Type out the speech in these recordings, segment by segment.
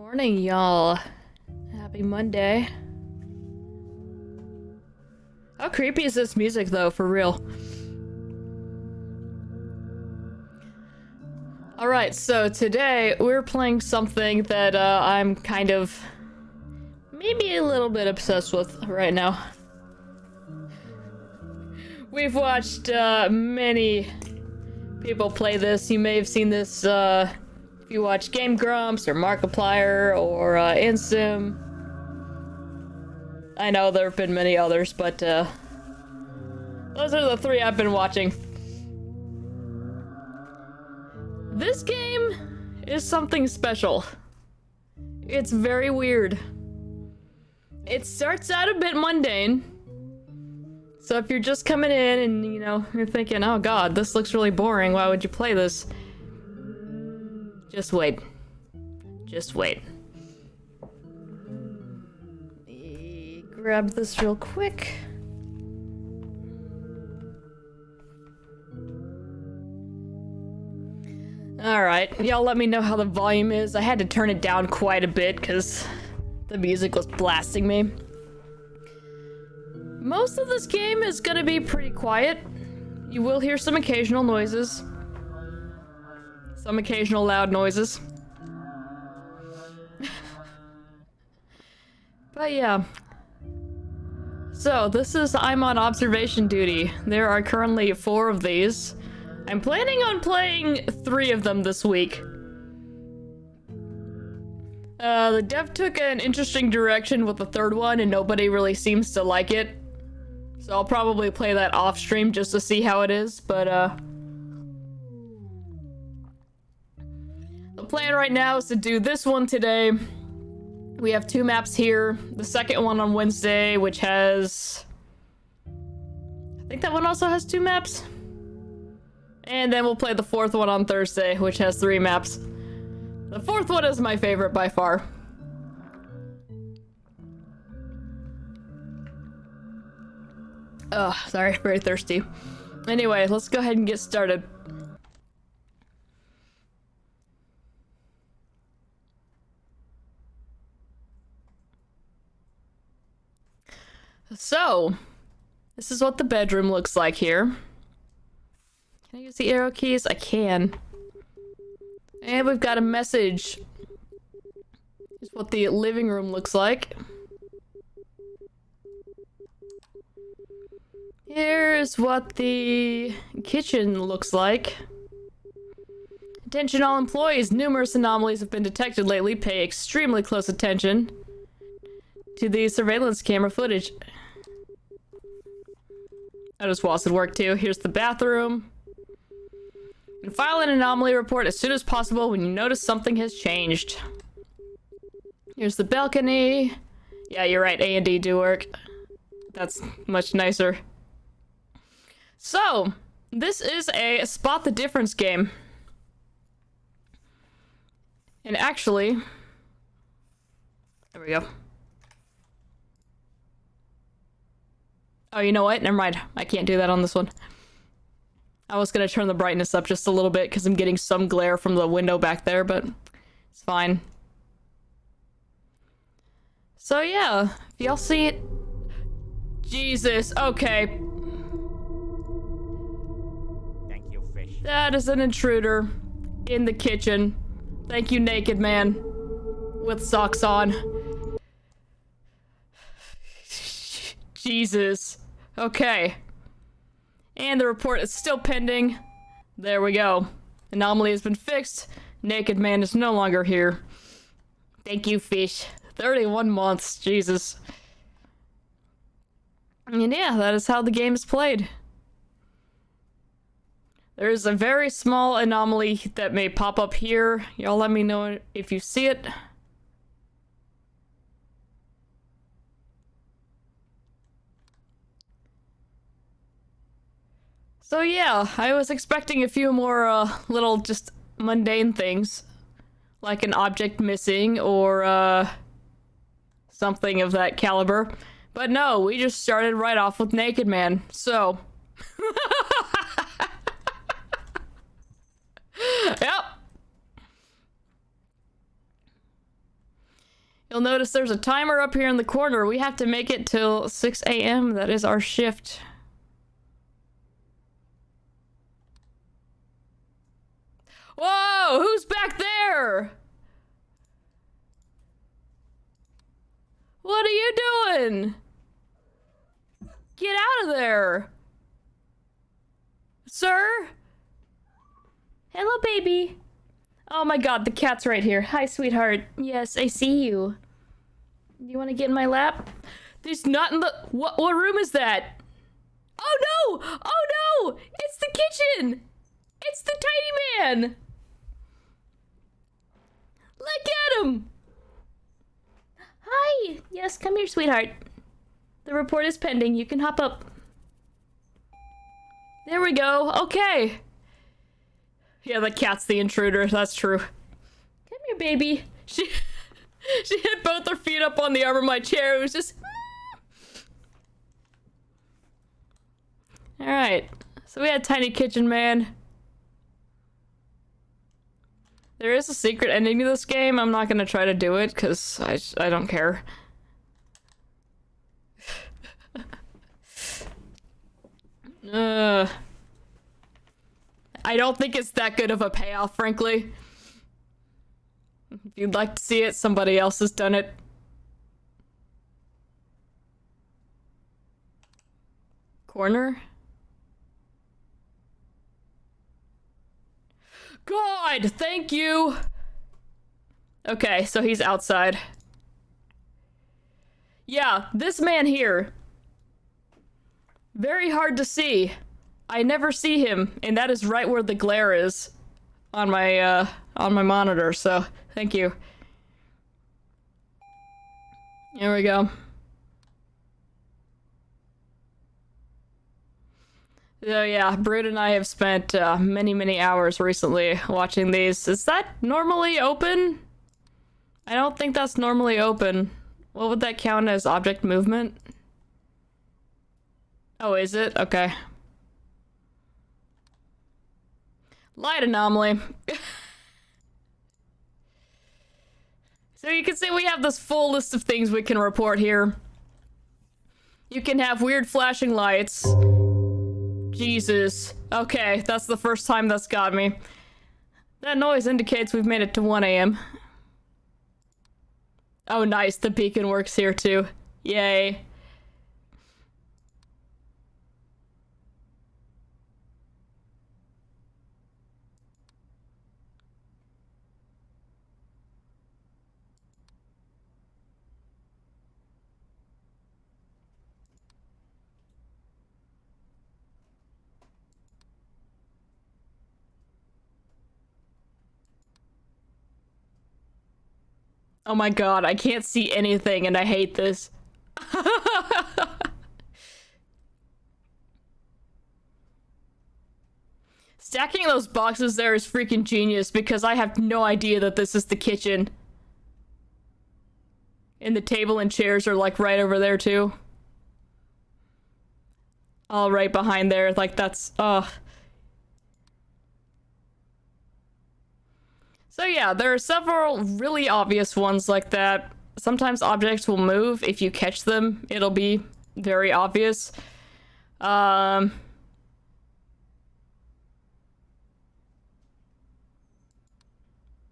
Morning, y'all. Happy Monday. How creepy is this music, though, for real? Alright, so today we're playing something that I'm kind of maybe a little bit obsessed with right now. We've watched many people play this. You may have seen this if you watch Game Grumps or Markiplier or InSim. I know there have been many others, but those are the three I've been watching. This game is something special. It's very weird. It starts out a bit mundane. So if you're just coming in and, you know, you're thinking, oh god, this looks really boring, why would you play this? Just wait. Just wait. Let me grab this real quick. Alright, y'all let me know how the volume is. I had to turn it down quite a bit because the music was blasting me. Most of this game is gonna be pretty quiet. You will hear some occasional noises. Some occasional loud noises. But yeah. So, this is I'm on observation duty. There are currently 4 of these. I'm planning on playing 3 of them this week. The dev took an interesting direction with the 3rd one, and nobody really seems to like it. So I'll probably play that off stream just to see how it is, but the plan right now is to do this one today. We have 2 maps here. The second one on Wednesday, which has... I think that one also has 2 maps. And then we'll play the 4th one on Thursday, which has 3 maps. The 4th one is my favorite by far. Oh, sorry, very thirsty. Anyway, let's go ahead and get started. So, this is what the bedroom looks like here. Can I use the arrow keys? I can. And we've got a message. Here's what the living room looks like. Here's what the kitchen looks like. Attention all employees, numerous anomalies have been detected lately. Pay extremely close attention to the surveillance camera footage. That is Wallace at work too. Here's the bathroom. And file an anomaly report as soon as possible when you notice something has changed. Here's the balcony. Yeah, you're right, A and D do work. That's much nicer. So, this is a spot the difference game. And actually, there we go. Oh, you know what? Never mind. I can't do that on this one. I was gonna turn the brightness up just a little bit because I'm getting some glare from the window back there, but it's fine. So yeah, if y'all see it... Jesus, okay. Thank you, fish. That is an intruder in the kitchen. Thank you, naked man. With socks on. Jesus. Okay. And the report is still pending. There we go. Anomaly has been fixed. Naked man is no longer here. Thank you, fish. 31 months. Jesus. And yeah, that is how the game is played. There is a very small anomaly that may pop up here. Y'all let me know if you see it. So yeah, I was expecting a few more little just mundane things. Like an object missing or something of that caliber. But no, we just started right off with Naked Man. So... Yep. You'll notice there's a timer up here in the corner. We have to make it till 6 a.m. That is our shift. Whoa! Who's back there? What are you doing? Get out of there. Sir? Hello, baby. Oh my god, the cat's right here. Hi, sweetheart. Yes, I see you. You want to get in my lap? There's not in the... What room is that? Oh no! Oh no! It's the kitchen! It's the tiny man! Look at him! Hi! Yes, come here, sweetheart. The report is pending. You can hop up. There we go. Okay. Yeah, the cat's the intruder. That's true. Come here, baby. She hit both her feet up on the arm of my chair. It was just... Alright. So we had Tiny Kitchen Man. There is a secret ending to this game. I'm not gonna try to do it, because I don't care. I don't think it's that good of a payoff, frankly. If you'd like to see it, somebody else has done it. Corner? God, thank you! Okay, so he's outside. Yeah, this man here. Very hard to see. I never see him, and that is right where the glare is on my monitor, so thank you. Here we go. So yeah, Brood and I have spent many hours recently watching these. Is that normally open? I don't think that's normally open. What would that count as object movement? Oh, is it? Okay. Light anomaly. So you can see we have this full list of things we can report here. You can have weird flashing lights. Jesus. Okay, that's the first time that's got me. That noise indicates we've made it to 1 a.m. Oh, nice. The beacon works here, too. Yay. Oh my god, I can't see anything and I hate this. Stacking those boxes there is freaking genius because I have no idea that this is the kitchen. And the table and chairs are like right over there too. All right behind there, like that's, So yeah, there are several really obvious ones like that. Sometimes objects will move. If you catch them, it'll be very obvious. But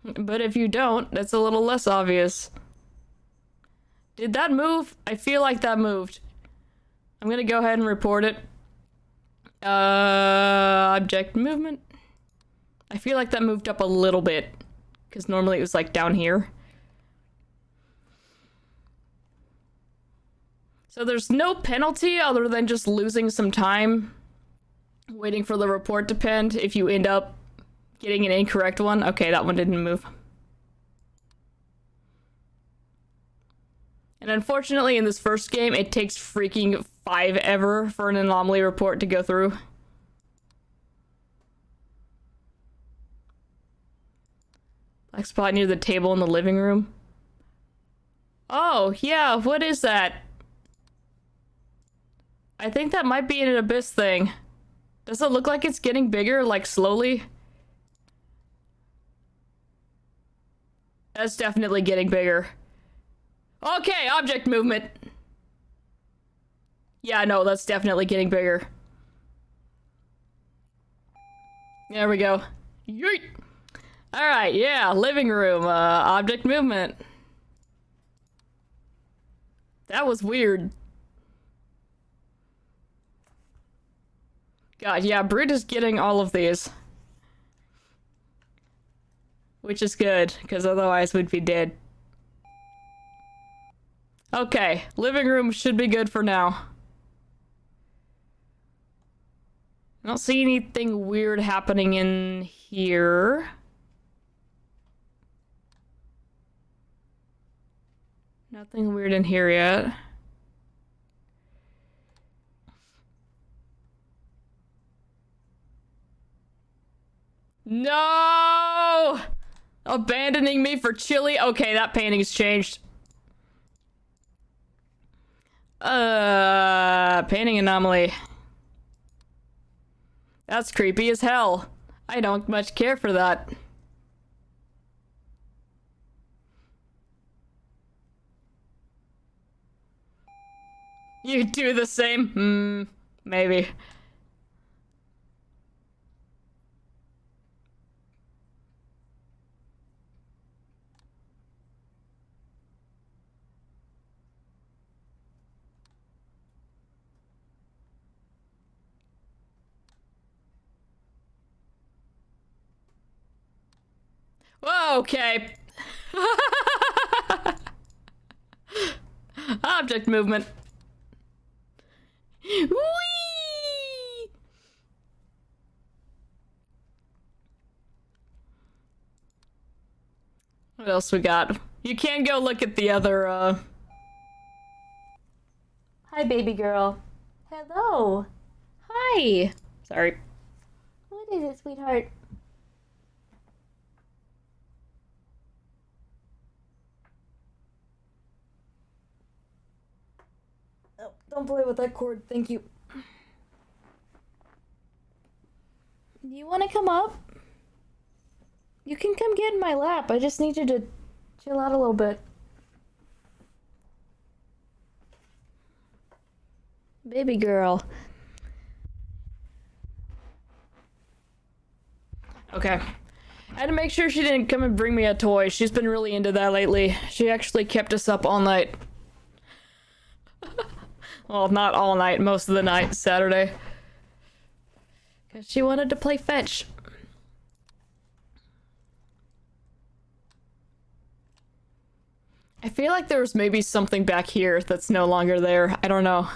if you don't, that's a little less obvious. Did that move? I feel like that moved. I'm gonna go ahead and report it. Object movement. I feel like that moved up a little bit. Because normally it was like down here. So there's no penalty other than just losing some time waiting for the report to pend if you end up getting an incorrect one. Okay, that one didn't move. And unfortunately in this first game, it takes freaking 5 ever for an anomaly report to go through. Black spot near the table in the living room. Oh, yeah, what is that? I think that might be an abyss thing. Does it look like it's getting bigger, like slowly? That's definitely getting bigger. Okay, object movement. Yeah, no, that's definitely getting bigger. There we go. Yeet! Alright, yeah, living room, object movement. That was weird. God, yeah, Brute is getting all of these. Which is good, because otherwise we'd be dead. Okay, living room should be good for now. I don't see anything weird happening in here. Nothing weird in here yet. No! Abandoning me for Chili? Okay, that painting's changed. Painting anomaly. That's creepy as hell. I don't much care for that. You do the same? Maybe. Whoa, okay. Object movement. Whee! What else we got? You can go look at the other, Hi, baby girl. Hello. Hi. Sorry. What is it, sweetheart? Oh, don't play with that cord, thank you. Do you want to come up? You can come get in my lap. I just need you to chill out a little bit. Baby girl. Okay. I had to make sure she didn't come and bring me a toy. She's been really into that lately. She actually kept us up all night. Well, not all night, most of the night, Saturday. Because she wanted to play fetch. I feel like there was maybe something back here that's no longer there. I don't know.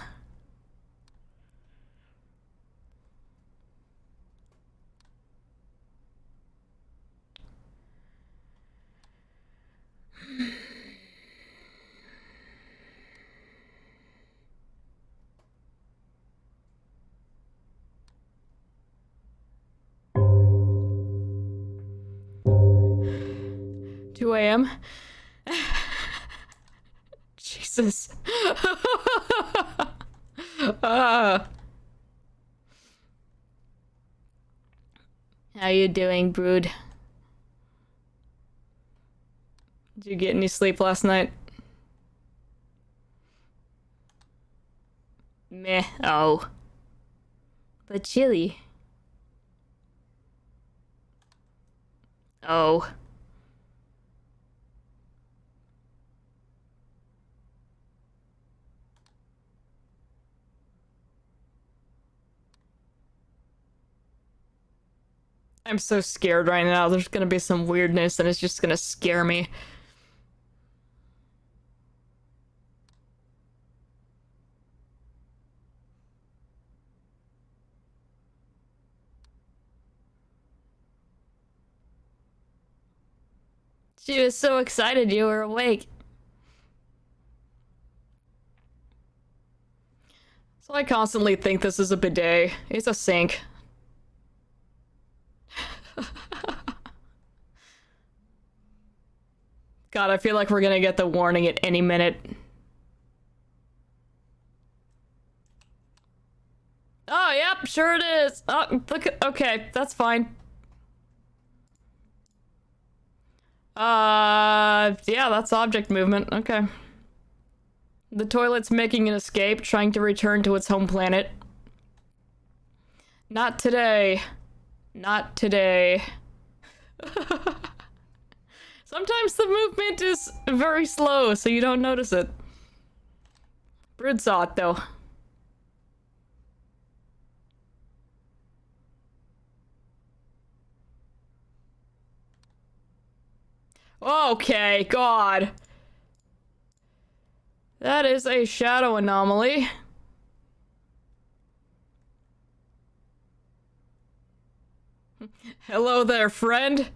Two a.m. Jesus. How you doing, Brood? Did you get any sleep last night? Meh. Oh. But Chili. Oh. I'm so scared right now. There's gonna be some weirdness and it's just gonna scare me. She was so excited you were awake. So I constantly think this is a bidet. It's a sink. God, I feel like we're gonna get the warning at any minute. Oh, yep, sure it is. Oh, look at, okay, that's fine. Yeah, that's object movement. Okay. The toilet's making an escape, trying to return to its home planet. Not today. Not today. Sometimes the movement is very slow, so you don't notice it. Brood saw it, though. Okay, God. That is a shadow anomaly. Hello there, friend.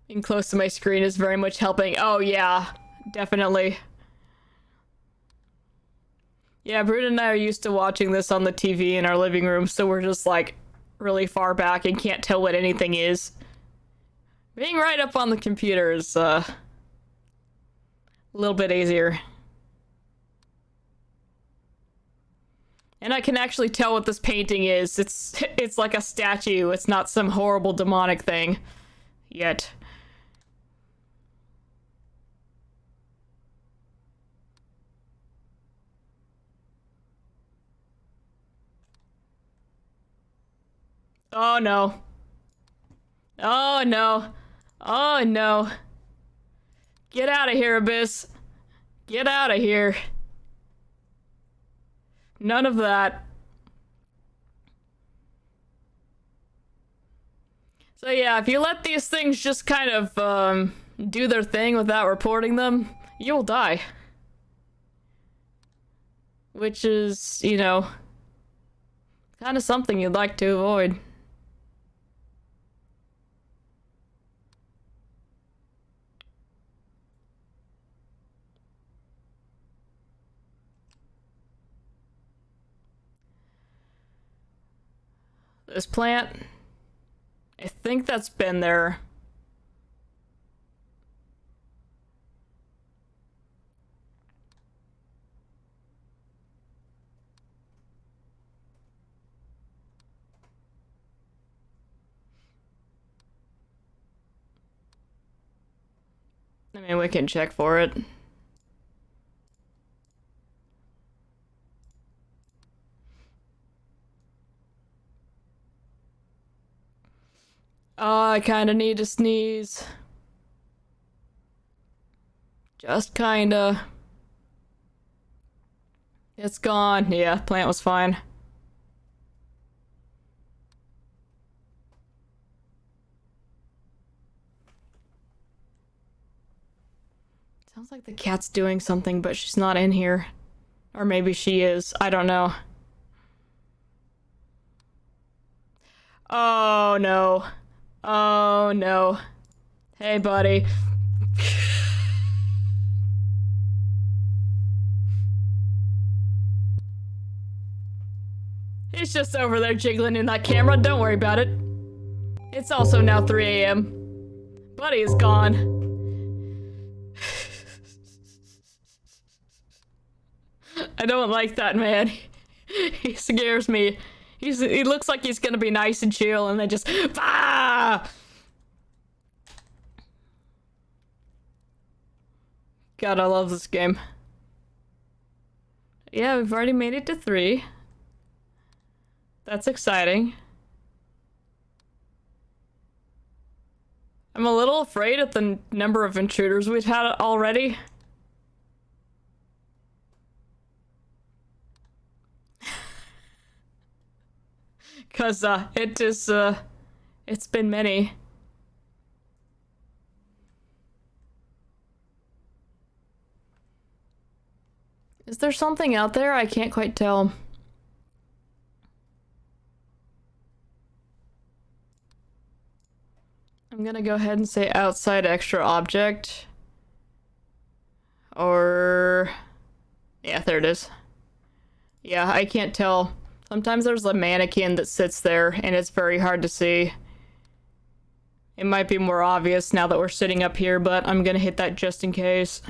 Being close to my screen is very much helping. Oh, yeah. Definitely. Yeah, Brood and I are used to watching this on the TV in our living room, so we're just, like, really far back and can't tell what anything is. Being right up on the computer is, a little bit easier. And I can actually tell what this painting is. It's like a statue. It's not some horrible demonic thing. Yet. Oh no. Oh no. Oh no. Get out of here, Abyss. Get out of here. None of that. So yeah, if you let these things just kind of, do their thing without reporting them, you'll die. Which is, you know, kind of something you'd like to avoid. This plant, I think that's been there. I mean, we can check for it. Oh, I kinda need to sneeze. Just kinda. It's gone. Yeah, plant was fine. Sounds like the cat's doing something, but she's not in here. Or maybe she is. I don't know. Oh no. Oh no. Hey, buddy. He's just over there jiggling in that camera. Don't worry about it. It's also now 3 a.m. Buddy is gone. I don't like that man. He scares me. He looks like he's gonna be nice and chill, and then just ah! God, I love this game. Yeah, we've already made it to 3. That's exciting. I'm a little afraid at the number of intruders we've had already. Cause, it's been many. Is there something out there? I can't quite tell. I'm gonna go ahead and say outside extra object. Or... yeah, there it is. Yeah, I can't tell. Sometimes there's a mannequin that sits there, and it's very hard to see. It might be more obvious now that we're sitting up here, but I'm gonna hit that just in case.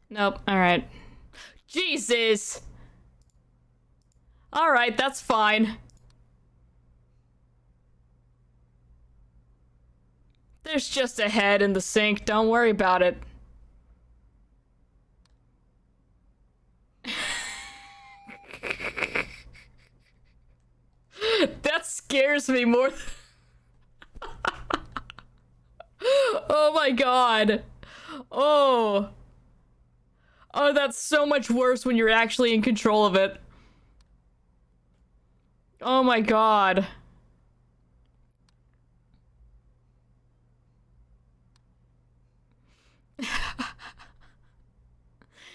Nope, alright. Jesus! Alright, that's fine. There's just a head in the sink. Don't worry about it. That scares me more. Oh my god. Oh. Oh, that's so much worse when you're actually in control of it. Oh my god.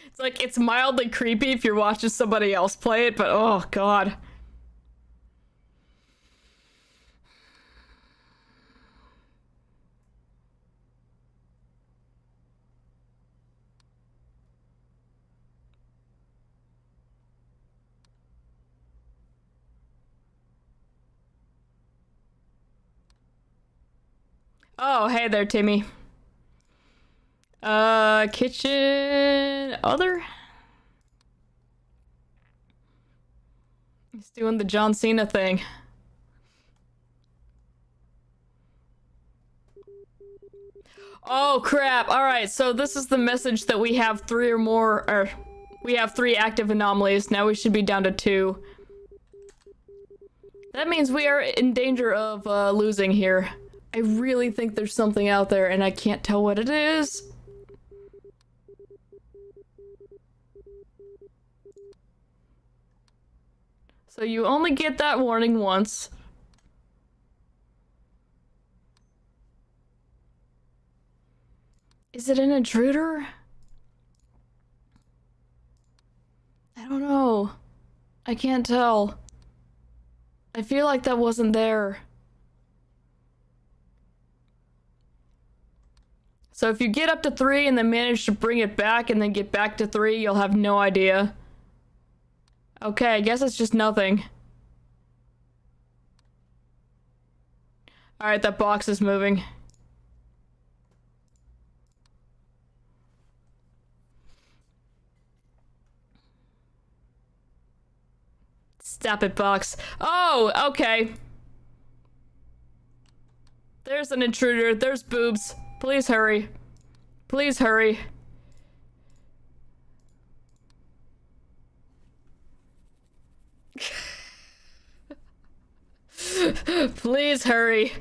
It's like, it's mildly creepy if you're watching somebody else play it, but oh god. Oh, hey there, Timmy. Kitchen... Other? He's doing the John Cena thing. Oh, crap. Alright, so this is the message that we have 3 or more... Or, we have 3 active anomalies. Now we should be down to 2. That means we are in danger of losing here. I really think there's something out there and I can't tell what it is. So you only get that warning once. Is it an intruder? I don't know. I can't tell. I feel like that wasn't there. So if you get up to 3 and then manage to bring it back and then get back to 3, you'll have no idea. Okay, I guess it's just nothing. Alright, that box is moving. Stop it, box. Oh, okay. There's an intruder. There's boobs. Please hurry. Please hurry. Please hurry.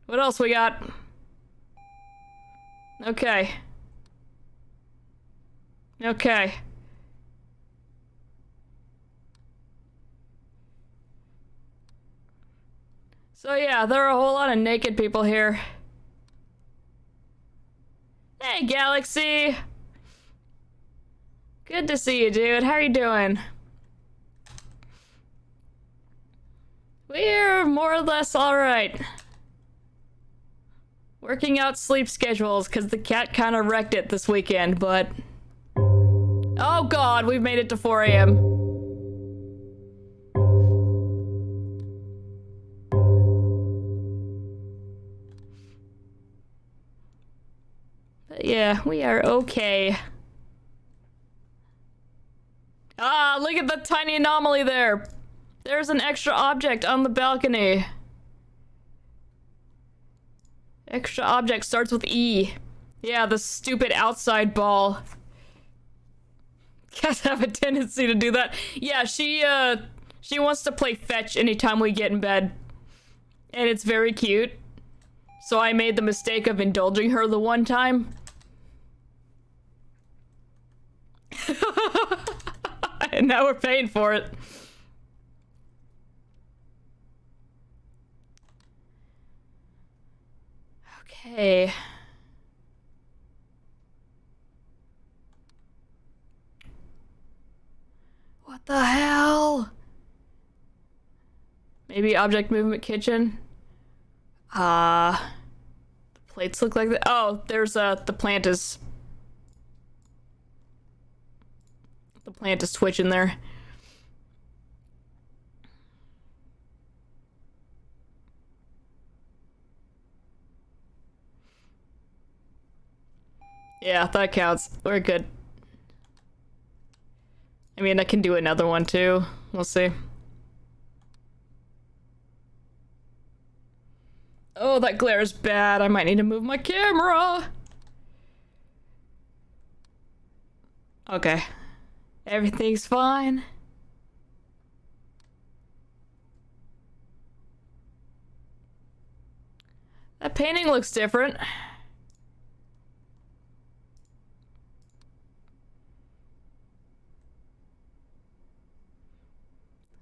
What else we got? Okay. Okay. So yeah, there are a whole lot of naked people here. Hey, Galaxy! Good to see you, dude. How are you doing? We're more or less alright. Working out sleep schedules, because the cat kind of wrecked it this weekend, but... Oh god, we've made it to 4 a.m. Yeah, we are okay. Ah, look at the tiny anomaly there. There's an extra object on the balcony. Extra object starts with E. Yeah, the stupid outside ball. Cats have a tendency to do that. Yeah, she wants to play fetch anytime we get in bed. And it's very cute. So I made the mistake of indulging her the one time. And now we're paying for it. Okay. What the hell? Maybe object movement kitchen? The plates look like that. Oh, there's the plant is... The plant is twitching there. Yeah, that counts. We're good. I mean, I can do another one too. We'll see. Oh, that glare is bad. I might need to move my camera. Okay. Everything's fine. That painting looks different.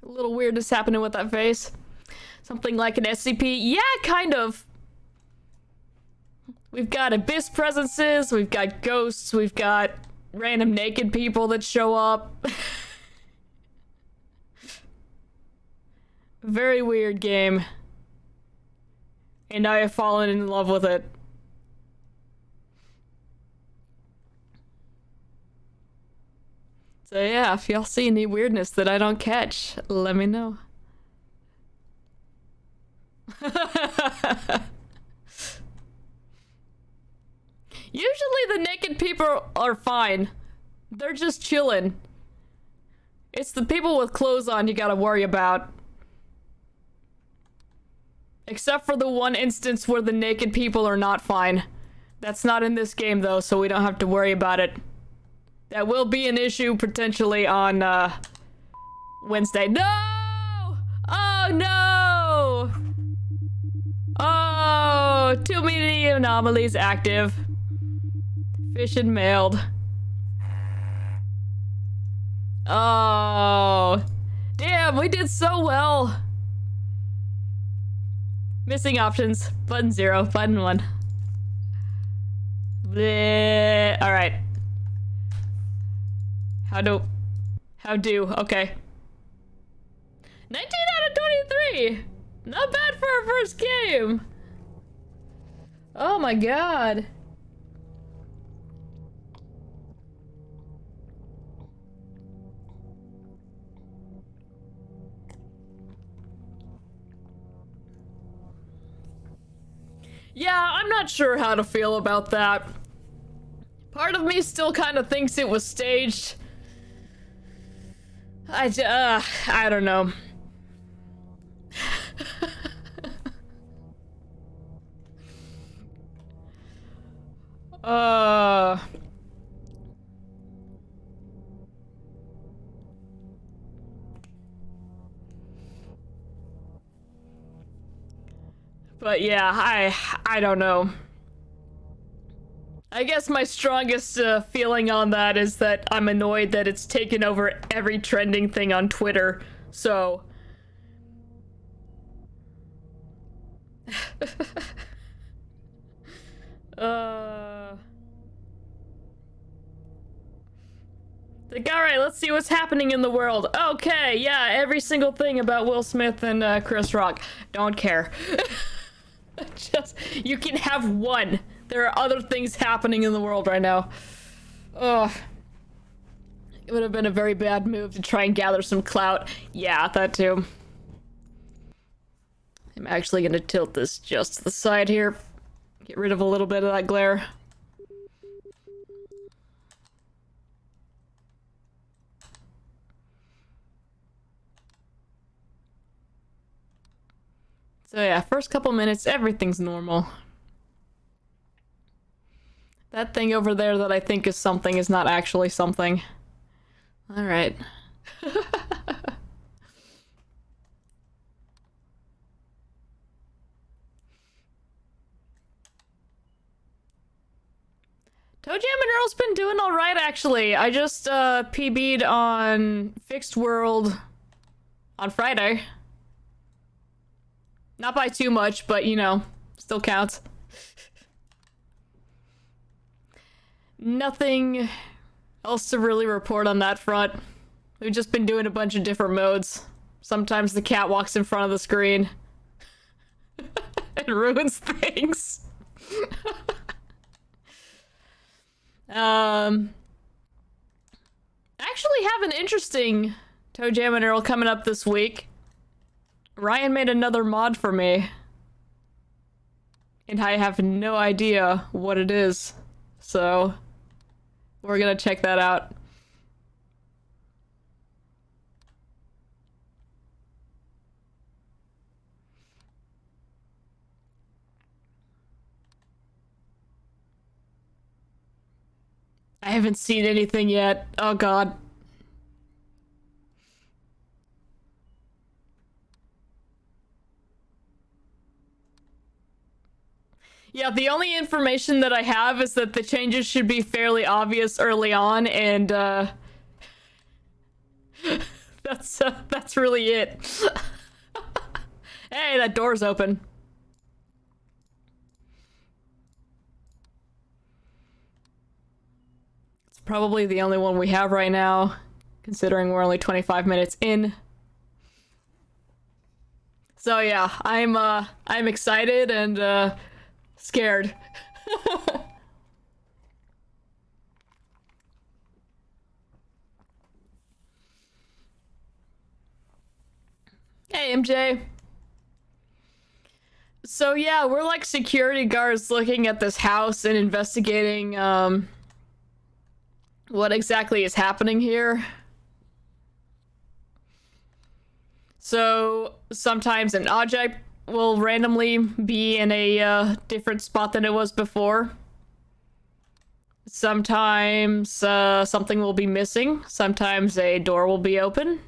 A little weirdness happening with that face. Something like an SCP. Yeah, kind of. We've got abyss presences, we've got ghosts, we've got random naked people that show up. Very weird game. And I have fallen in love with it. So yeah, if y'all see any weirdness that I don't catch, let me know. Usually the naked people are fine. They're just chilling. It's the people with clothes on you gotta worry about. Except for the one instance where the naked people are not fine. That's not in this game though, so we don't have to worry about it. That will be an issue potentially on Wednesday. No! Oh no! Oh, too many anomalies active. Fission mailed. Oh. Damn, we did so well. Missing options. Button 0, button 1. Bleh. Alright. How do? Okay. 19 out of 23! Not bad for our first game! Oh my god. Yeah, I'm not sure how to feel about that. Part of me still kind of thinks it was staged. I don't know. But yeah, I don't know. I guess my strongest feeling on that is that I'm annoyed that it's taken over every trending thing on Twitter. So like, alright, let's see what's happening in the world. Okay, yeah, every single thing about Will Smith and Chris Rock. Don't care. Just, you can have one. There are other things happening in the world right now. Ugh. It would have been a very bad move to try and gather some clout. Yeah, that too. I'm actually gonna tilt this just to the side here. Get rid of a little bit of that glare. So yeah, first couple minutes, everything's normal. That thing over there that I think is something is not actually something. Alright. ToeJam and Earl's been doing alright, actually. I just, PB'd on Fixed World on Friday. Not by too much, but, you know, still counts. Nothing else to really report on that front. We've just been doing a bunch of different modes. Sometimes the cat walks in front of the screen and ruins things. Actually have an interesting ToeJam and Earl coming up this week. Ryan made another mod for me. And I have no idea what it is. So we're gonna check that out. I haven't seen anything yet. Oh god. Yeah, the only information that I have is that the changes should be fairly obvious early on, and that's really it. Hey, that door's open. It's probably the only one we have right now, considering we're only 25 minutes in. So yeah, I'm excited and scared. Hey, MJ. So yeah, we're like security guards looking at this house and investigating what exactly is happening here. So sometimes an object will randomly be in a different spot than it was before. Sometimes something will be missing. Sometimes a door will be open.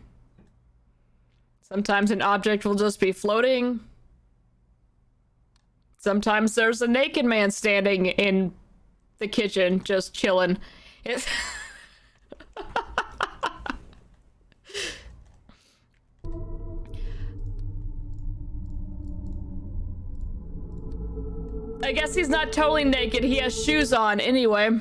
Sometimes an object will just be floating. Sometimes there's a naked man standing in the kitchen, just chilling. It's I guess he's not totally naked. He has shoes on anyway.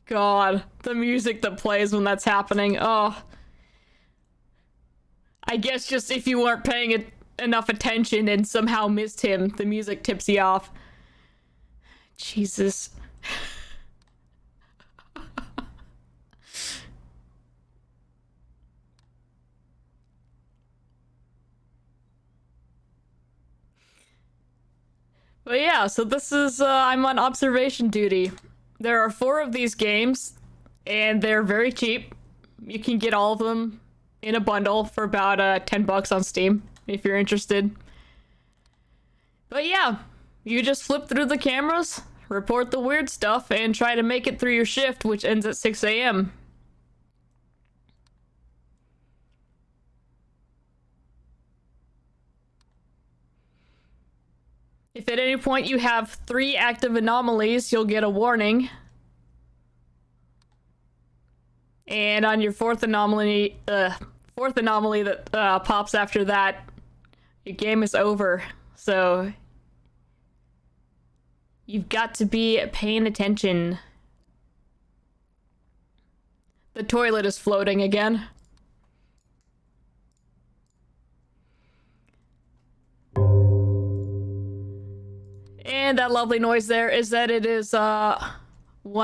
God, the music that plays when that's happening. Oh. I guess just if you weren't paying enough attention and somehow missed him, the music tips you off. Jesus. But yeah, so this is, I'm on observation duty. There are 4 of these games, and they're very cheap. You can get all of them in a bundle for about 10 bucks on Steam, if you're interested. But yeah, you just flip through the cameras, report the weird stuff, and try to make it through your shift, which ends at 6 a.m. If at any point you have 3 active anomalies, you'll get a warning. And on your 4th anomaly, that pops after that, your game is over. So you've got to be paying attention. The toilet is floating again. And that lovely noise there is that it is 1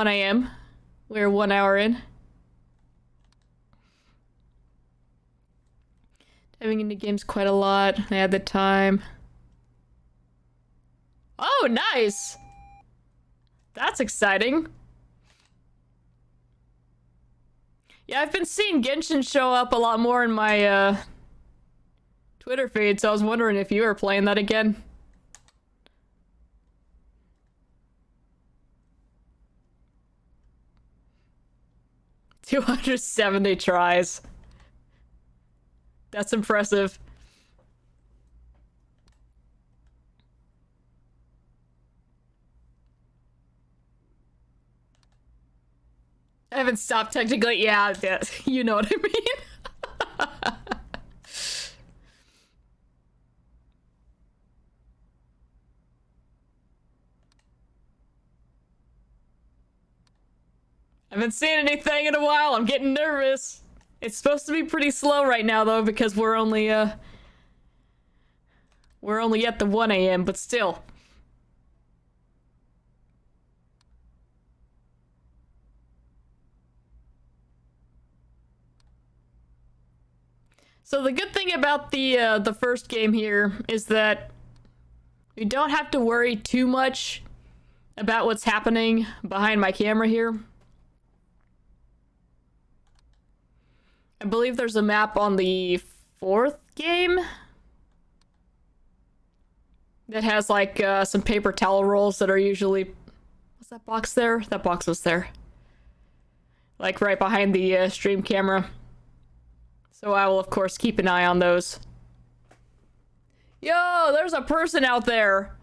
a.m. We're 1 hour in. Diving into games quite a lot. I had the time. Oh, nice! That's exciting. Yeah, I've been seeing Genshin show up a lot more in my Twitter feed, so I was wondering if you were playing that again. $270 tries. That's impressive. I haven't stopped technically. Yeah, you know what I mean. I haven't seen anything in a while. I'm getting nervous. It's supposed to be pretty slow right now, though, because we're only at the 1 a.m., but still. So the good thing about the first game here is that you don't have to worry too much about what's happening behind my camera here. I believe there's a map on the 4th game that has like some paper towel rolls that are usually... Was that box there? That box was there. Like right behind the stream camera. So I will of course keep an eye on those. Yo, there's a person out there!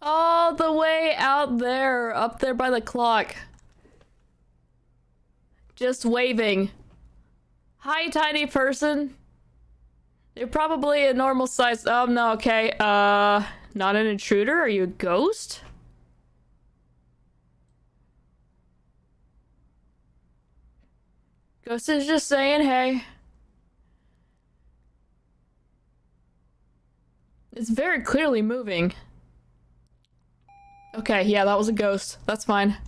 All the way out there, up there by the clock. Just waving. Hi, tiny person. You're probably a normal size. Oh, no, okay. Not an intruder? Are you a ghost? Ghost is just saying hey. It's very clearly moving. Okay, yeah, that was a ghost. That's fine.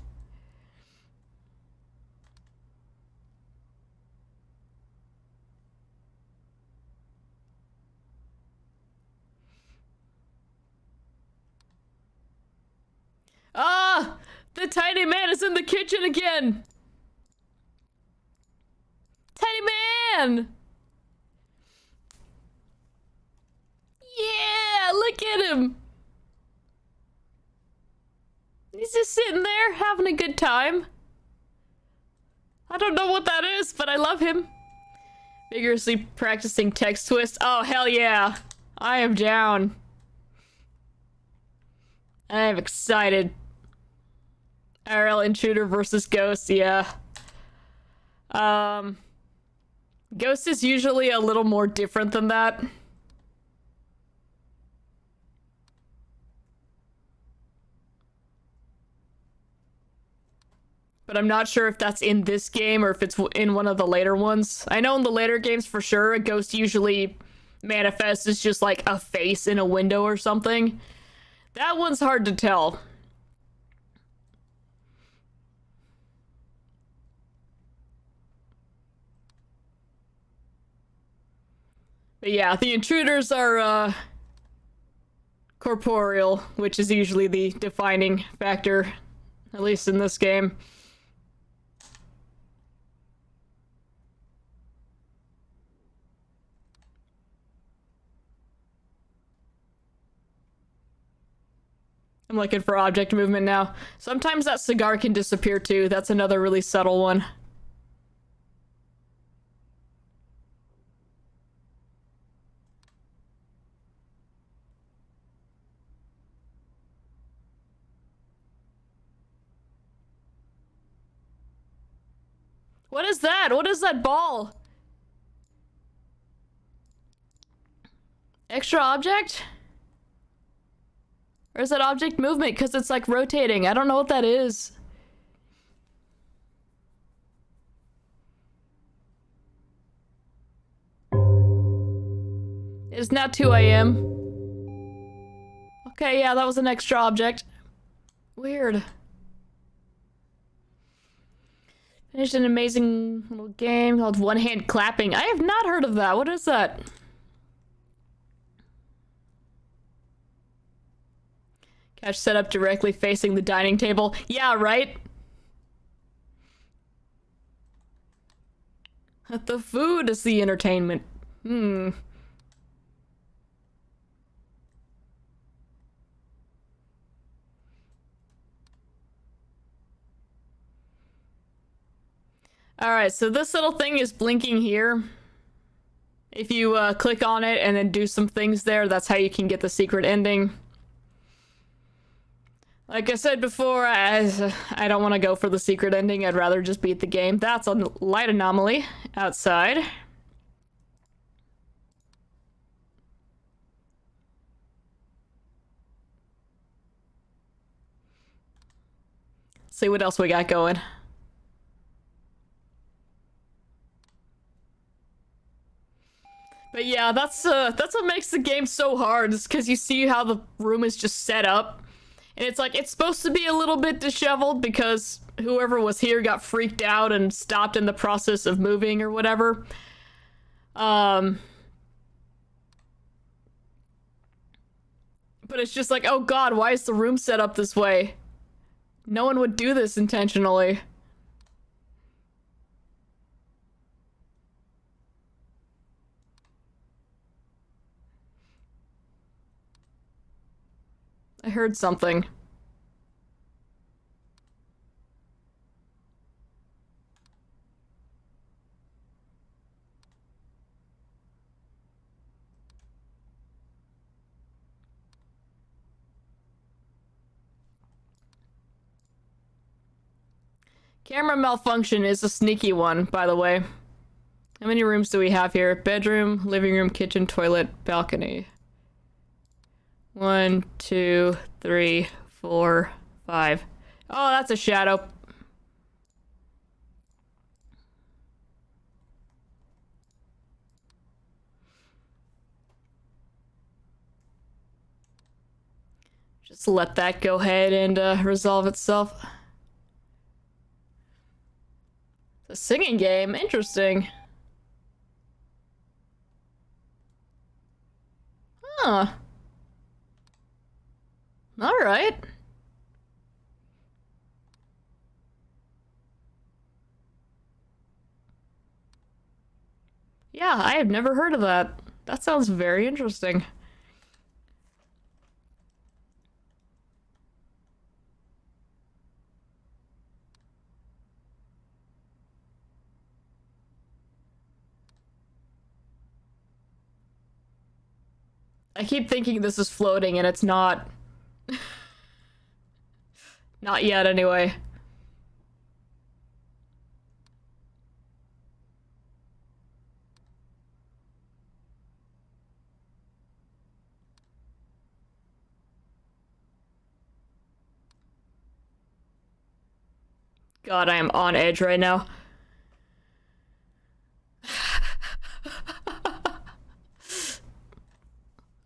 Ah! The tiny man is in the kitchen again! Tiny man! Yeah! Look at him! He's just sitting there, having a good time. I don't know what that is, but I love him. Vigorously practicing text twist. Oh, hell yeah. I am down. I am excited. IRL intruder versus ghost, yeah. Ghost is usually a little more different than that. But I'm not sure if that's in this game or if it's in one of the later ones. I know in the later games for sure, a ghost usually manifests as just like a face in a window or something. That one's hard to tell. But yeah, the intruders are corporeal, which is usually the defining factor, at least in this game. I'm looking for object movement now. Sometimes that cigar can disappear too. That's another really subtle one. What is that? What is that ball? Extra object? Or is that object movement? Because it's like rotating. I don't know what that is. It's now 2 a.m. Okay, yeah, that was an extra object. Weird. Finished an amazing little game called One Hand Clapping. I have not heard of that. What is that? Couch set up directly facing the dining table. Yeah, right? The food is the entertainment. Alright, so this little thing is blinking here. If you click on it and then do some things there, that's how you can get the secret ending. Like I said before, I don't want to go for the secret ending. I'd rather just beat the game. That's a light anomaly outside. See what else we got going. But yeah, that's what makes the game so hard, is because you see how the room is just set up. And it's like, it's supposed to be a little bit disheveled because whoever was here got freaked out and stopped in the process of moving or whatever. But it's just like, oh god, why is the room set up this way? No one would do this intentionally. I heard something. Camera malfunction is a sneaky one, by the way. How many rooms do we have here? Bedroom, living room, kitchen, toilet, balcony. 1, 2, 3, 4, 5. Oh, that's a shadow. Just let that go ahead and resolve itself. The singing game, interesting. Huh. Alright. Yeah, I have never heard of that. That sounds very interesting. I keep thinking this is floating and it's not. Not yet, anyway. God, I am on edge right now.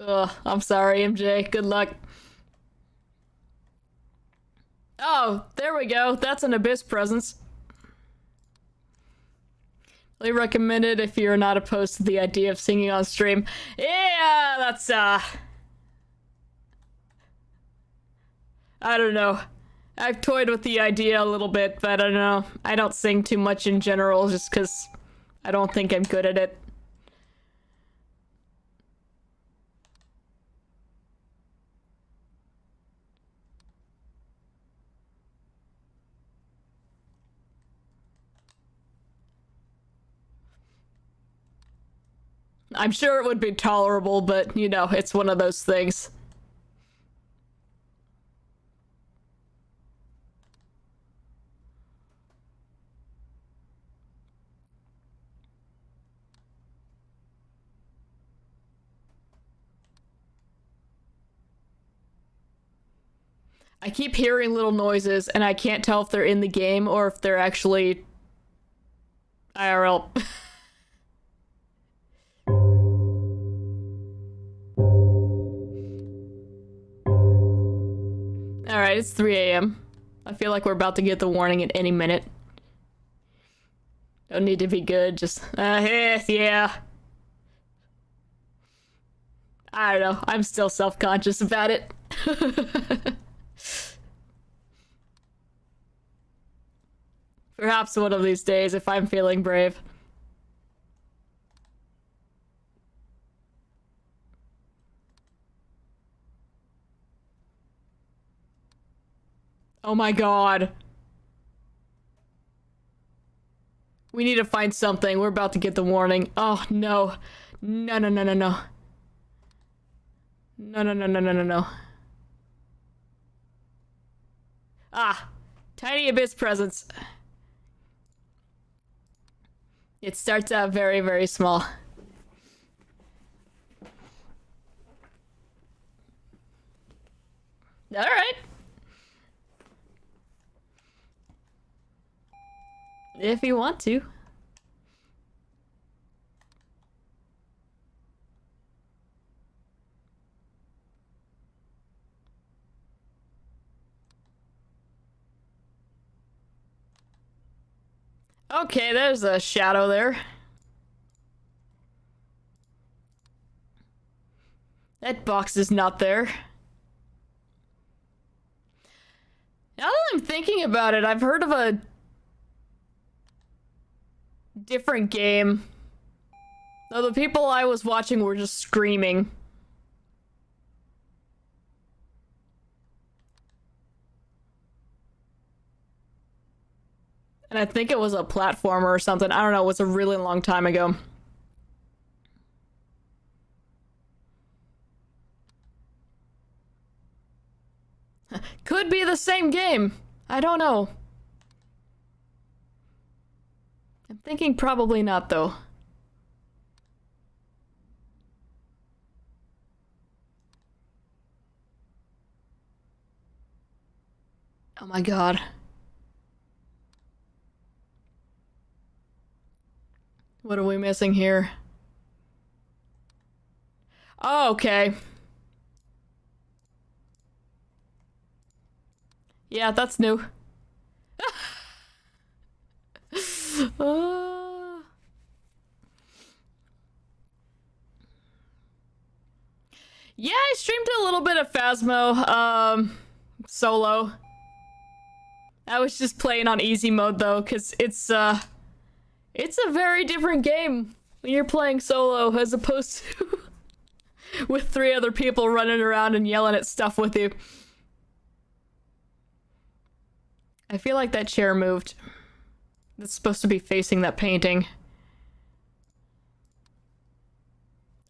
Ugh, I'm sorry, MJ. Good luck. Oh, there we go. That's an Abyss presence. Really recommend it if you're not opposed to the idea of singing on stream. Yeah, that's, I don't know. I've toyed with the idea a little bit, but I don't know. I don't sing too much in general just because I don't think I'm good at it. I'm sure it would be tolerable, but, you know, it's one of those things. I keep hearing little noises, and I can't tell if they're in the game or if they're actually IRL. Alright, it's 3 a.m. I feel like we're about to get the warning at any minute. Don't need to be good, just, yeah. I don't know, I'm still self-conscious about it. Perhaps one of these days, if I'm feeling brave. Oh my god. We need to find something. We're about to get the warning. Oh, no. No, no, no, no, no. No, no, no, no, no, no, no. Ah. Tiny Abyss presence. It starts out very, very small. Alright. If you want to. Okay, there's a shadow there. That box is not there. Now that I'm thinking about it, I've heard of a different game. Though the people I was watching were just screaming. And I think it was a platformer or something. I don't know, it was a really long time ago. Could be the same game. I don't know. I'm thinking probably not, though. Oh my god. What are we missing here? Oh, okay. Yeah, that's new. Yeah, I streamed a little bit of Phasmo, solo. I was just playing on easy mode though, because it's a very different game when you're playing solo as opposed to with 3 other people running around and yelling at stuff with you. I feel like that chair moved. It's supposed to be facing that painting.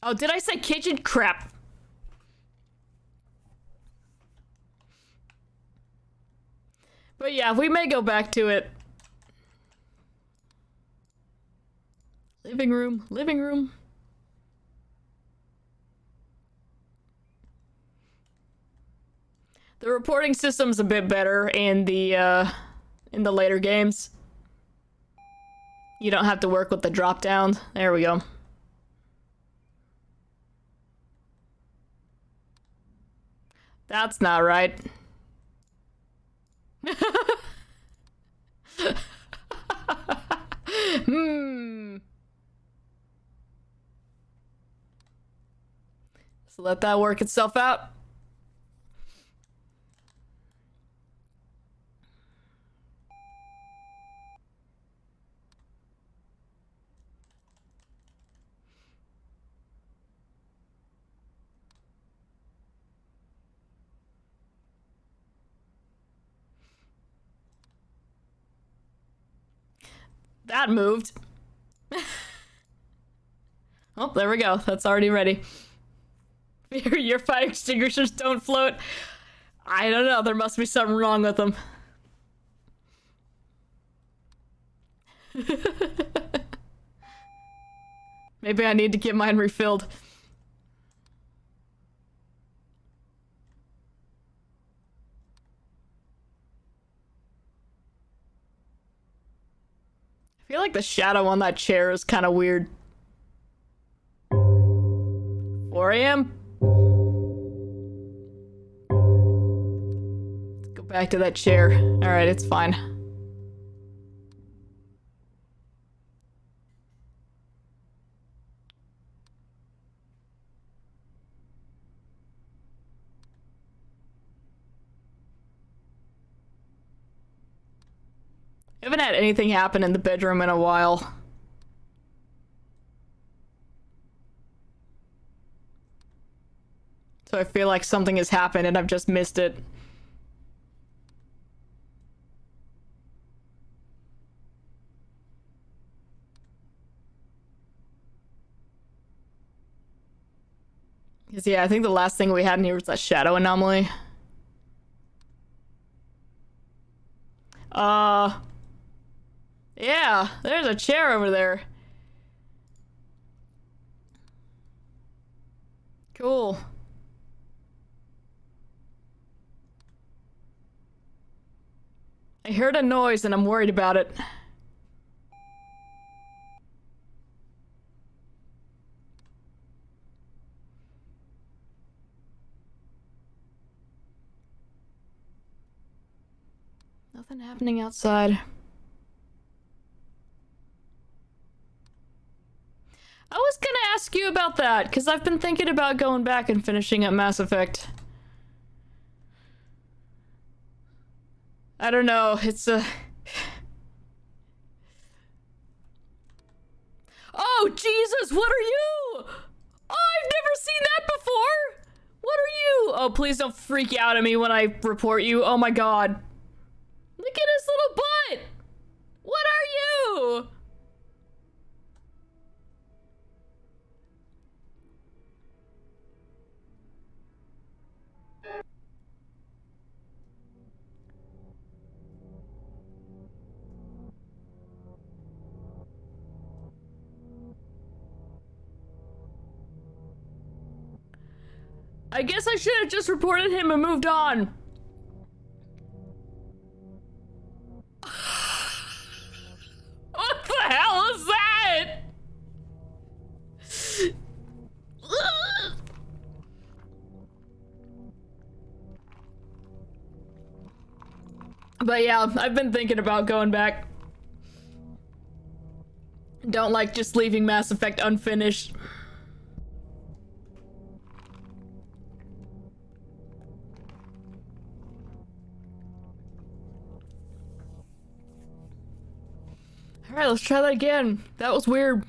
Oh, did I say kitchen? Crap. But yeah, we may go back to it. Living room, living room. The reporting system's a bit better in the later games. You don't have to work with the drop down. There we go. That's not right. So let that work itself out. That moved. Oh, there we go. That's already ready. Your fire extinguishers don't float. I don't know. There must be something wrong with them. Maybe I need to get mine refilled. I feel like the shadow on that chair is kind of weird. 4 a.m. Let's go back to that chair. Alright, it's fine. I haven't had anything happen in the bedroom in a while. So I feel like something has happened and I've just missed it. Because yeah, I think the last thing we had in here was that shadow anomaly. Yeah, there's a chair over there. Cool. I heard a noise and I'm worried about it. Nothing happening outside. I was gonna ask you about that, because I've been thinking about going back and finishing up Mass Effect. I don't know, it's a... Oh, Jesus, what are you? Oh, I've never seen that before! What are you? Oh, please don't freak out at me when I report you. Oh my god. Look at his little butt! What I guess I should have just reported him and moved on. What the hell is that? But yeah, I've been thinking about going back. Don't like just leaving Mass Effect unfinished. Alright, let's try that again. That was weird.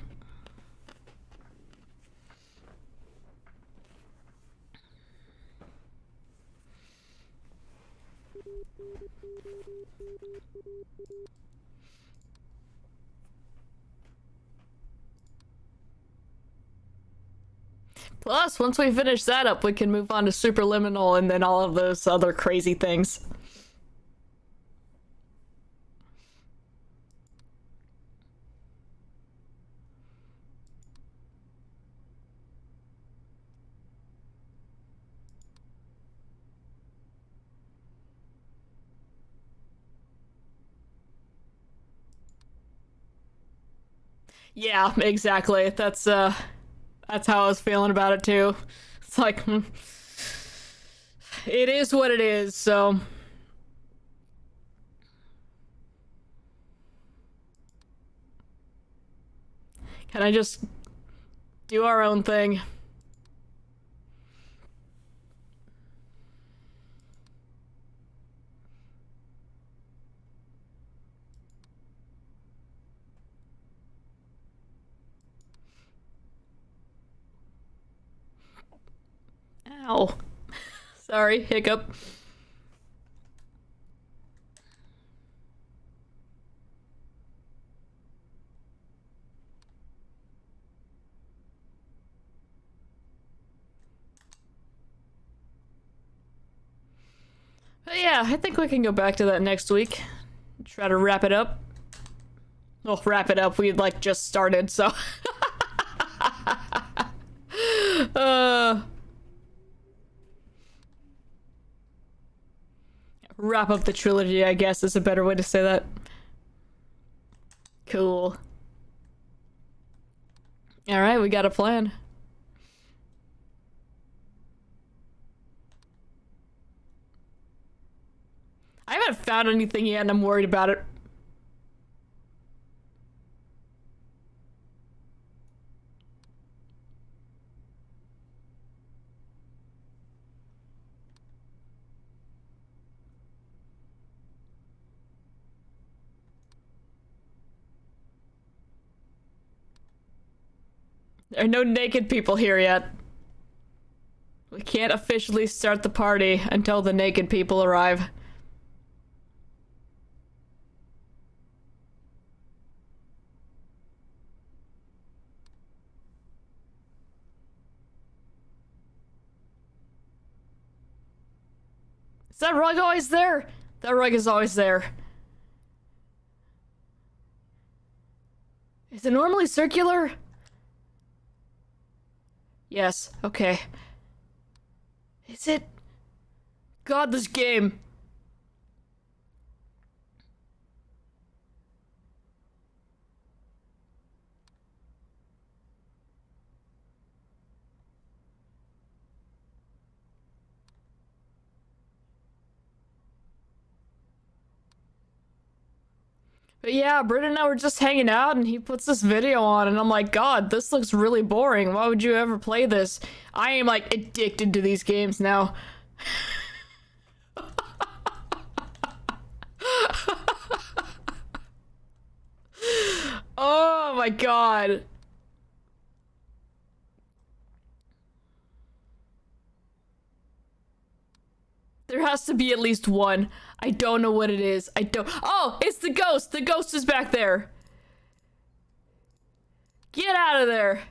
Plus, once we finish that up, we can move on to Superliminal and then all of those other crazy things. Yeah, exactly. That's how I was feeling about it too. It's like, it is what it is, so. Can I just do our own thing? Ow. Sorry, hiccup. But yeah, I think we can go back to that next week. Try to wrap it up. Well, wrap it up. We like just started, so. Wrap up the trilogy, I guess, is a better way to say that. Cool. Alright, we got a plan. I haven't found anything yet and I'm worried about it. There are no naked people here yet. We can't officially start the party until the naked people arrive. Is that rug always there? That rug is always there. Is it normally circular? Yes, okay. Is it? God, this game. But yeah, Britt and I were just hanging out and he puts this video on and I'm like, God, this looks really boring. Why would you ever play this? I am like addicted to these games now. Oh my God. There has to be at least one. I don't know what it is. I don't. Oh, it's the ghost. The ghost is back there. Get out of there.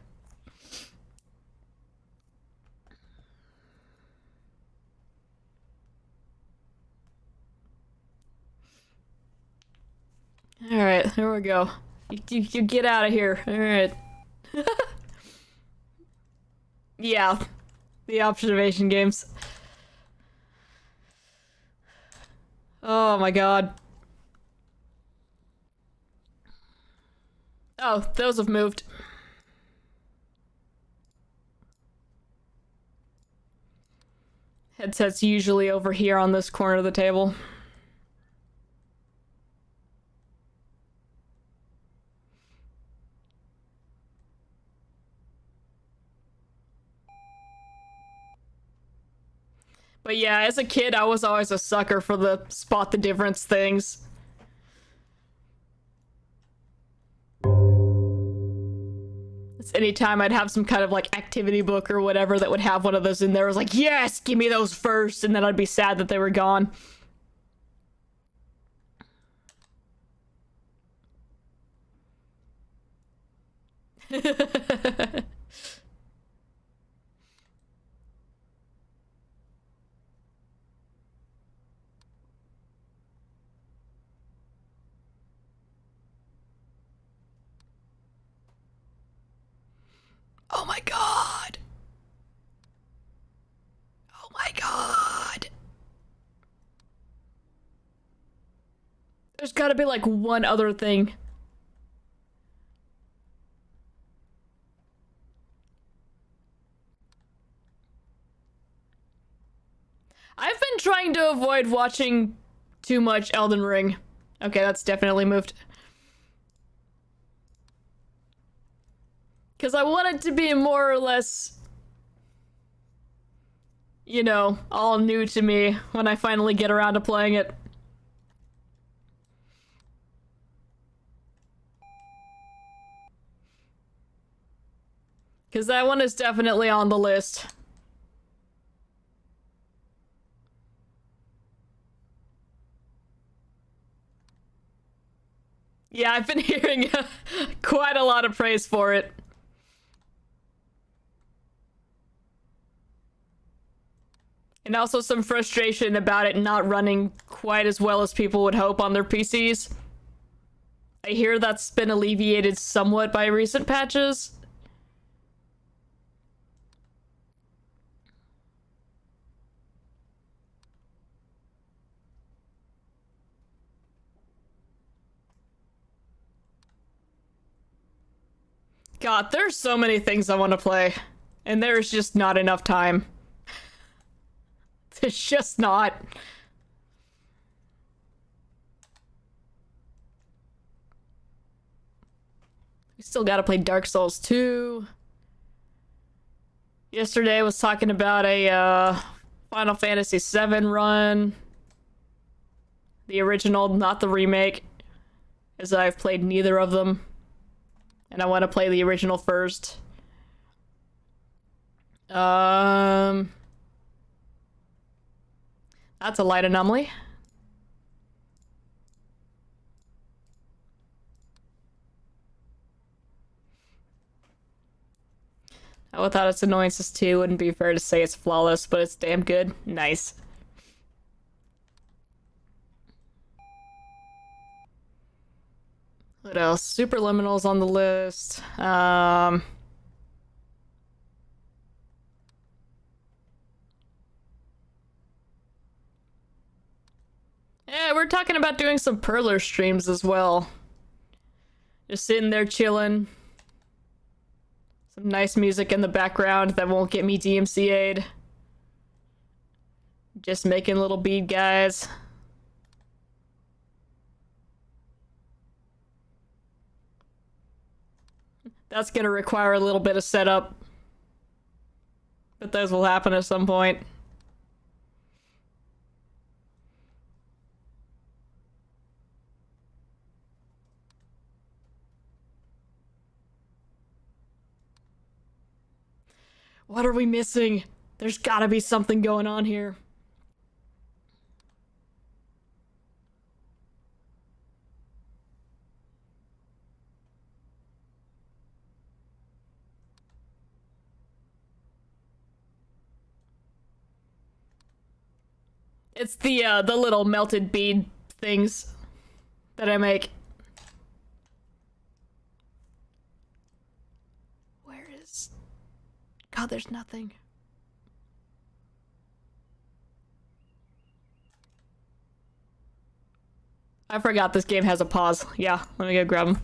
All right, there we go. You get out of here. All right. Yeah. The observation games. Oh my god. Oh, those have moved. Headset's usually over here on this corner of the table. But yeah, as a kid, I was always a sucker for the spot the difference things. It's anytime I'd have some kind of like activity book or whatever that would have one of those in there, I was like, yes, give me those first, and then I'd be sad that they were gone. Oh my god. Oh my god. There's gotta be like one other thing. I've been trying to avoid watching too much Elden Ring. Okay, that's definitely moved. Because I want it to be more or less, you know, all new to me when I finally get around to playing it. Because that one is definitely on the list. Yeah, I've been hearing quite a lot of praise for it. And also some frustration about it not running quite as well as people would hope on their PCs. I hear that's been alleviated somewhat by recent patches. God, there's so many things I want to play, and there's just not enough time. There's just not. We still gotta play Dark Souls 2. Yesterday I was talking about a Final Fantasy VII run. The original, not the remake, as I've played neither of them. And I want to play the original first. That's a light anomaly. Without its annoyances too, it wouldn't be fair to say it's flawless, but it's damn good. Nice. What else? Superliminal's on the list. Yeah, we're talking about doing some Perler streams as well. Just sitting there chilling. Some nice music in the background that won't get me DMCA'd. Just making little bead guys. That's gonna require a little bit of setup. But those will happen at some point. What are we missing? There's gotta be something going on here. It's the little melted bead things that I make. Where is... God, there's nothing. I forgot this game has a pause. Yeah, let me go grab him.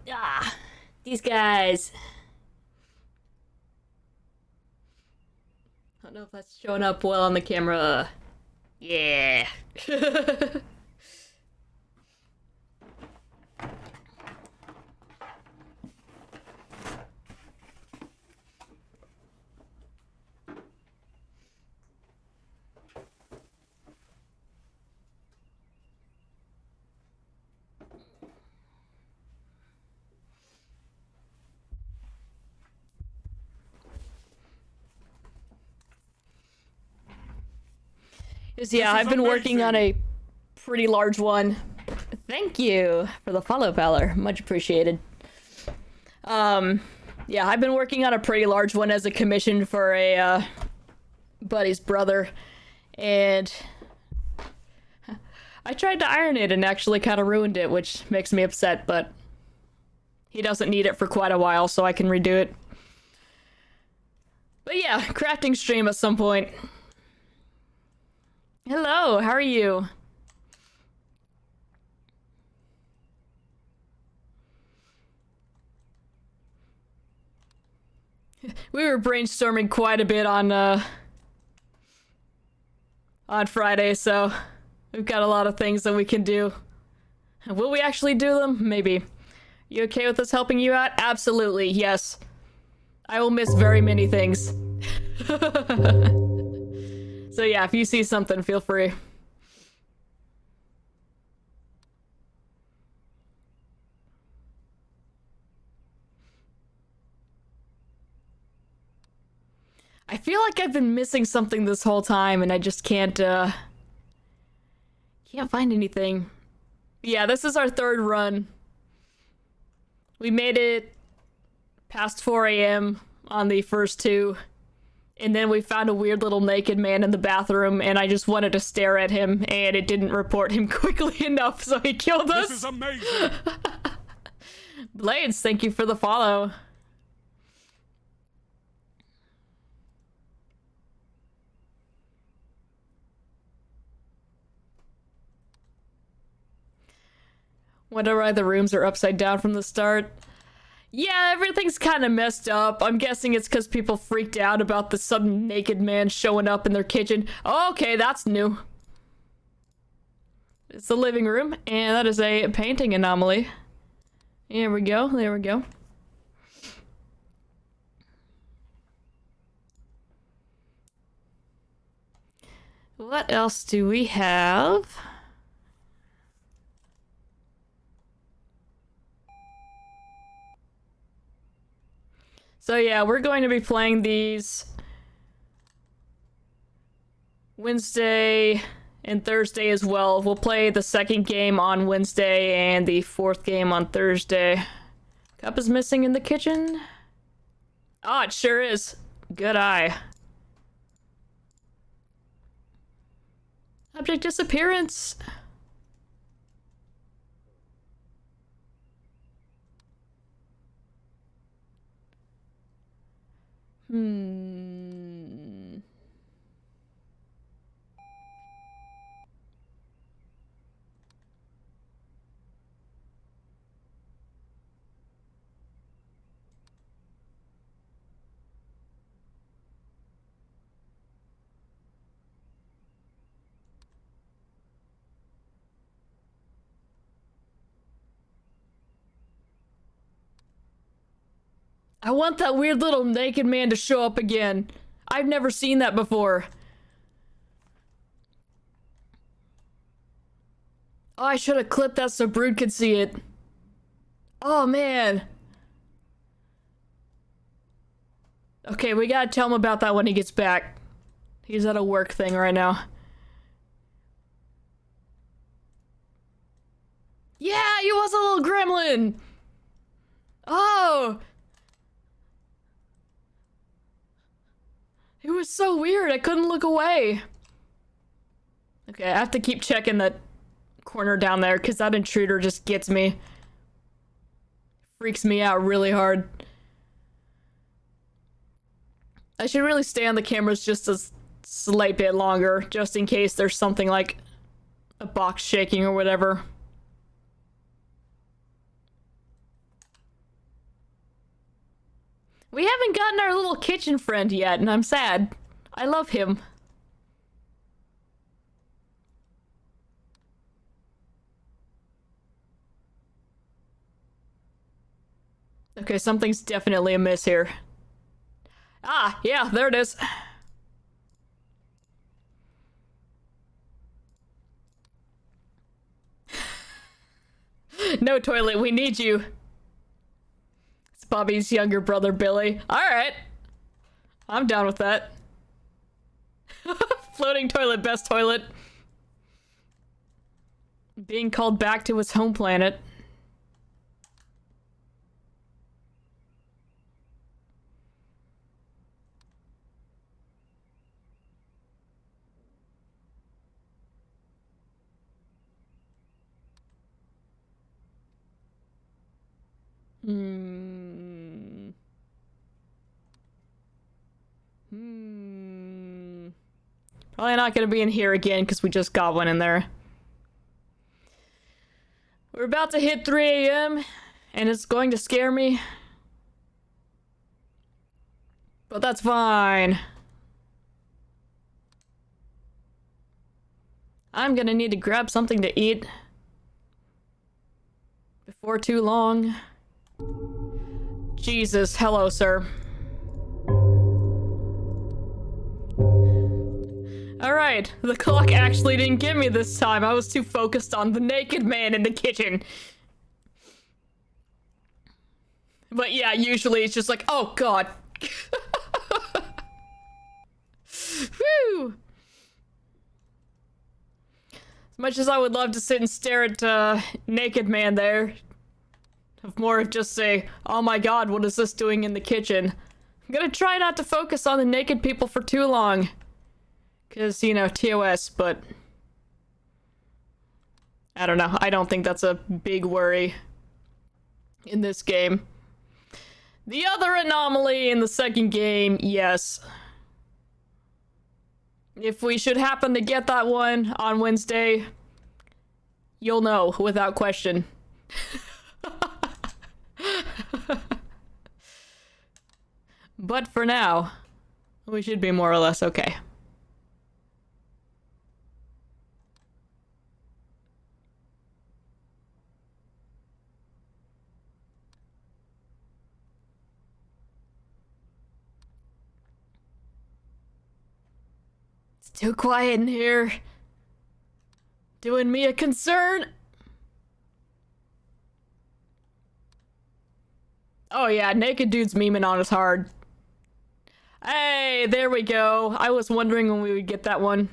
Ah, these guys. I don't know if that's showing up well on the camera. Yeah. Yeah, I've been working on a pretty large one. Thank you for the follow, Valor. Much appreciated. Yeah, I've been working on a pretty large one as a commission for a buddy's brother, and I tried to iron it and actually kind of ruined it, which makes me upset, but he doesn't need it for quite a while, so I can redo it. But yeah, crafting stream at some point. Hello, how are you? We were brainstorming quite a bit on Friday, so we've got a lot of things that we can do. Will we actually do them? Maybe. You okay with us helping you out? Absolutely, yes. I will miss very many things. So yeah, if you see something, feel free. I feel like I've been missing something this whole time and I just can't find anything. Yeah, this is our third run. We made it past 4 a.m. on the first two. And then we found a weird little naked man in the bathroom, and I just wanted to stare at him, and it didn't report him quickly enough, so he killed us. This is amazing! Blades, thank you for the follow. Wonder why the rooms are upside down from the start. Yeah, everything's kind of messed up. I'm guessing it's because people freaked out about the sudden naked man showing up in their kitchen. Oh, okay, that's new. It's the living room, and that is a painting anomaly. There we go, there we go. What else do we have? So yeah, we're going to be playing these Wednesday and Thursday as well. We'll play the second game on Wednesday and the fourth game on Thursday. Cup is missing in the kitchen. Oh, it sure is. Good eye. Object disappearance. I want that weird little naked man to show up again. I've never seen that before. Oh, I should have clipped that so Brood could see it. Oh, man. Okay, we gotta tell him about that when he gets back. He's at a work thing right now. Yeah, he was a little gremlin! Oh! It was so weird, I couldn't look away. Okay, I have to keep checking that corner down there, because that intruder just gets me. Freaks me out really hard. I should really stay on the cameras just a slight bit longer, just in case there's something like a box shaking or whatever. We haven't gotten our little kitchen friend yet, and I'm sad. I love him. Okay, something's definitely amiss here. Ah, yeah, there it is. No toilet, we need you. It's Bobby's younger brother, Billy. Alright. I'm down with that. Floating toilet, best toilet. Being called back to his home planet. Probably not gonna be in here again because we just got one in there. We're about to hit 3 a.m. and it's going to scare me. But that's fine. I'm gonna need to grab something to eat before too long. Jesus, hello, sir. Alright, the clock actually didn't get me this time. I was too focused on the naked man in the kitchen. But yeah, usually it's just like, oh god. Whew. As much as I would love to sit and stare at naked man there, I've more of just say, oh my god, what is this doing in the kitchen? I'm gonna try not to focus on the naked people for too long. Because, you know, TOS, but I don't know. I don't think that's a big worry in this game. The other anomaly in the second game, yes. If we should happen to get that one on Wednesday, you'll know without question. But for now, we should be more or less okay. It's too quiet in here. Doing me a concern. Oh yeah, naked dude's memeing on us hard. Hey, there we go. I was wondering when we would get that one.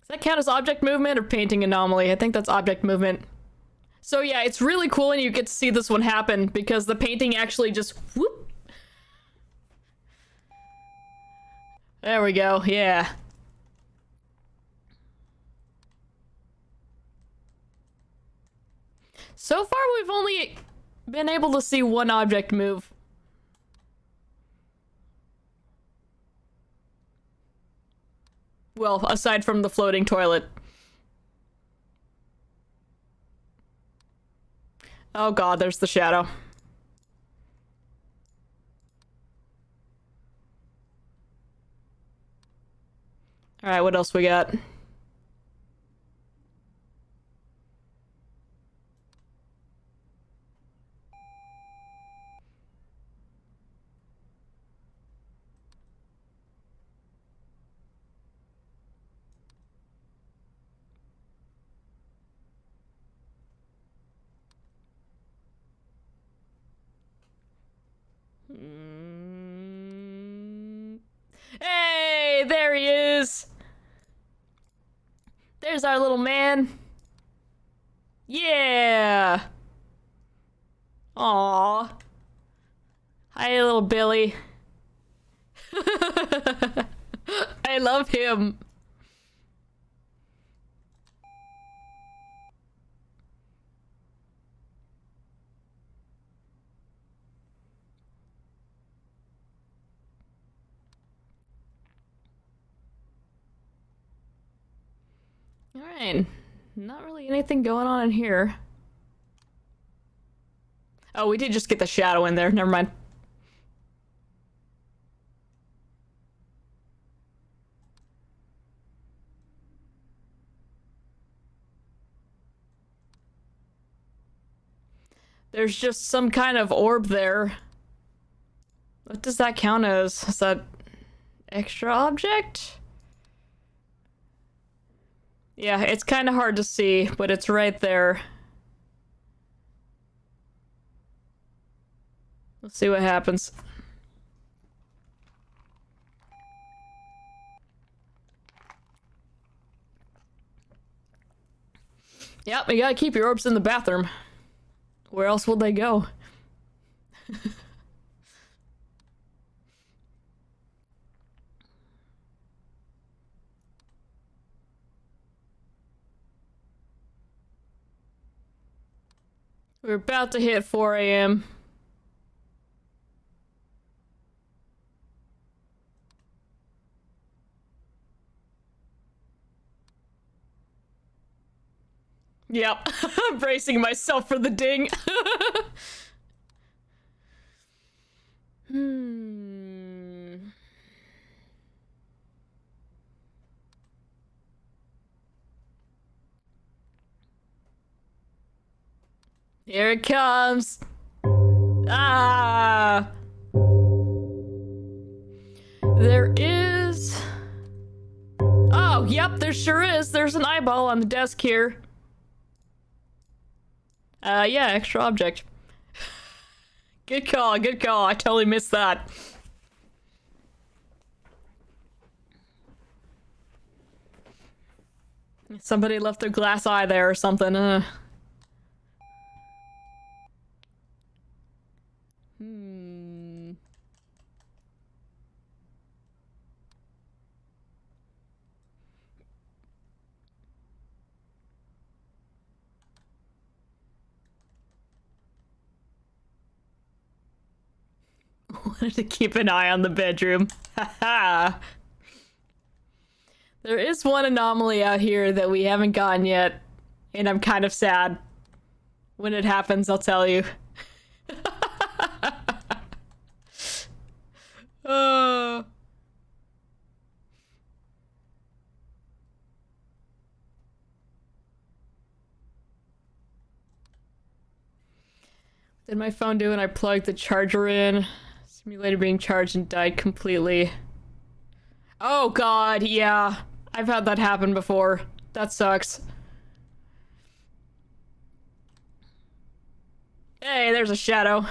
Does that count as object movement or painting anomaly? I think that's object movement. So yeah, it's really cool and you get to see this one happen because the painting actually just whoop. There we go, yeah. So far we've only been able to see one object move. Well, aside from the floating toilet. Oh god, there's the shadow. Alright, what else we got? Hey, there he is! There's our little man. Yeah. Aw. Hi, little Billy. I love him. Alright. Not really anything going on in here. Oh, we did just get the shadow in there. Never mind. There's just some kind of orb there. What does that count as? Is that extra object? Yeah, it's kind of hard to see, but it's right there. Let's see what happens. Yep, you gotta keep your orbs in the bathroom. Where else will they go? We're about to hit 4 a.m. Yep, I'm bracing myself for the ding. Here it comes. Ah. There is... Oh, yep, there sure is. There's an eyeball on the desk here. Yeah, extra object. Good call, good call. I totally missed that. Somebody left their glass eye there or something. Wanted to keep an eye on the bedroom. Haha. There is one anomaly out here that we haven't gotten yet, and I'm kind of sad. When it happens, I'll tell you. Oh. Did my phone do when I plugged the charger in? Simulator being charged and died completely. Oh god, yeah. I've had that happen before. That sucks. Hey, there's a shadow.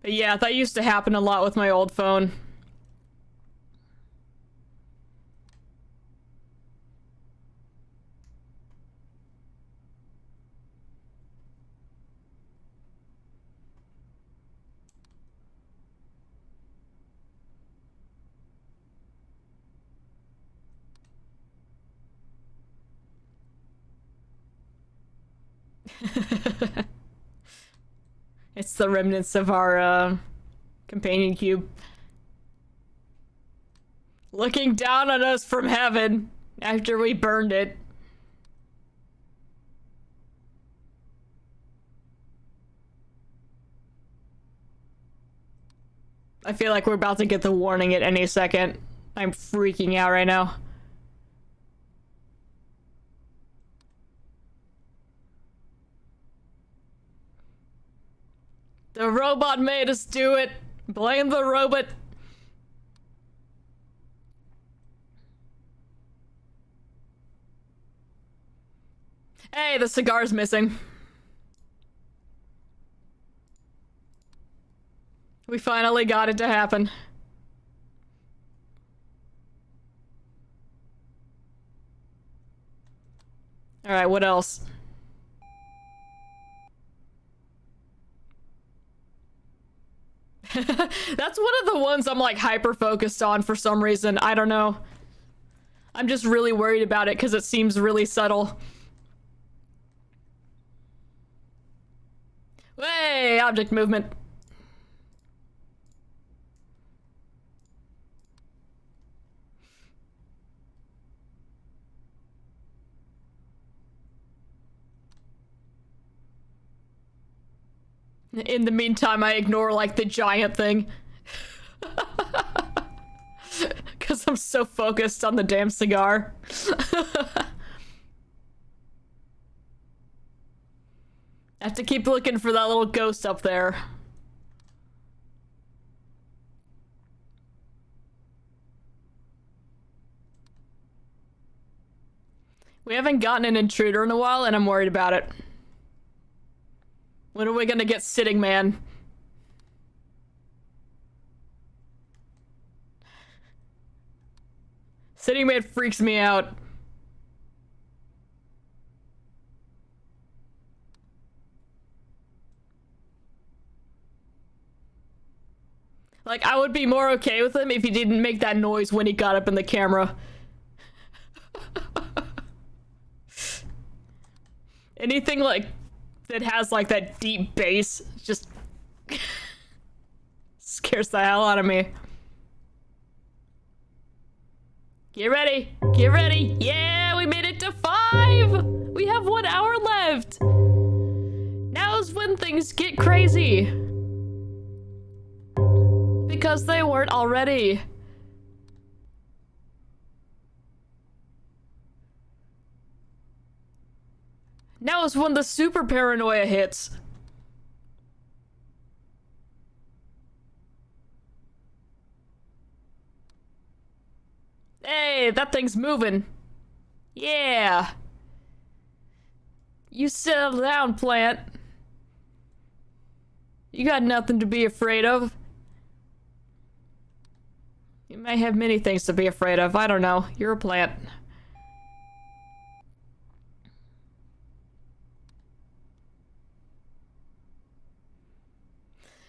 But yeah, that used to happen a lot with my old phone. It's the remnants of our, companion cube. Looking down on us from heaven after we burned it. I feel like we're about to get the warning at any second. I'm freaking out right now. The robot made us do it. Blame the robot. Hey, the cigar's missing. We finally got it to happen. Alright, what else? That's one of the ones I'm like hyper focused on for some reason. I don't know. I'm just really worried about it because it seems really subtle. Hey, object movement. In the meantime, I ignore, like, the giant thing. Because I'm so focused on the damn cigar. I have to keep looking for that little ghost up there. We haven't gotten an intruder in a while, and I'm worried about it. When are we gonna get Sitting Man? Sitting Man freaks me out. Like, I would be more okay with him if he didn't make that noise when he got up in the camera. Anything like that has like that deep bass just scares the hell out of me. Get ready, get ready. Yeah, we made it to 5. We have 1 hour left. Now's when things get crazy. Because they weren't already. Now is when the super paranoia hits. Hey, that thing's moving. Yeah. You settle down, plant. You got nothing to be afraid of. You may have many things to be afraid of. I don't know. You're a plant.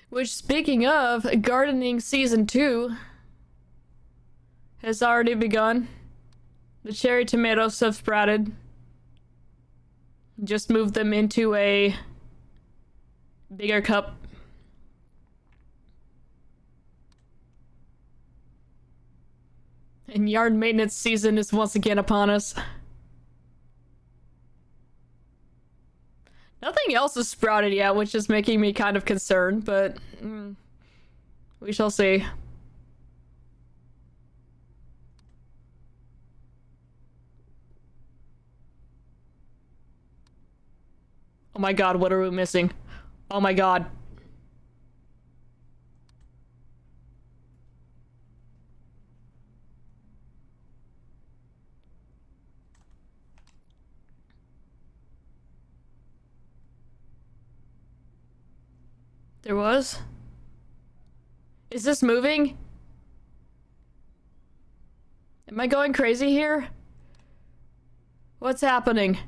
Which, speaking of, gardening season 2 has already begun. The cherry tomatoes have sprouted. Just moved them into a bigger cup. And yard maintenance season is once again upon us. Nothing else has sprouted yet, which is making me kind of concerned, but we shall see. Oh my god, what are we missing? Oh my god. There was? Is this moving? Am I going crazy here? What's happening?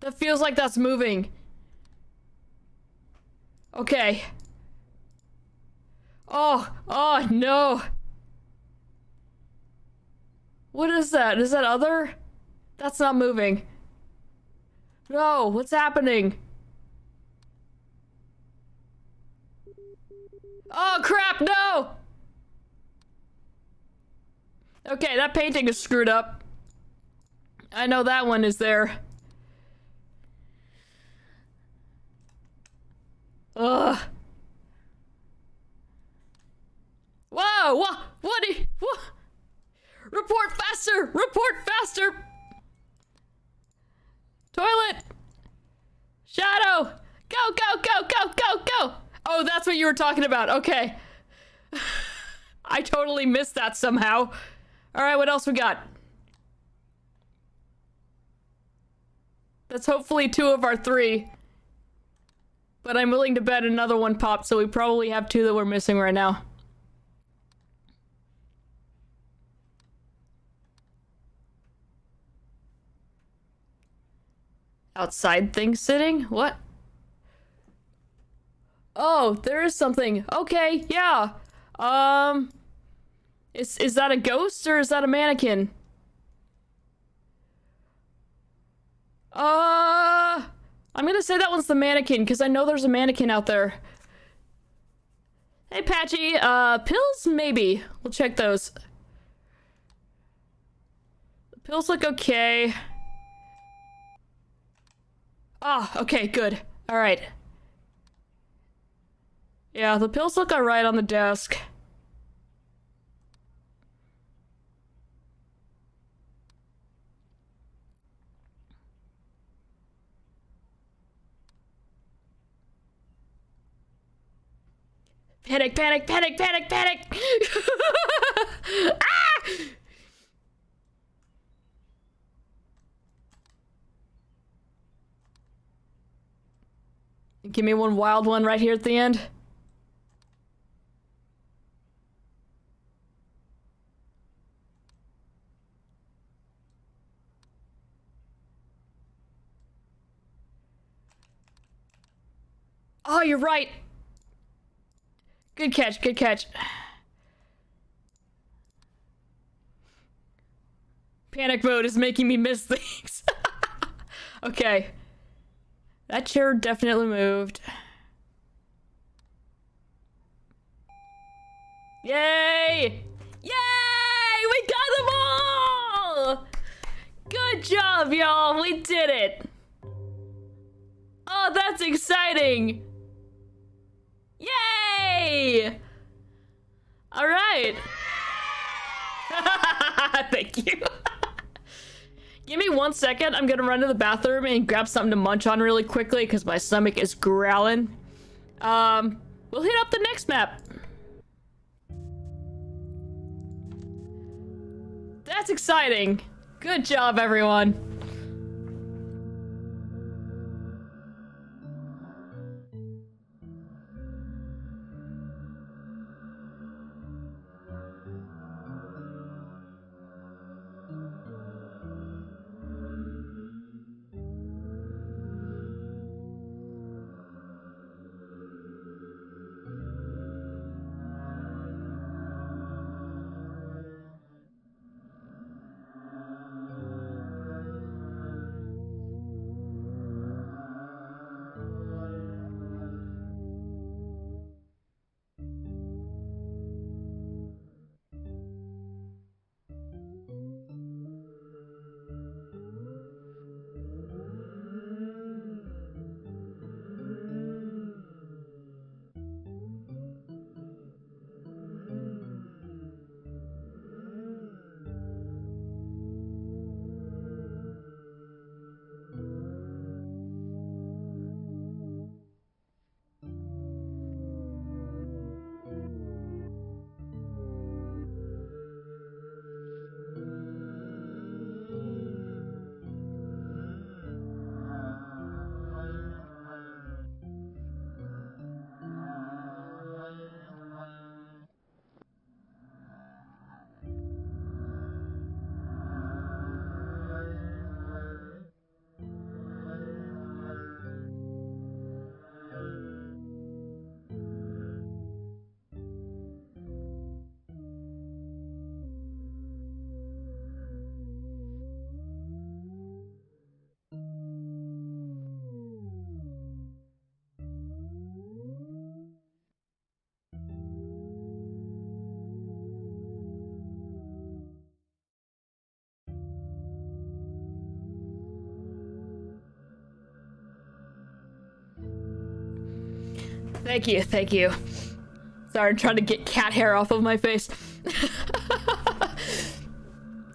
That feels like that's moving. Okay. Oh no. What is that? Is that other? That's not moving. No, what's happening? Oh crap, no! Okay, that painting is screwed up. I know that one is there. Ugh. Whoa, what? Report faster! Report faster! Toilet! Shadow! Go, go, go, go, go, go! Oh, that's what you were talking about. Okay. I totally missed that somehow. Alright, what else we got? That's hopefully 2 of our 3. But I'm willing to bet another one popped, so we probably have 2 that we're missing right now. Outside thing sitting? What? Oh, there is something. Okay, yeah. Is that a ghost or is that a mannequin? I'm gonna say that one's the mannequin because I know there's a mannequin out there. Hey, Patchy. Pills? Maybe. We'll check those. The pills look okay. Ah, okay, good. All right. Yeah, the pills look alright on the desk. Panic, panic, panic, panic, panic! Ah! Give me one wild one right here at the end. Oh, you're right. Good catch, good catch. Panic mode is making me miss things. Okay. That chair definitely moved. Yay! Yay! We got them all! Good job, y'all. We did it. Oh, that's exciting. Yay! All right. Thank you. Give me 1 second. I'm gonna run to the bathroom and grab something to munch on really quickly because my stomach is growling. We'll hit up the next map. That's exciting. Good job, everyone. Thank you, thank you. Sorry, I'm trying to get cat hair off of my face.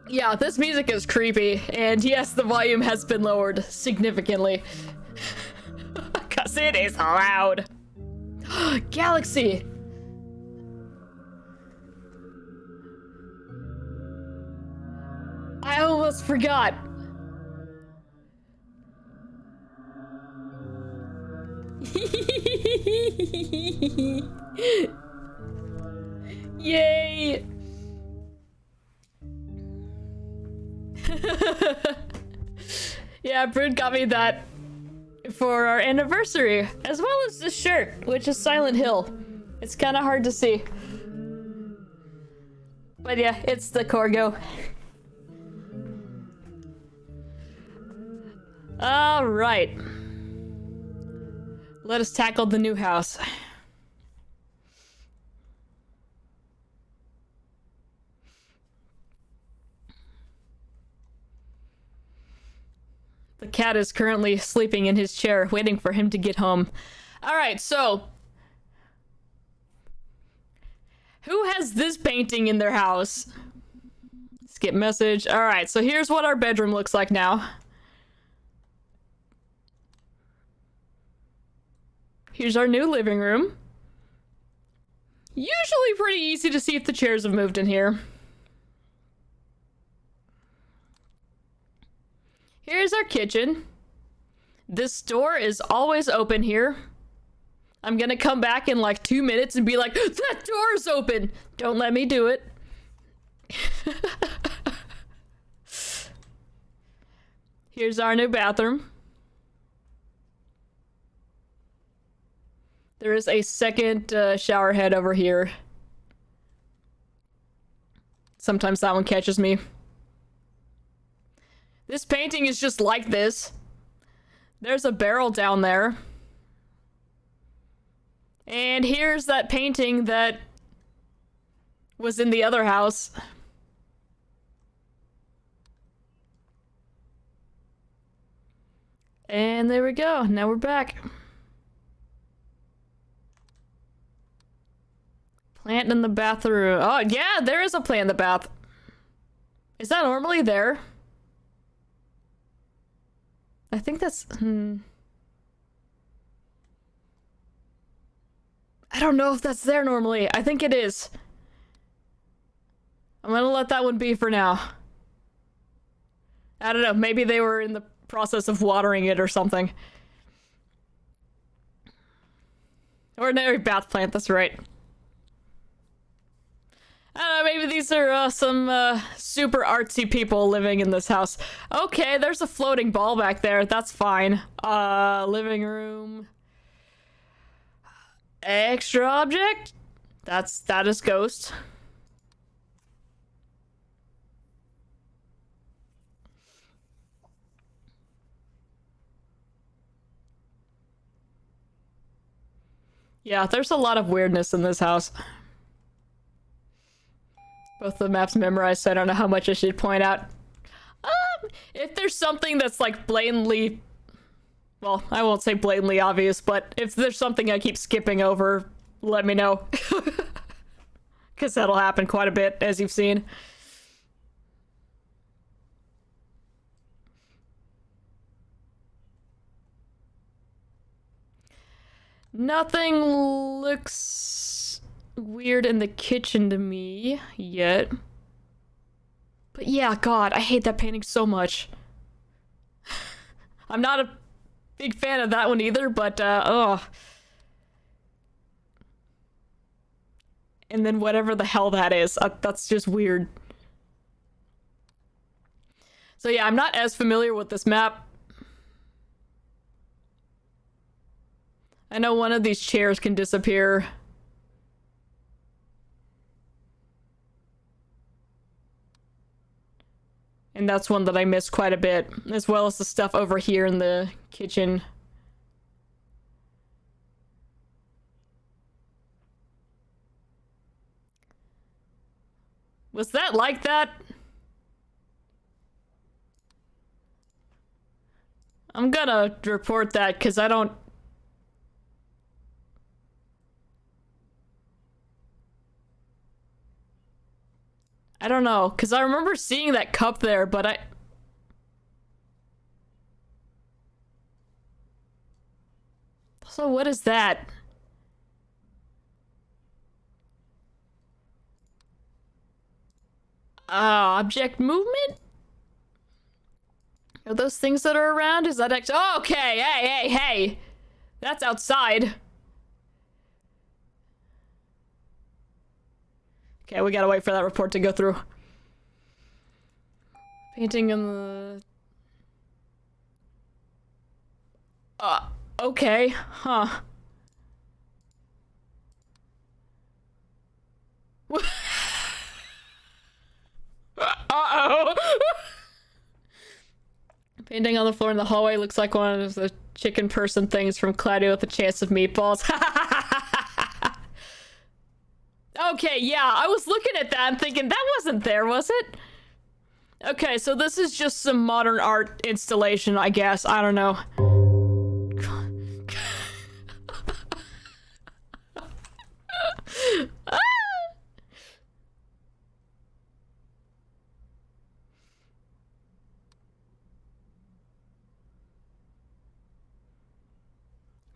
Yeah, this music is creepy, and yes, the volume has been lowered significantly. it is loud. Galaxy. I almost forgot. Yay! Yeah, Brood got me that for our anniversary, as well as this shirt, which is Silent Hill. It's kind of hard to see. But yeah, it's the Corgo. All right. Let us tackle the new house. The cat is currently sleeping in his chair, waiting for him to get home. All right, so who has this painting in their house? Skip message. All right, so here's what our bedroom looks like now. Here's our new living room. Usually pretty easy to see if the chairs have moved in here. Here's our kitchen. This door is always open here. I'm gonna come back in like 2 minutes and be like, that door's open! Don't let me do it. Here's our new bathroom. There is a second shower head over here. Sometimes that one catches me. This painting is just like this. There's a barrel down there. And here's that painting that was in the other house. And there we go. Now we're back. Plant in the bathroom. Oh, yeah, there is a plant in the bath. Is that normally there? I think that's... I don't know if that's there normally. I think it is. I'm gonna let that one be for now. I don't know. Maybe they were in the process of watering it or something. Ordinary bath plant, that's right. I don't know, maybe these are some super artsy people living in this house. Okay, there's a floating ball back there. That's fine. Living room. Extra object? That is ghost. Yeah, there's a lot of weirdness in this house. Both the maps memorized, so I don't know how much I should point out. If there's something that's like blatantly... Well, I won't say blatantly obvious, but if there's something I keep skipping over, let me know. Because that'll happen quite a bit, as you've seen. Nothing looks weird in the kitchen to me yet. But yeah, God, I hate that painting so much. I'm not a big fan of that one either, but ugh. And then whatever the hell that is, that's just weird. So yeah, I'm not as familiar with this map. I know one of these chairs can disappear. And that's one that I missed quite a bit, as well as the stuff over here in the kitchen. Was that like that? I'm gonna report that because I don't... I don't know, because I remember seeing that cup there, but I... So what is that? Object movement? Are those things that are around? Is that oh, okay, hey! That's outside. Okay, we gotta wait for that report to go through. Painting in the... okay, huh. Uh-oh! Painting on the floor in the hallway looks like one of the chicken person things from Cloudy with a Chance of Meatballs. Okay, yeah, I was looking at that and thinking, that wasn't there, was it? Okay, so this is just some modern art installation, I guess. I don't know.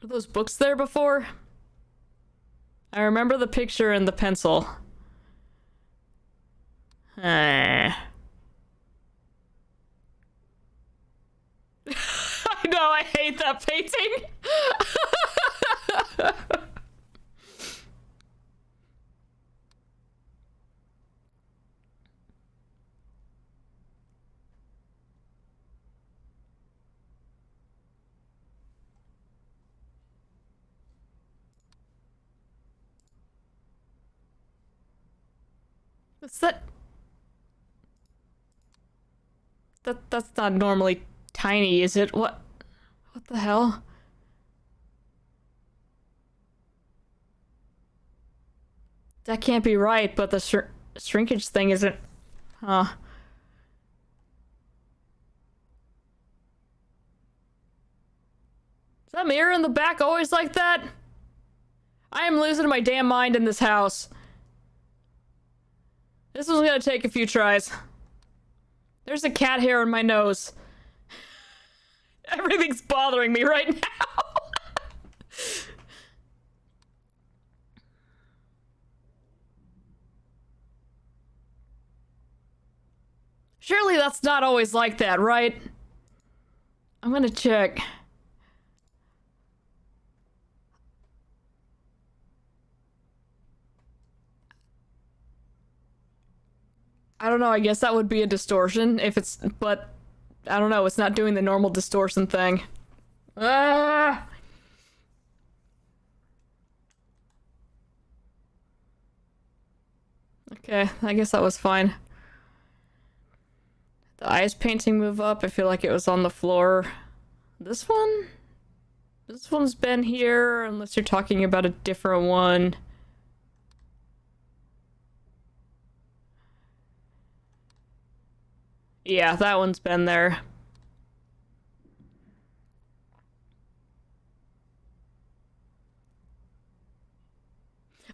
Were those books there before? I remember the picture and the pencil. I know, I hate that painting. What's that? That's not normally tiny, is it? What the hell? That can't be right, but the shrinkage thing isn't... Huh. Is that mirror in the back always like that? I am losing my damn mind in this house. This one's gonna take a few tries. There's a cat hair in my nose. Everything's bothering me right now. Surely that's not always like that, right? I'm gonna check. I don't know, I guess that would be a distortion if it's, but I don't know, it's not doing the normal distortion thing. Ah! Okay, I guess that was fine. The eyes painting move up, I feel like it was on the floor. This one? This one's been here, unless you're talking about a different one. Yeah, that one's been there.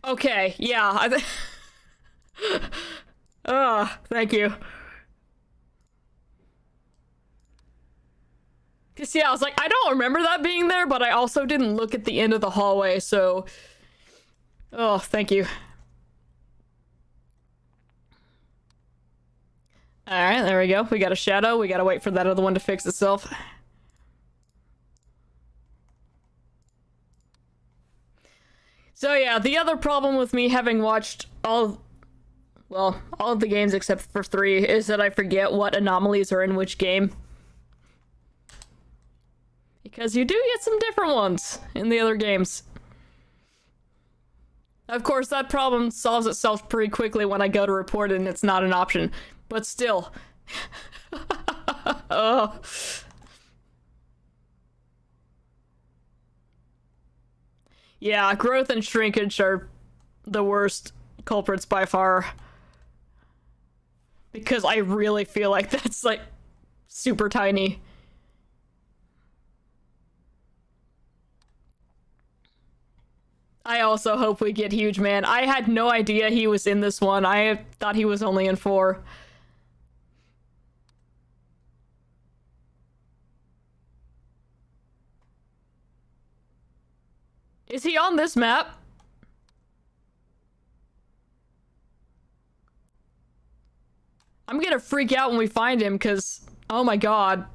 Okay, yeah. Oh, thank you. Cause yeah, I was like, I don't remember that being there, but I also didn't look at the end of the hallway, so... Oh, thank you. Alright, there we go. We got a shadow. We gotta wait for that other one to fix itself. So yeah, the other problem with me having watched all of the games except for 3 is that I forget what anomalies are in which game. Because you do get some different ones in the other games. Of course, that problem solves itself pretty quickly when I go to report it and it's not an option. But still. Oh. Yeah, growth and shrinkage are the worst culprits by far. Because I really feel like that's, like, super tiny. I also hope we get Huge Man. I had no idea he was in this one. I thought he was only in 4. Is he on this map? I'm gonna freak out when we find him, because, oh my god.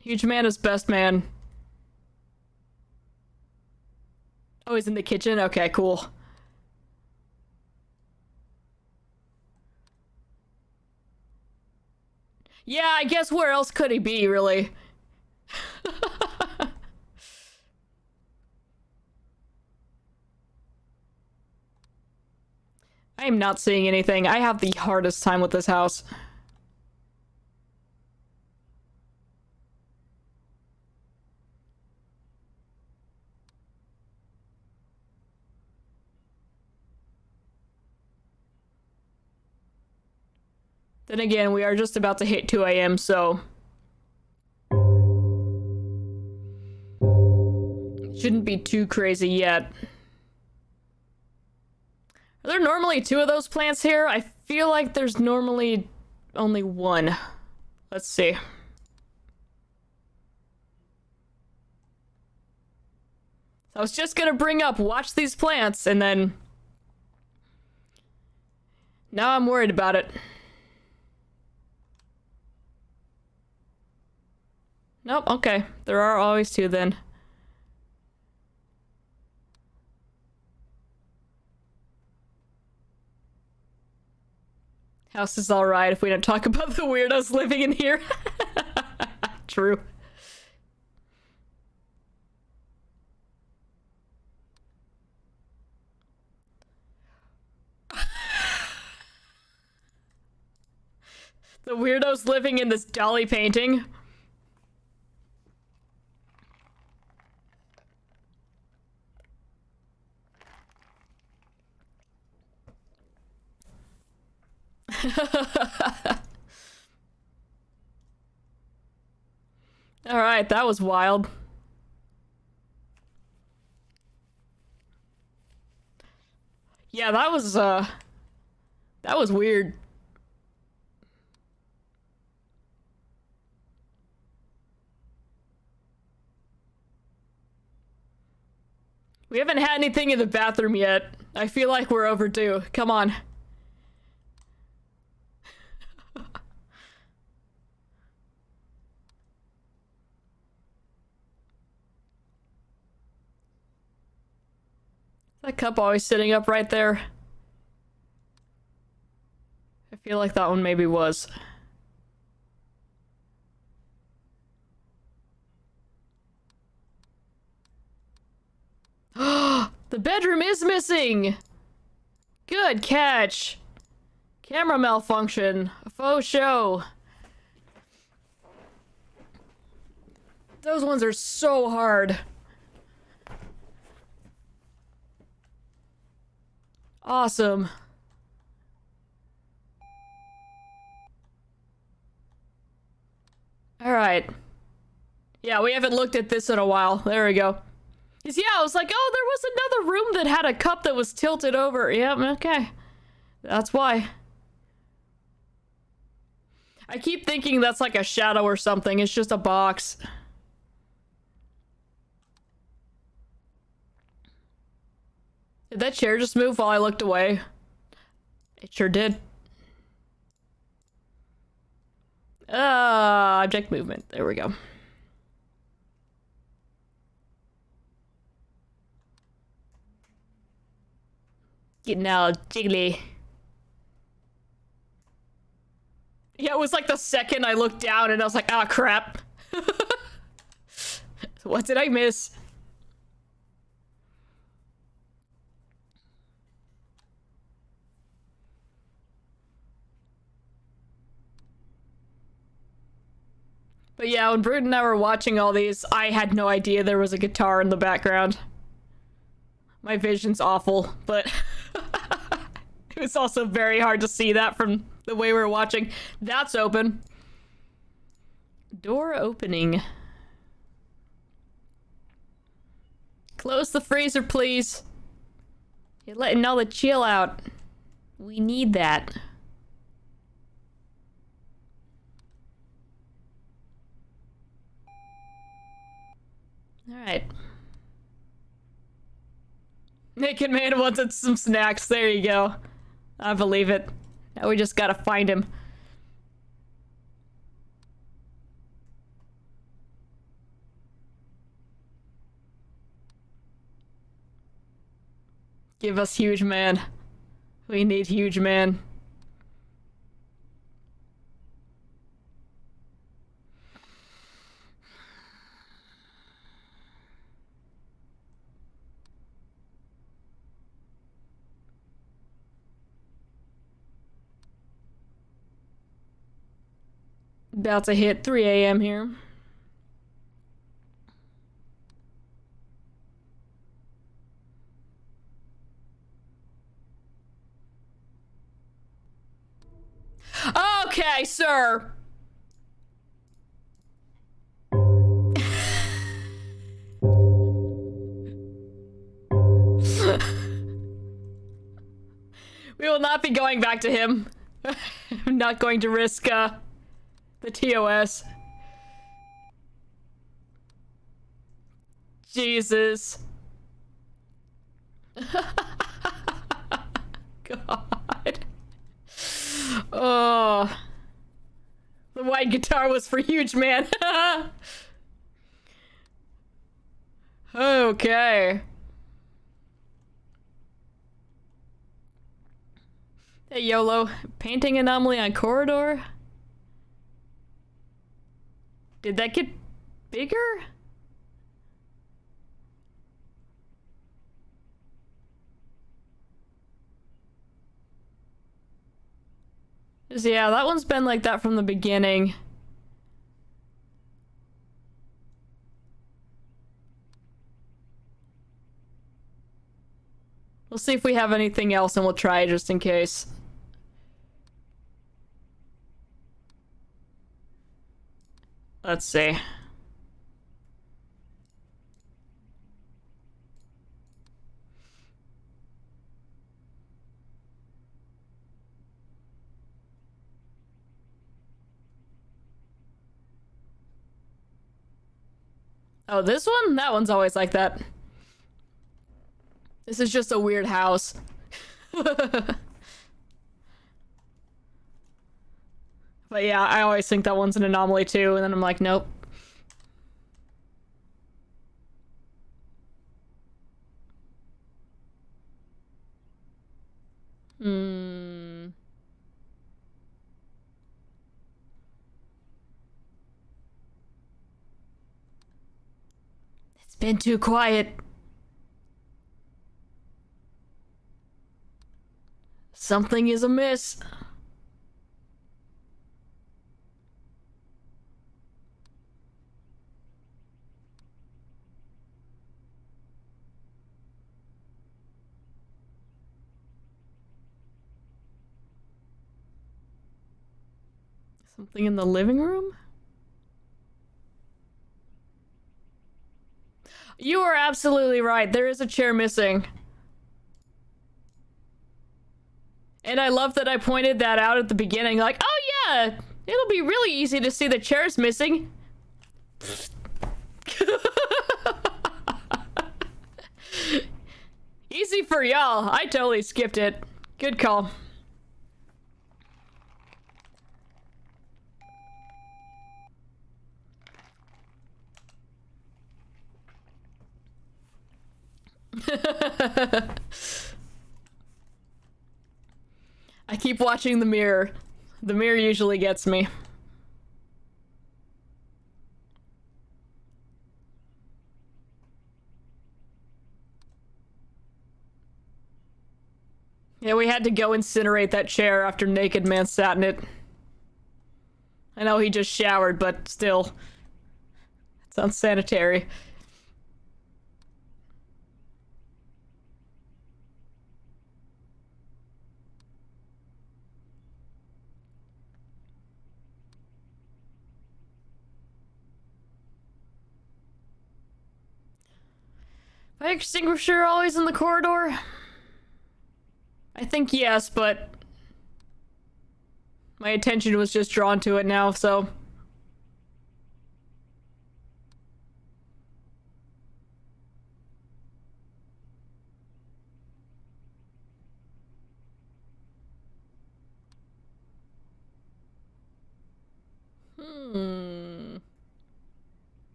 Huge man is best man. Oh, he's in the kitchen? Okay, cool. Yeah, I guess where else could he be, really? I am not seeing anything. I have the hardest time with this house. Then again, we are just about to hit 2 a.m., so... it shouldn't be too crazy yet. Are there normally 2 of those plants here? I feel like there's normally only 1. Let's see. I was just gonna bring up, watch these plants, and then... now I'm worried about it. Nope, okay. There are always 2 then. House is alright if we don't talk about the weirdos living in here. True. The weirdos living in this dolly painting. Alright, that was wild. Yeah, that was weird. We haven't had anything in the bathroom yet. I feel like we're overdue. Come on. That cup always sitting up right there. I feel like that one maybe was. The bedroom is missing! Good catch! Camera malfunction. A faux show. Those ones are so hard. Awesome. Alright. Yeah, we haven't looked at this in a while. There we go. Yeah, I was like, oh, there was another room that had a cup that was tilted over. Yep, okay. That's why. I keep thinking that's like a shadow or something. It's just a box. Did that chair just move while I looked away? It sure did. Object movement. There we go. Getting all jiggly. Yeah, it was like the second I looked down and I was like, ah, crap. What did I miss? But yeah, when Brood and I were watching all these, I had no idea there was a guitar in the background. My vision's awful, but it was also very hard to see that from the way we were watching. That's open. Door opening. Close the freezer, please. You're letting all the chill out. We need that. All right. Naked man wanted some snacks. There you go. I believe it. Now we just gotta find him. Give us huge man. We need huge man. About to hit 3 a.m. here. Okay, sir. We will not be going back to him. I'm not going to risk, the TOS. Jesus. God. Oh. The white guitar was for huge man. Okay. Hey, YOLO. Painting anomaly on corridor? Did that get bigger? Yeah, that one's been like that from the beginning. We'll see if we have anything else and we'll try just in case. Let's see. Oh, this one? That one's always like that. This is just a weird house. But yeah, I always think that one's an anomaly too, and then I'm like, nope. It's been too quiet. Something is amiss. Something in the living room? You are absolutely right. There is a chair missing. And I love that I pointed that out at the beginning. Like, oh yeah, it'll be really easy to see the chair's missing. Easy for y'all. I totally skipped it. Good call. I keep watching the mirror. The mirror usually gets me. Yeah, we had to go incinerate that chair after Naked Man sat in it. I know he just showered, but still. It's unsanitary. Fire extinguisher always in the corridor? I think yes, but my attention was just drawn to it now, so.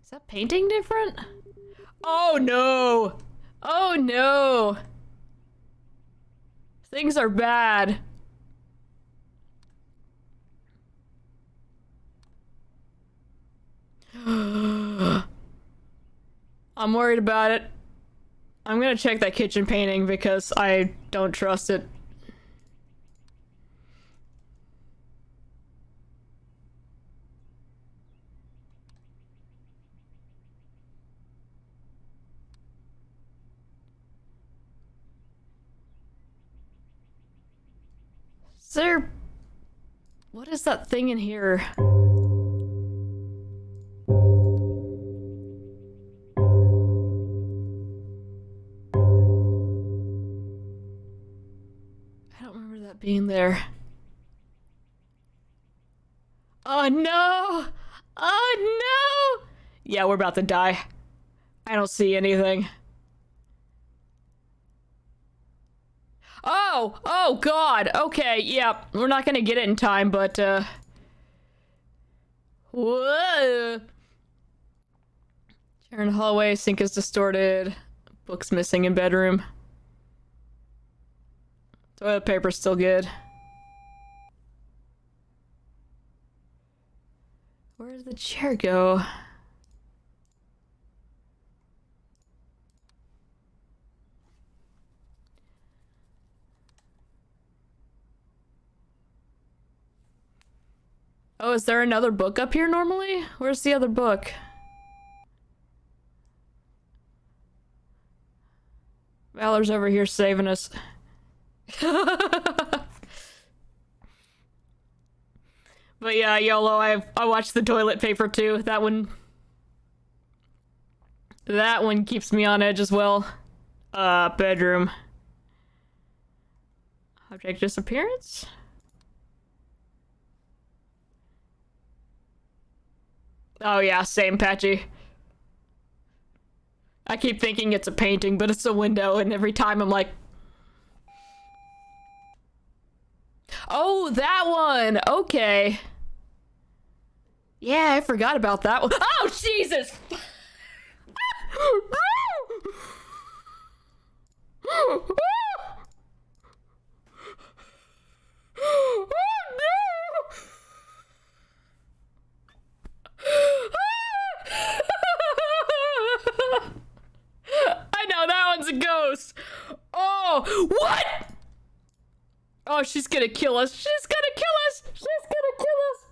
Is that painting different? Oh no! Oh no! Things are bad. I'm worried about it. I'm gonna check that kitchen painting because I don't trust it. Is there... What is that thing in here? I don't remember that being there. Oh no! Oh no! Yeah, we're about to die. I don't see anything. Oh! Oh god! Okay, yeah. We're not gonna get it in time, but whoa! Chair in the hallway, sink is distorted. Books missing in bedroom. Toilet paper's still good. Where did the chair go? Oh, is there another book up here normally? Where's the other book? Valor's over here saving us. But yeah, YOLO, I watched the toilet paper too. That one keeps me on edge as well. Bedroom. Object disappearance? Oh yeah, same, Patchy. I keep thinking it's a painting, but it's a window, and every time I'm like... Oh, that one! Okay. Yeah, I forgot about that one. Oh, Jesus! Oh, no! I know, that one's a ghost. Oh, what? Oh, she's gonna kill us. She's gonna kill us. She's gonna kill us.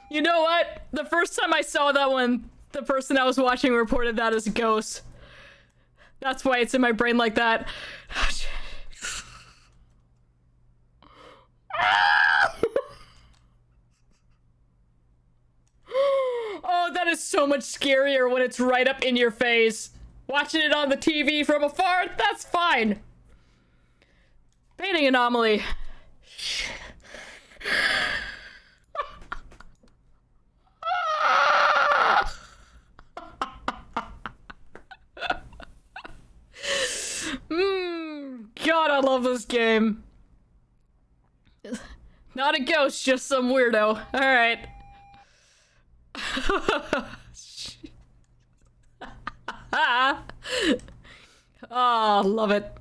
You know what? The first time I saw that one, the person I was watching reported that as a ghost. That's why it's in my brain like that. Oh, that is so much scarier when it's right up in your face. Watching it on the TV from afar, that's fine. Painting anomaly. God, I love this game. Not a ghost, just some weirdo. Alright. Oh, love it.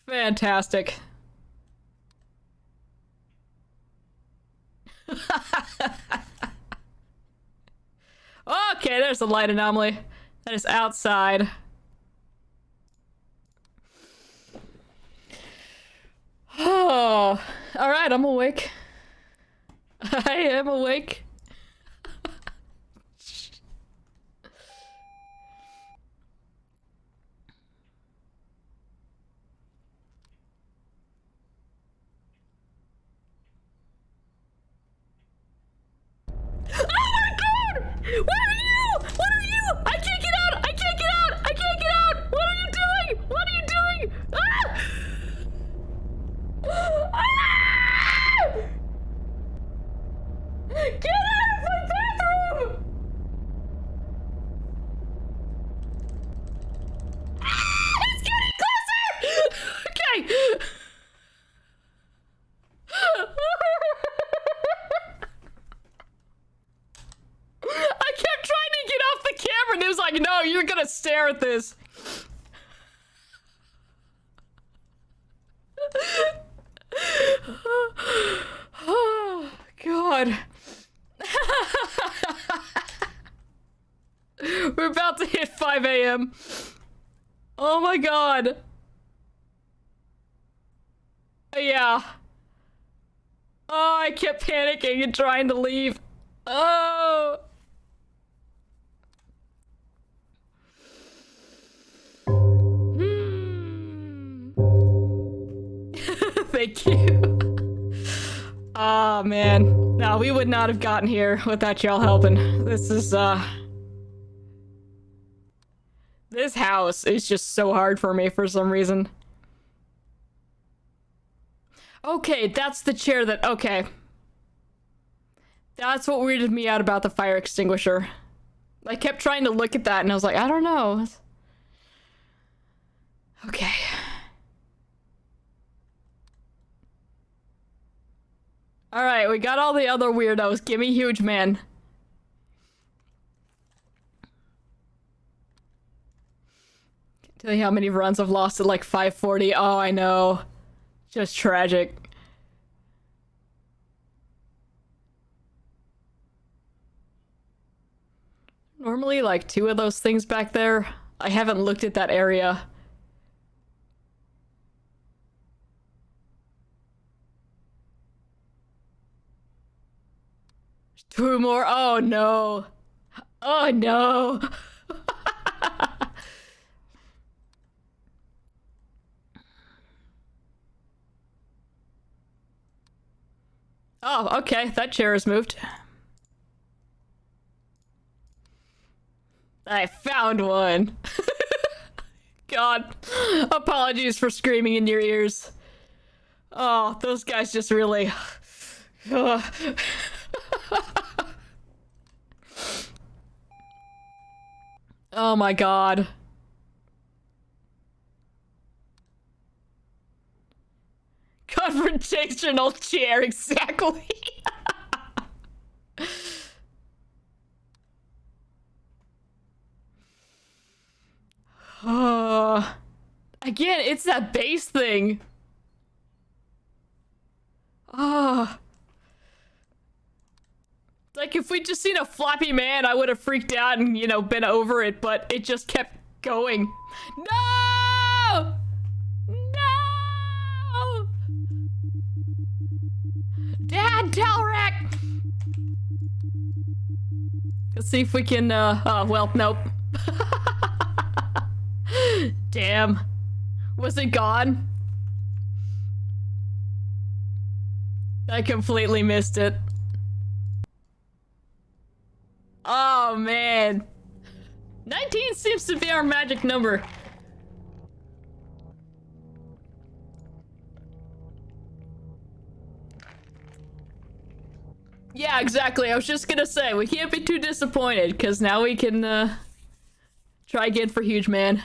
Fantastic. Okay, there's a light anomaly. That is outside. Oh, all right, I'm awake. I am awake. Oh my God! What are you? What are you? I can't get out! I can't get out! I can't get out! What are you doing? What are you doing? Ah! Ah! Get you're gonna stare at this. Oh, God. We're about to hit 5 a.m. Oh my God. Yeah. Oh, I kept panicking and trying to leave. Oh. Thank you. Oh, man. No, we would not have gotten here without y'all helping. This house is just so hard for me for some reason. Okay, that's the chair that... Okay. That's what weirded me out about the fire extinguisher. I kept trying to look at that and I was like, I don't know. Okay. Alright, we got all the other weirdos. Gimme huge man. Can't tell you how many runs I've lost at like 540. Oh, I know. Just tragic. Normally like 2 of those things back there. I haven't looked at that area. There's 2 more. Oh no. Oh no. Oh, okay. That chair has moved. I found one. God. Apologies for screaming in your ears. Oh, those guys just really... Oh my God. Confrontational chair, exactly. Again, it's that base thing. Like, if we'd just seen a floppy man, I would have freaked out and, you know, been over it, but it just kept going. No! No! Dad, Telrek! Let's see if we can, oh, well, nope. Damn. Was it gone? I completely missed it. Oh, man. 19 seems to be our magic number. Yeah, exactly. I was just gonna say, we can't be too disappointed, because now we can, try again for Huge Man.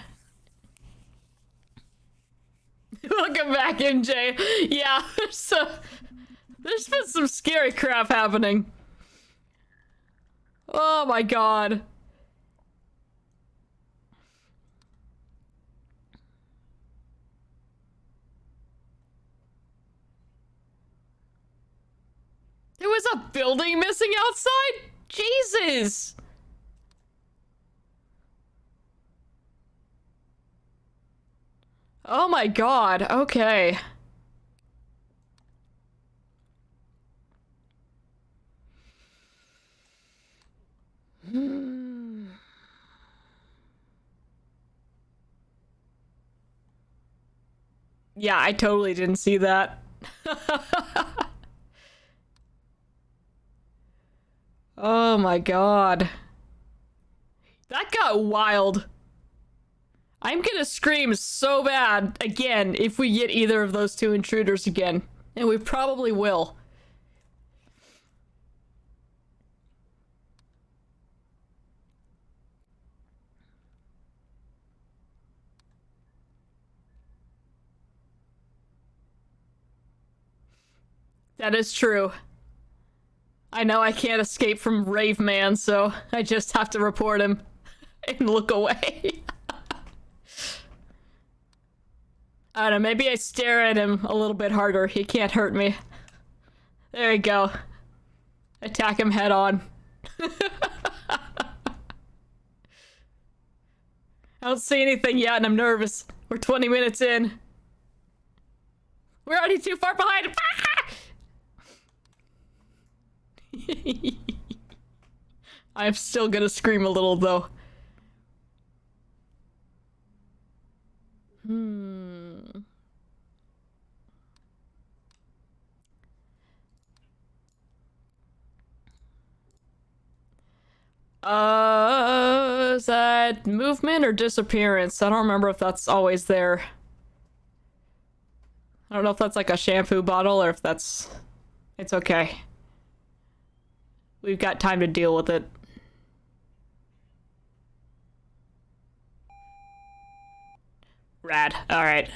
Welcome back, MJ. Yeah, there's been some scary crap happening. Oh my God. There was a building missing outside? Jesus! Oh my God, okay. Yeah, I totally didn't see that. Oh my God. That got wild. I'm gonna scream so bad again if we get either of those 2 intruders again. And we probably will. That is true. I know I can't escape from Rave Man, so I just have to report him. and look away. I don't know, maybe I stare at him a little bit harder. He can't hurt me. There you go. Attack him head on. I don't see anything yet and I'm nervous. We're 20 minutes in. We're already too far behind. I'm still gonna scream a little though. Is that movement or disappearance? I don't remember if that's always there. I don't know if that's like a shampoo bottle or if that's... It's okay. We've got time to deal with it. Rad. Alright.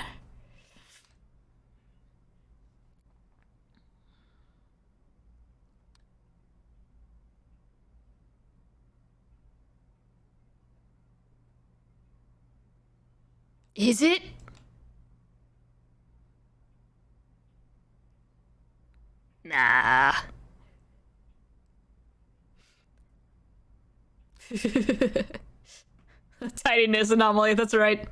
Is it? Nah. Tidiness anomaly, that's right.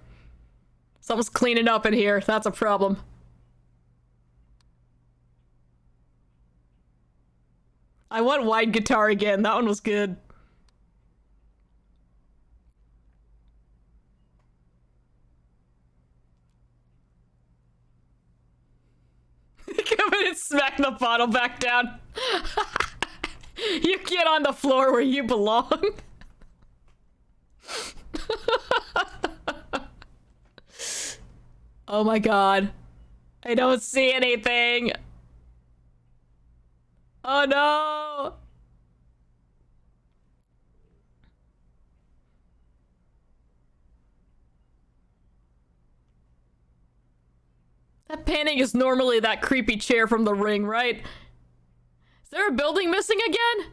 Someone's cleaning up in here, that's a problem. I want wide guitar again, that one was good. Come in and smack the bottle back down. You get on the floor where you belong. Oh my god. I don't see anything. Oh no. That painting is normally that creepy chair from The Ring, right? Is there a building missing again?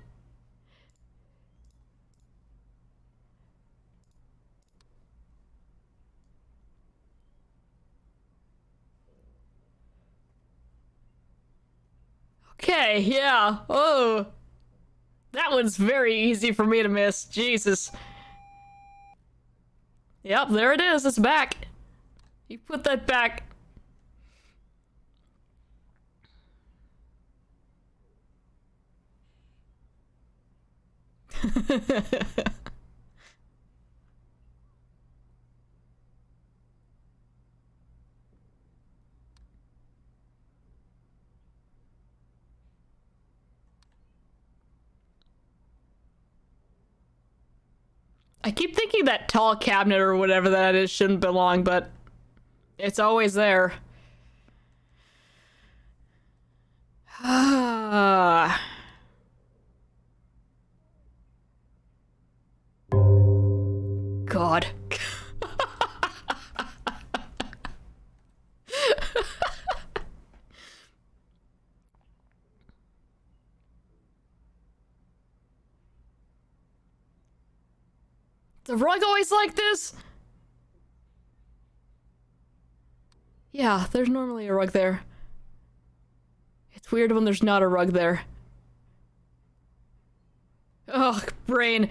Okay, yeah. Oh. That one's very easy for me to miss. Jesus. Yep, there it is. It's back. You put that back. I keep thinking that tall cabinet or whatever that is shouldn't belong, but it's always there. God. The rug always like this? Yeah, there's normally a rug there. It's weird when there's not a rug there. Oh, brain.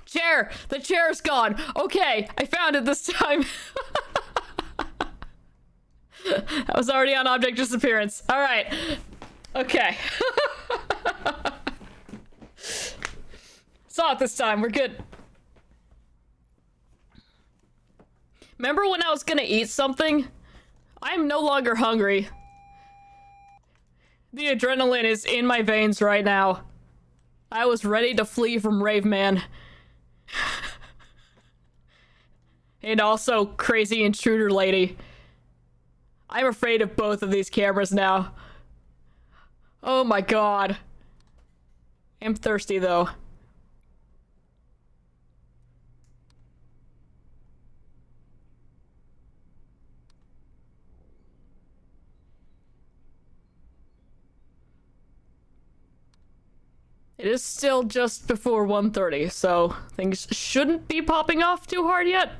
Chair! The chair's gone! Okay, I found it this time. That was already on object disappearance. Alright. Okay. Saw it this time, we're good. Remember when I was gonna eat something? I'm no longer hungry. The adrenaline is in my veins right now. I was ready to flee from Raveman. And also crazy intruder lady. I'm afraid of both of these cameras now. Oh my god. I'm thirsty though. It is still just before 1:30, so things shouldn't be popping off too hard yet.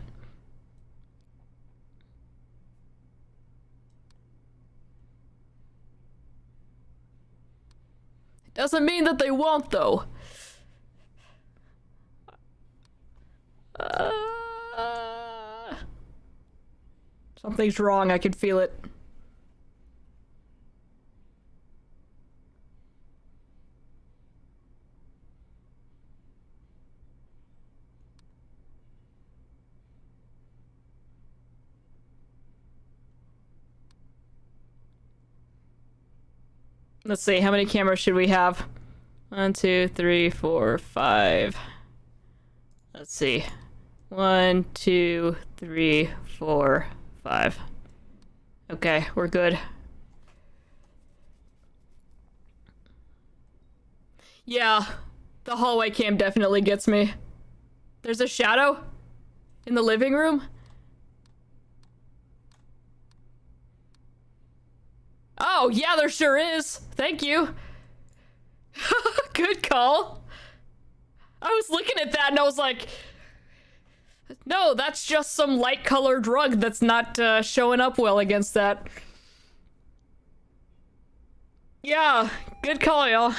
Doesn't mean that they won't, though. Something's wrong, I can feel it. Let's see, how many cameras should we have? 1, 2, 3, 4, 5. Let's see. 1, 2, 3, 4, 5. Okay, we're good. Yeah, the hallway cam definitely gets me. There's a shadow in the living room. Oh, yeah, there sure is. Thank you. Good call. I was looking at that and I was like, no, that's just some light colored rug that's not showing up well against that. Yeah, good call, y'all.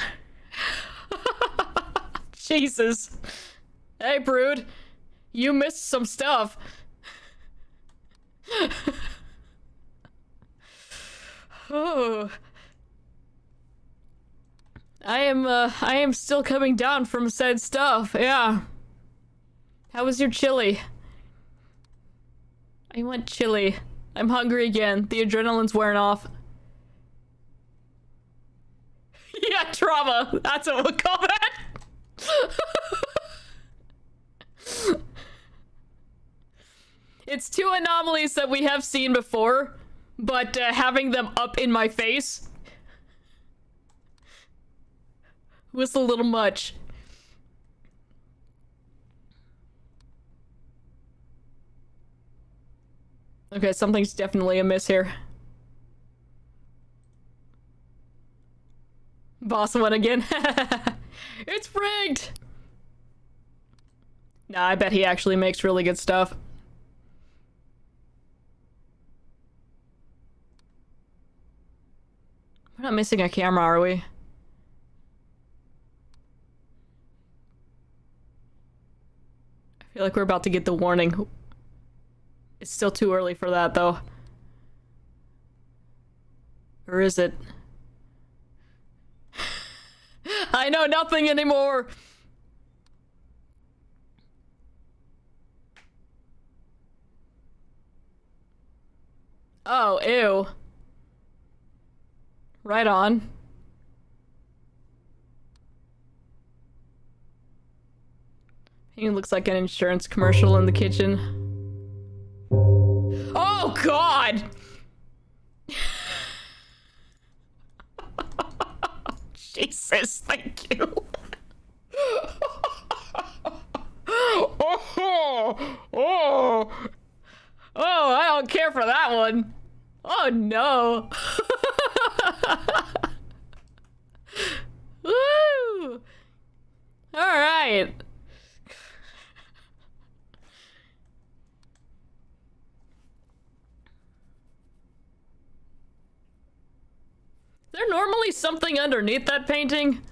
Jesus. Hey, Brood. You missed some stuff. Oh. I am still coming down from said stuff, yeah. How was your chili? I want chili. I'm hungry again. The adrenaline's wearing off. Yeah, trauma. That's what we'll call that. It's two anomalies that we have seen before, but having them up in my face was a little much. Okay, something's definitely amiss here. Boss one again. It's rigged! Nah, I bet he actually makes really good stuff. We're not missing a camera, are we? I feel like we're about to get the warning. It's still too early for that, though. Or is it? I know nothing anymore! Oh, ew. Right on. He looks like an insurance commercial in the kitchen. Oh, God! Jesus, thank you. Oh, I don't care for that one. Oh, no. Woo! All right. Is there normally something underneath that painting?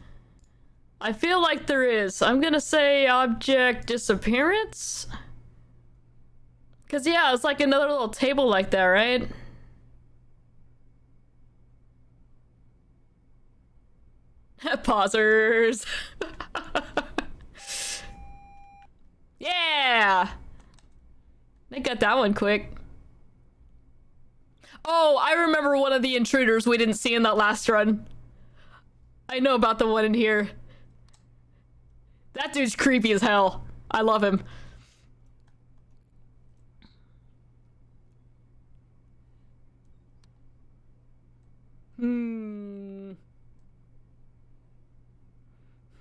I feel like there is. I'm gonna say object disappearance. Cause yeah, it's like another little table like that, right? Pausers. Yeah! They got that one quick. Oh, I remember one of the intruders we didn't see in that last run. I know about the one in here. That dude's creepy as hell. I love him. Ah!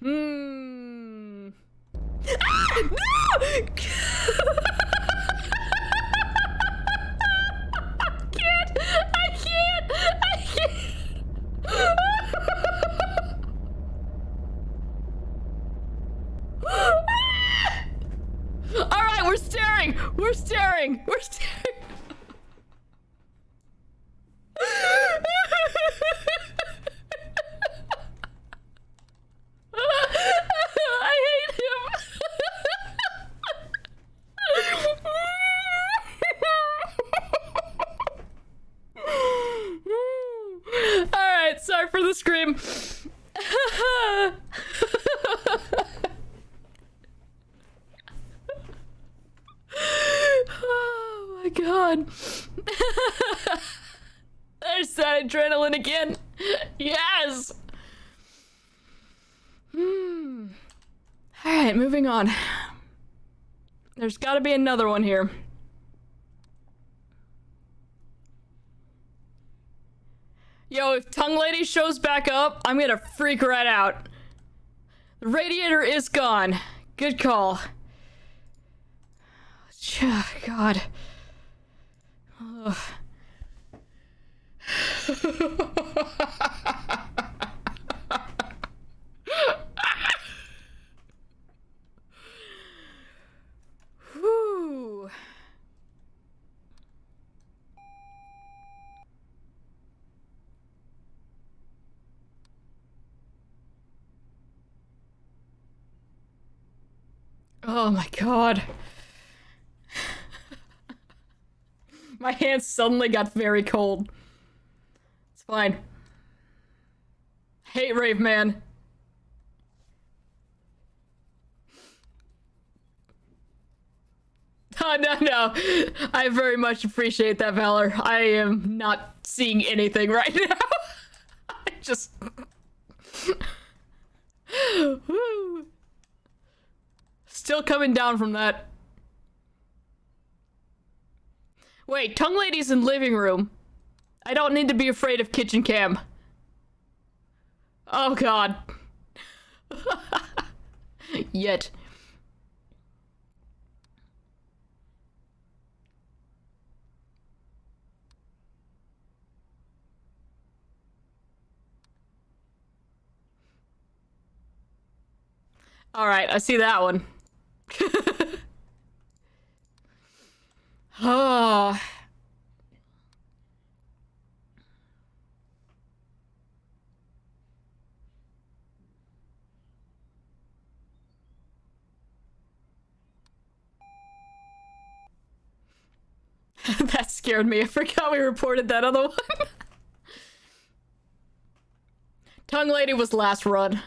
No! I can't! We're staring. We're staring. I hate him. Alright, sorry for the scream. Oh my god. There's that adrenaline again. Yes. Alright, moving on. There's gotta be another one here. Yo, if Tongue Lady shows back up, I'm gonna freak right out. The radiator is gone. Good call. God. Ugh. Whew. Oh my god. My hands suddenly got very cold. It's fine. Hate Rave Man. Oh, no. I very much appreciate that, Valor. I am not seeing anything right now. I just... Woo. Still coming down from that. Wait, Tongue Lady's in living room. I don't need to be afraid of kitchen cam. Oh god. Yet. Alright, I see that one. Oh. That scared me. I forgot we reported that other one. Tongue Lady was last run.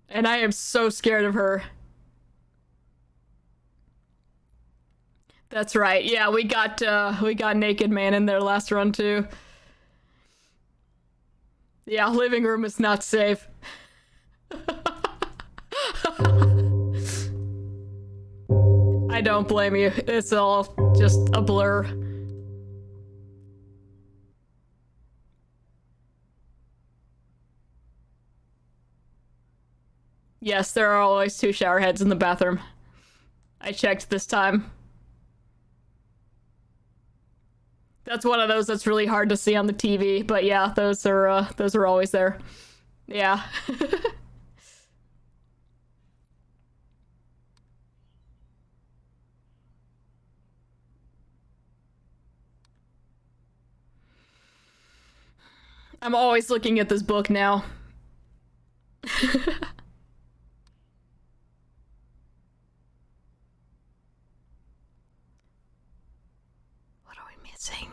And I am so scared of her. That's right. Yeah, we got Naked Man in there last run too. Yeah, living room is not safe. I don't blame you. It's all just a blur. Yes, there are always 2 shower heads in the bathroom. I checked this time. That's one of those that's really hard to see on the TV, but yeah, those are always there. Yeah. I'm always looking at this book now. What are we missing?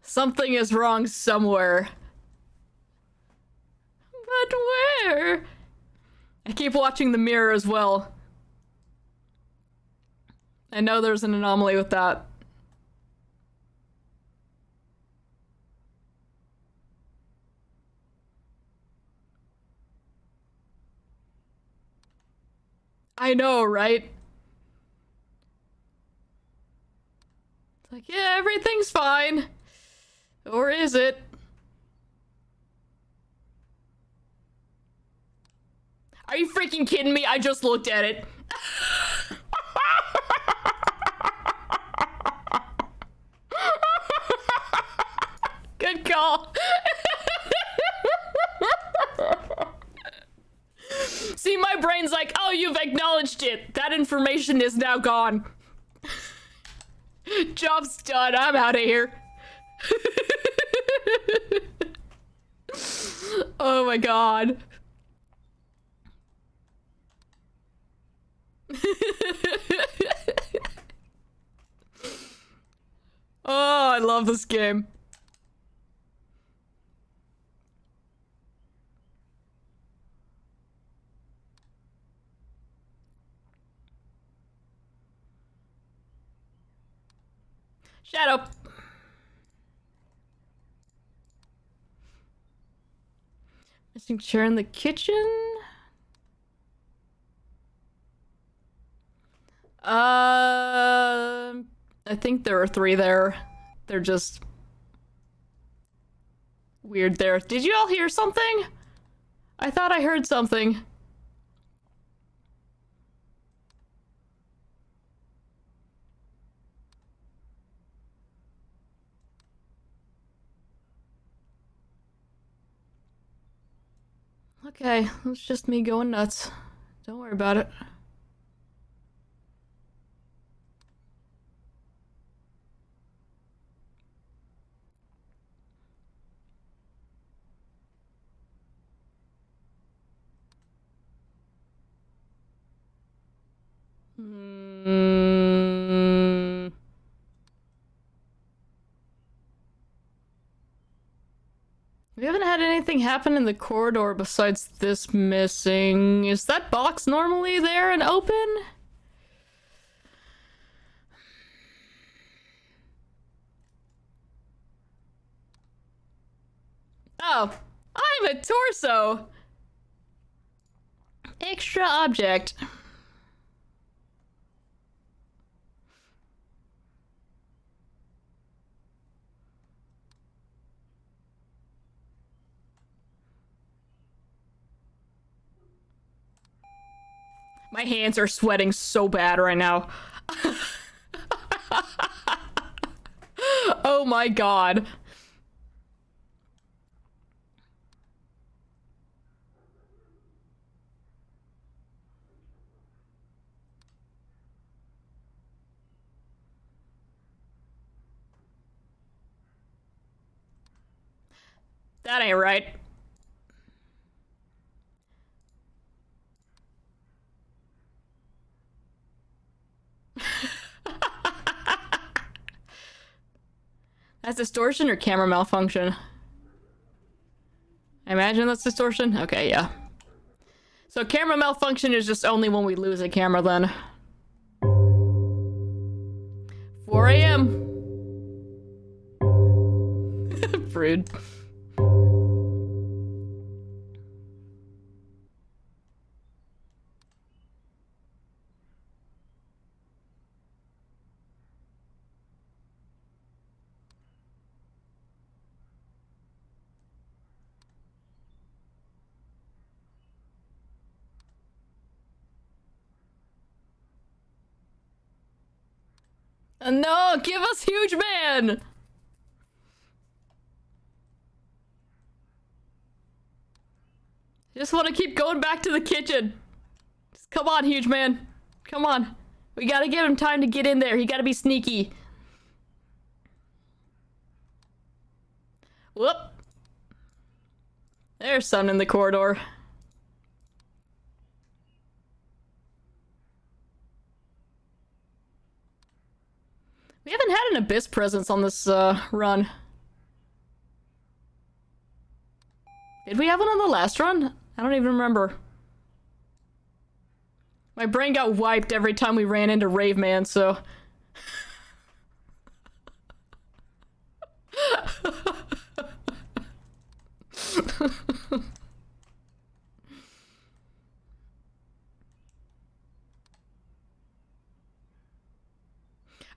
Something is wrong somewhere. But where? I keep watching the mirror as well. I know there's an anomaly with that. I know, right? It's like, yeah, everything's fine. Or is it? Are you freaking kidding me? I just looked at it. brain's like, oh, you've acknowledged it. That information is now gone. Job's done. I'm out of here. Oh my god. Oh, I love this game. Shadow. Missing chair in the kitchen? I think there are 3 there. They're just weird there. Did you all hear something? I thought I heard something. Okay, it's just me going nuts. Don't worry about it. We haven't had anything happen in the corridor besides this missing. Is that box normally there and open? Oh, I'm a torso! Extra object. My hands are sweating so bad right now. Oh my god. That ain't right. That's distortion or camera malfunction? I imagine that's distortion? Okay, yeah. So camera malfunction is just only when we lose a camera then. 4 a.m. Rude. No, give us Huge Man! I just want to keep going back to the kitchen. Just come on, Huge Man. Come on. We gotta give him time to get in there. He gotta be sneaky. Whoop. There's something in the corridor. We haven't had an Abyss presence on this run. Did we have one on the last run? I don't even remember. My brain got wiped every time we ran into Rave Man, so...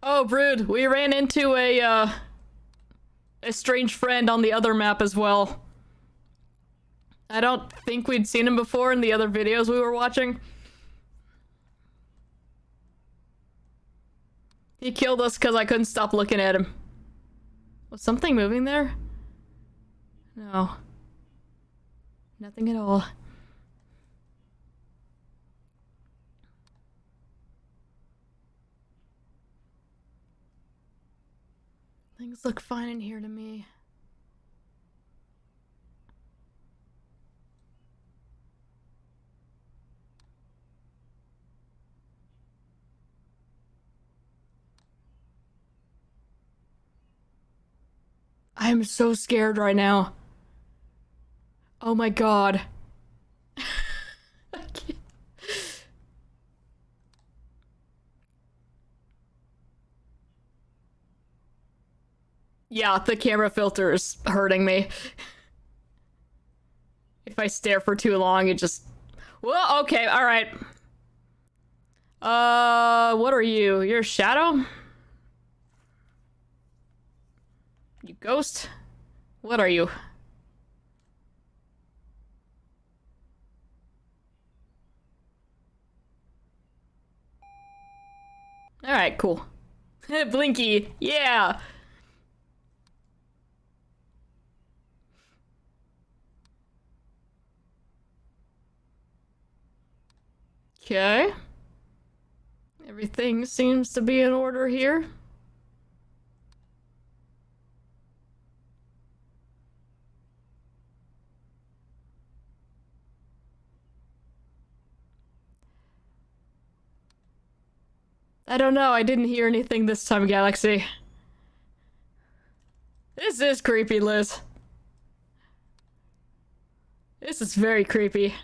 Oh, Brood, we ran into a strange friend on the other map as well. I don't think we'd seen him before in the other videos we were watching. He killed us because I couldn't stop looking at him. Was something moving there? No. Nothing at all. Things look fine in here to me. I'm so scared right now. Oh my god. I can't. Yeah, the camera filter is hurting me. If I stare for too long, it just... Well, okay, alright. What are you? You're a shadow? You ghost? What are you? Alright, cool. Blinky, yeah! Okay. Everything seems to be in order here. I don't know, I didn't hear anything this time, Galaxy. This is creepy, Liz. This is very creepy.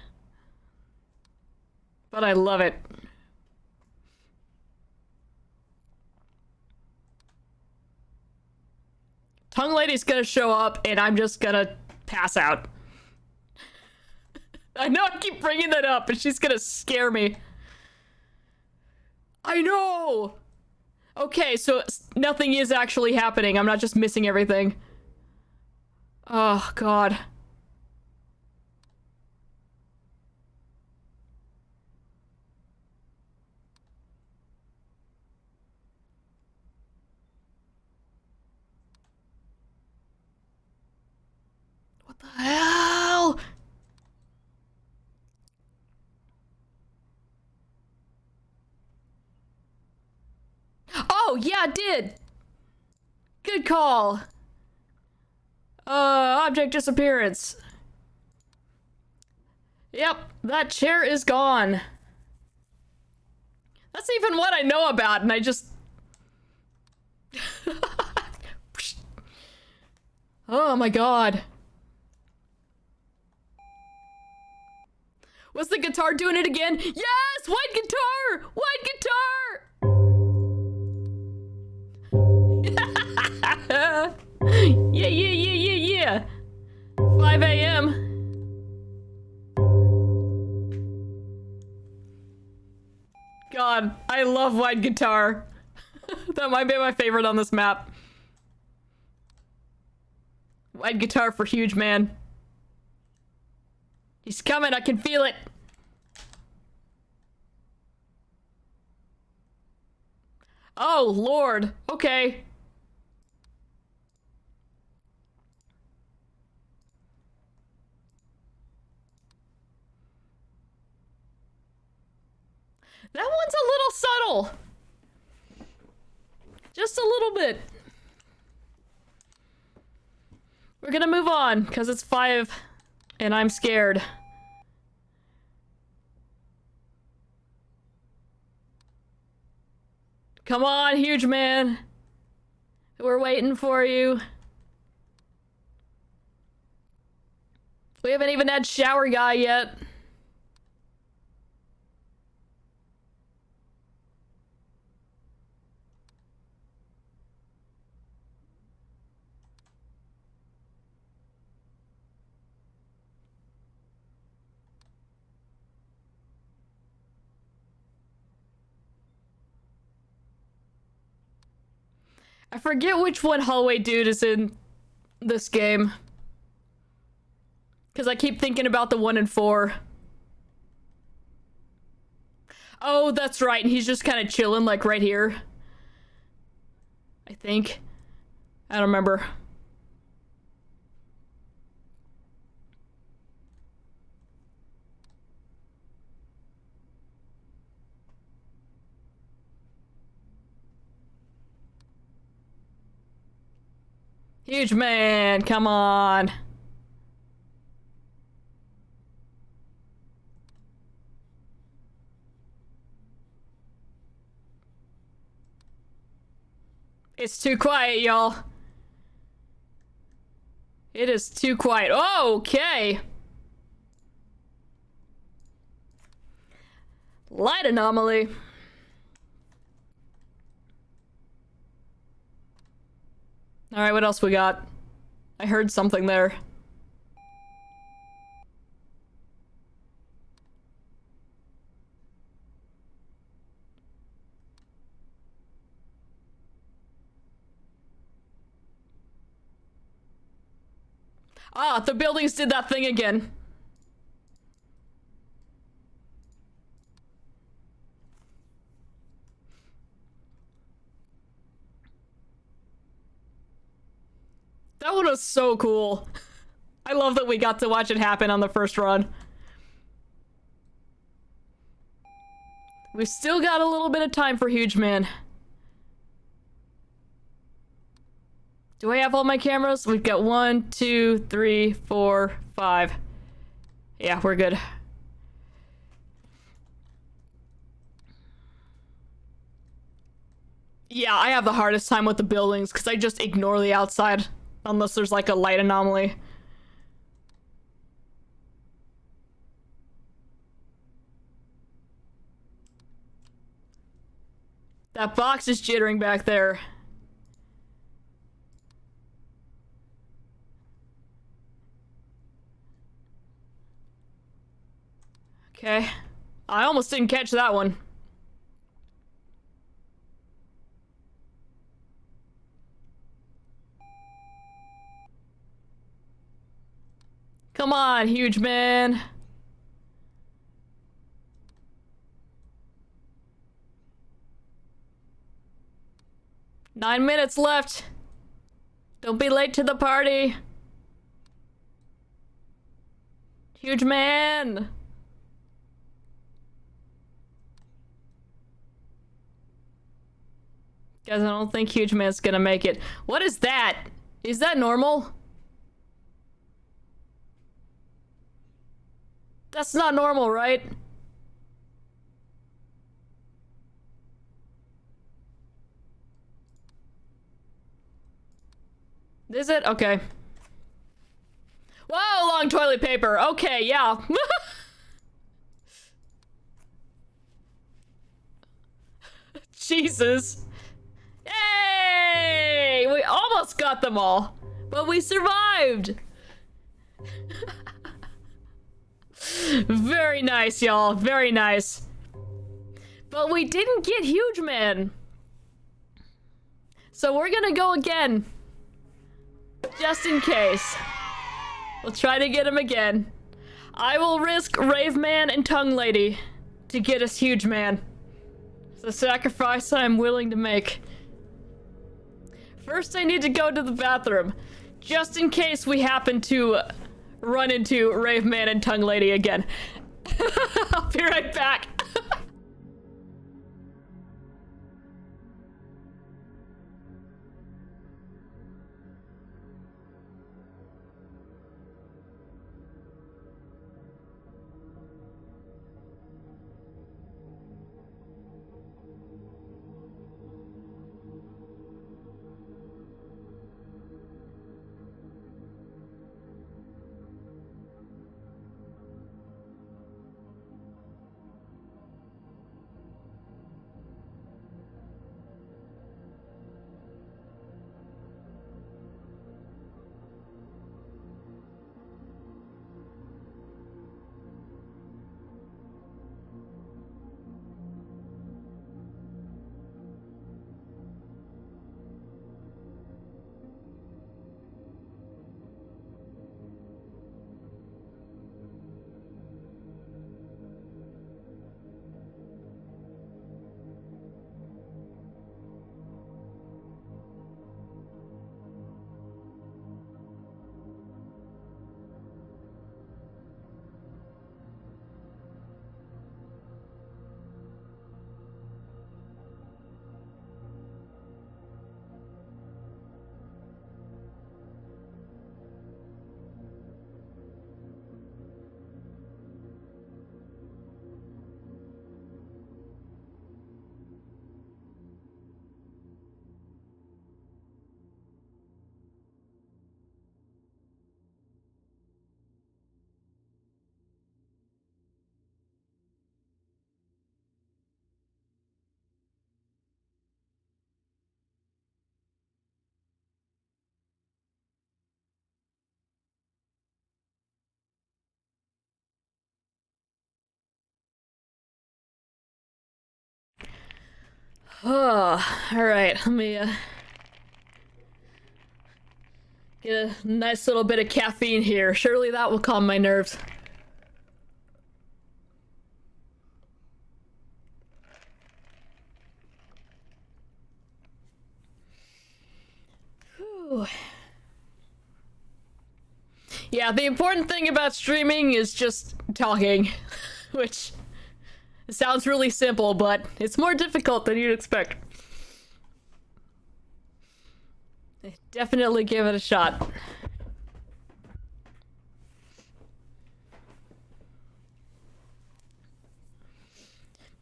But I love it. Tongue Lady's gonna show up and I'm just gonna pass out. I know I keep bringing that up, but she's gonna scare me. I know! Okay, so nothing is actually happening. I'm not just missing everything. Oh, God. What the hell? Oh, yeah, it did. Good call. Object disappearance. Yep, that chair is gone. That's even what I know about, and I just... Oh my god. Was the guitar doing it again? Yes! White guitar! White guitar! Yeah, yeah, yeah, yeah, yeah. 5 a.m. God, I love white guitar. That might be my favorite on this map. White guitar for huge man. He's coming, I can feel it. Oh, Lord. Okay. That one's a little subtle. Just a little bit. We're gonna move on, because it's 5, and I'm scared. Come on, huge man. We're waiting for you. We haven't even had shower guy yet. I forget which one hallway dude is in this game. Because I keep thinking about the 1 and 4. Oh, that's right. And he's just kind of chilling, like, right here. I think. I don't remember. Huge man, come on. It's too quiet, y'all. It is too quiet. Oh, okay. Light anomaly. Alright, what else we got? I heard something there. Ah, the buildings did that thing again. That one was so cool. I love that we got to watch it happen on the first run. We've still got a little bit of time for Huge Man. Do I have all my cameras? We've got 1, 2, 3, 4, 5. Yeah, we're good. Yeah, I have the hardest time with the buildings because I just ignore the outside unless there's like a light anomaly. That box is jittering back there. Okay. I almost didn't catch that one. Come on, Huge Man. Nine minutes left. Don't be late to the party. Huge Man. Guys, I don't think Huge Man's gonna make it. What is that? Is that normal? That's not normal, right? Is it? Okay. Whoa, long toilet paper. Okay, yeah. Jesus. Yay! We almost got them all, but we survived. Very nice, y'all. Very nice. But we didn't get Huge Man. So we're gonna go again. Just in case. We'll try to get him again. I will risk Rave Man and Tongue Lady to get us Huge Man. It's a sacrifice I'm willing to make. First, I need to go to the bathroom. Just in case we happen to run into Rave Man and Tongue Lady again. I'll be right back. Alright, let me get a nice little bit of caffeine here. Surely that will calm my nerves. Whew. Yeah, the important thing about streaming is just talking, which sounds really simple, but it's more difficult than you'd expect. Definitely give it a shot.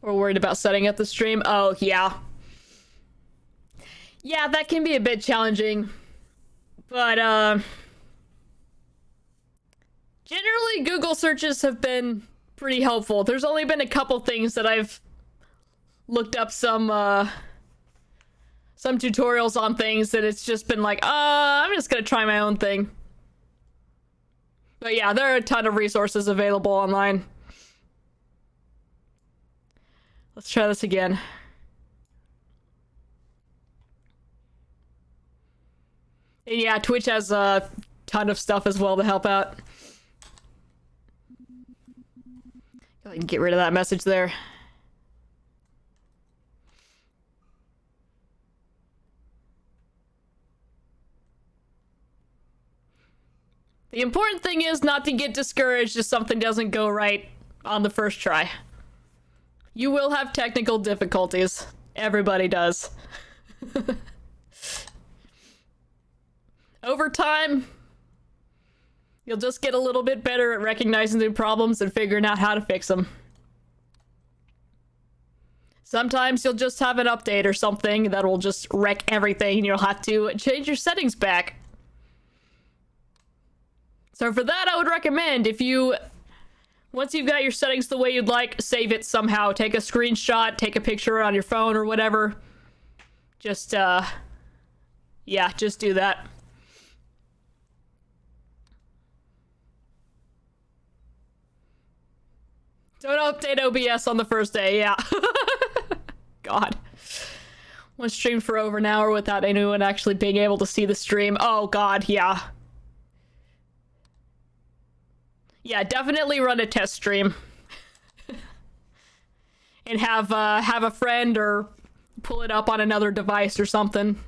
We're worried about setting up the stream. Oh, yeah. Yeah, that can be a bit challenging. But, generally, Google searches have been pretty helpful. There's only been a couple things that I've looked up some tutorials on things that it's just been like, I'm just gonna try my own thing. But yeah, there are a ton of resources available online. Let's try this again. And yeah, Twitch has a ton of stuff as well to help out. Go ahead and get rid of that message there. The important thing is not to get discouraged if something doesn't go right on the first try. You will have technical difficulties. Everybody does. Over time, you'll just get a little bit better at recognizing the problems and figuring out how to fix them. Sometimes you'll just have an update or something that will just wreck everything and you'll have to change your settings back. So for that, I would recommend once you've got your settings the way you'd like, save it somehow. Take a screenshot, take a picture on your phone or whatever. Just, yeah, just do that. Don't update OBS on the first day, yeah. God. One streamed for over an hour without anyone actually being able to see the stream. Oh god, yeah. Yeah, definitely run a test stream. And have a friend or pull it up on another device or something.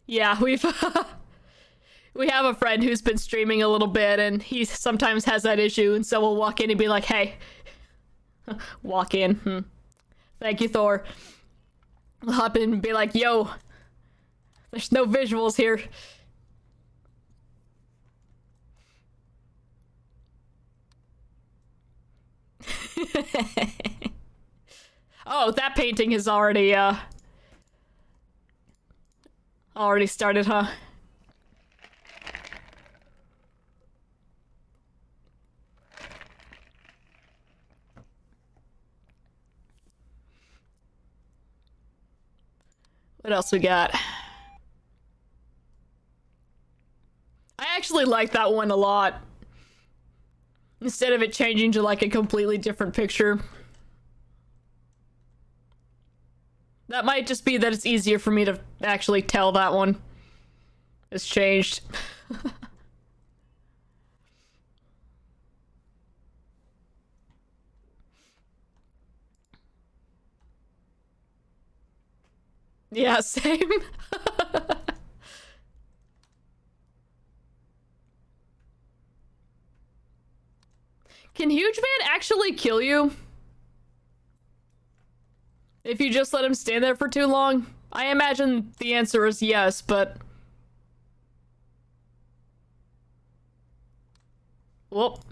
Yeah, we have a friend who's been streaming a little bit and he sometimes has that issue, and so we'll walk in and be like, hey. Walk in. Thank you, Thor. We'll hop in and be like, yo, there's no visuals here. Oh, that painting has already started, huh? What else we got? I actually like that one a lot. Instead of it changing to like a completely different picture. That might just be that it's easier for me to actually tell that one has changed. Yeah, same. Can Huge Man actually kill you? If you just let him stand there for too long? I imagine the answer is yes, but... Whoop.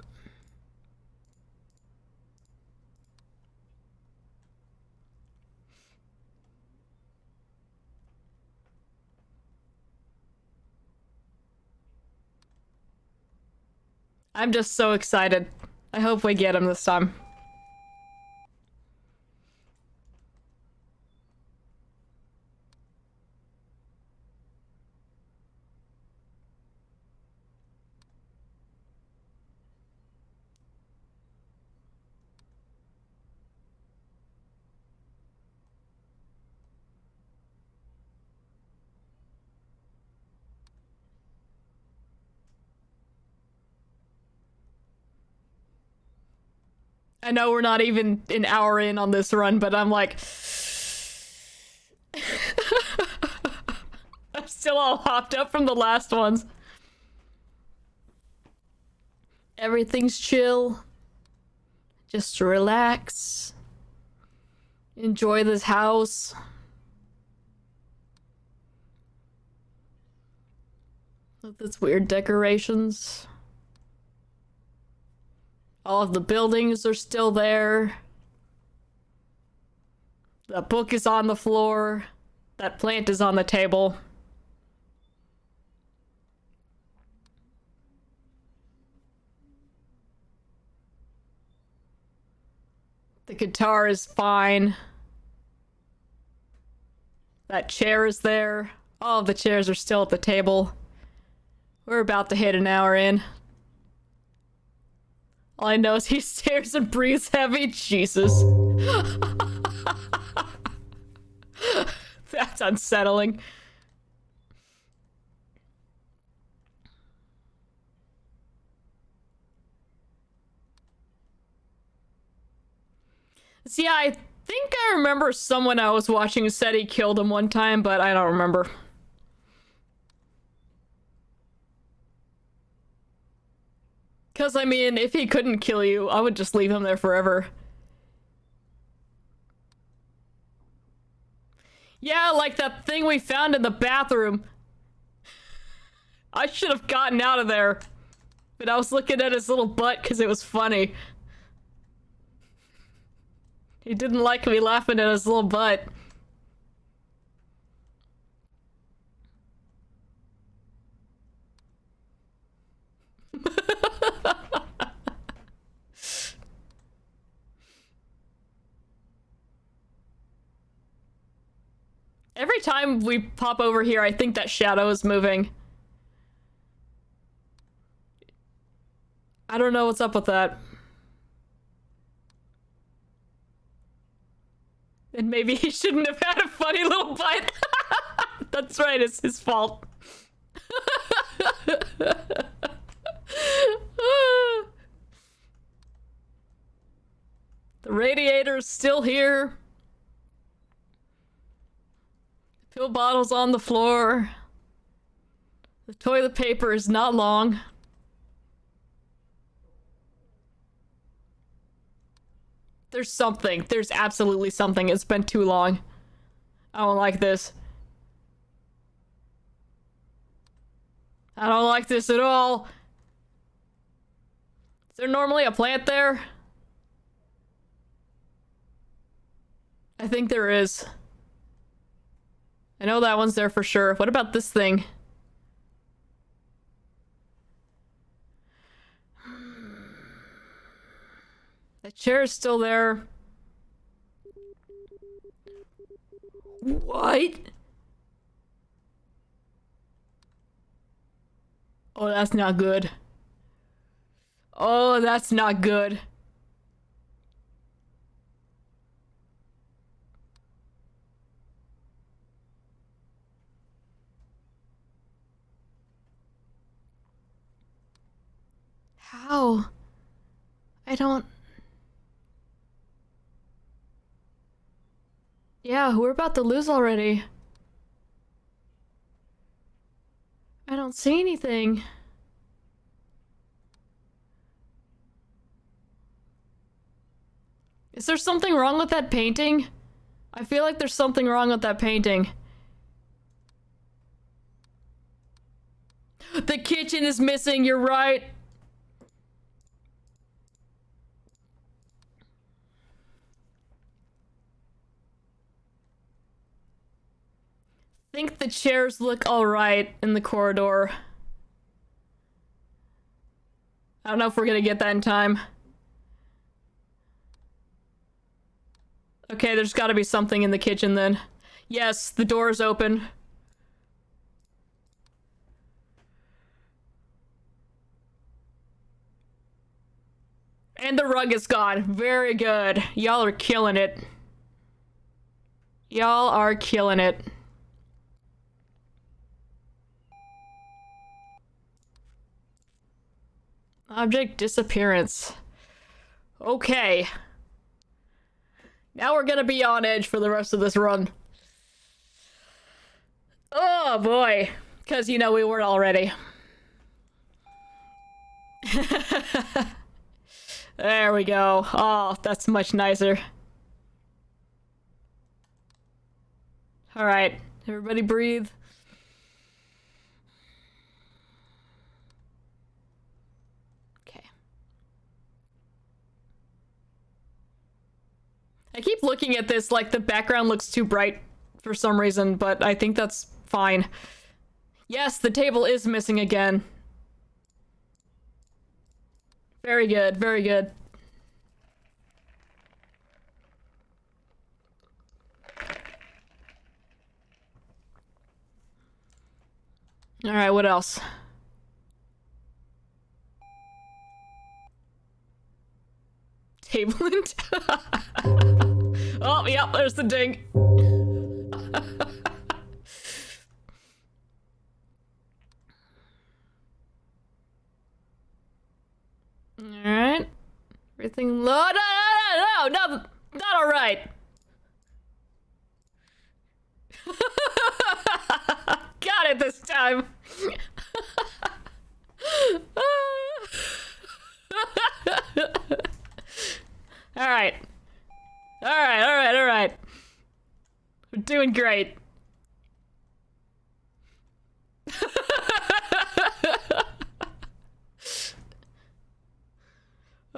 I'm just so excited. I hope we get him this time. I know we're not even an hour in on this run, but I'm like... I'm still all hopped up from the last ones. Everything's chill. Just relax. Enjoy this house. With its weird decorations. All of the buildings are still there. The book is on the floor. That plant is on the table. The guitar is fine. That chair is there. All of the chairs are still at the table. We're about to hit an hour in. All I know is he stares and breathes heavy. Jesus. That's unsettling. So yeah, I think I remember someone I was watching said he killed him one time, but I don't remember. Because, I mean, if he couldn't kill you, I would just leave him there forever. Yeah, like that thing we found in the bathroom. I should have gotten out of there. But I was looking at his little butt because it was funny. He didn't like me laughing at his little butt. Every time we pop over here, I think that shadow is moving. I don't know what's up with that. And maybe he shouldn't have had a funny little bite. That's right, it's his fault. The radiator's still here. The pill bottle's on the floor. The toilet paper is not long. There's something. There's absolutely something. It's been too long. I don't like this. I don't like this at all. Is there normally a plant there? I think there is. I know that one's there for sure. What about this thing? The chair is still there. What? Oh, that's not good. Oh, that's not good. How? I don't... Yeah, we're about to lose already. I don't see anything. Is there something wrong with that painting? I feel like there's something wrong with that painting. The kitchen is missing, you're right. I think the chairs look alright in the corridor. I don't know if we're gonna get that in time. Okay, there's gotta be something in the kitchen then. Yes, the door's open. And the rug is gone. Very good. Y'all are killing it. Y'all are killing it. Object disappearance. Okay. Now we're gonna be on edge for the rest of this run. Oh boy. Because, you know, we weren't already. There we go. Oh, that's much nicer. Alright, everybody breathe. Okay. I keep looking at this like the background looks too bright for some reason, but I think that's fine. Yes, the table is missing again. Very good, very good. Alright, what else? Table and... Oh, yeah, there's the ding. Alright. Everything low. No, not alright. Got it this time. Alright. Alright. We're doing great.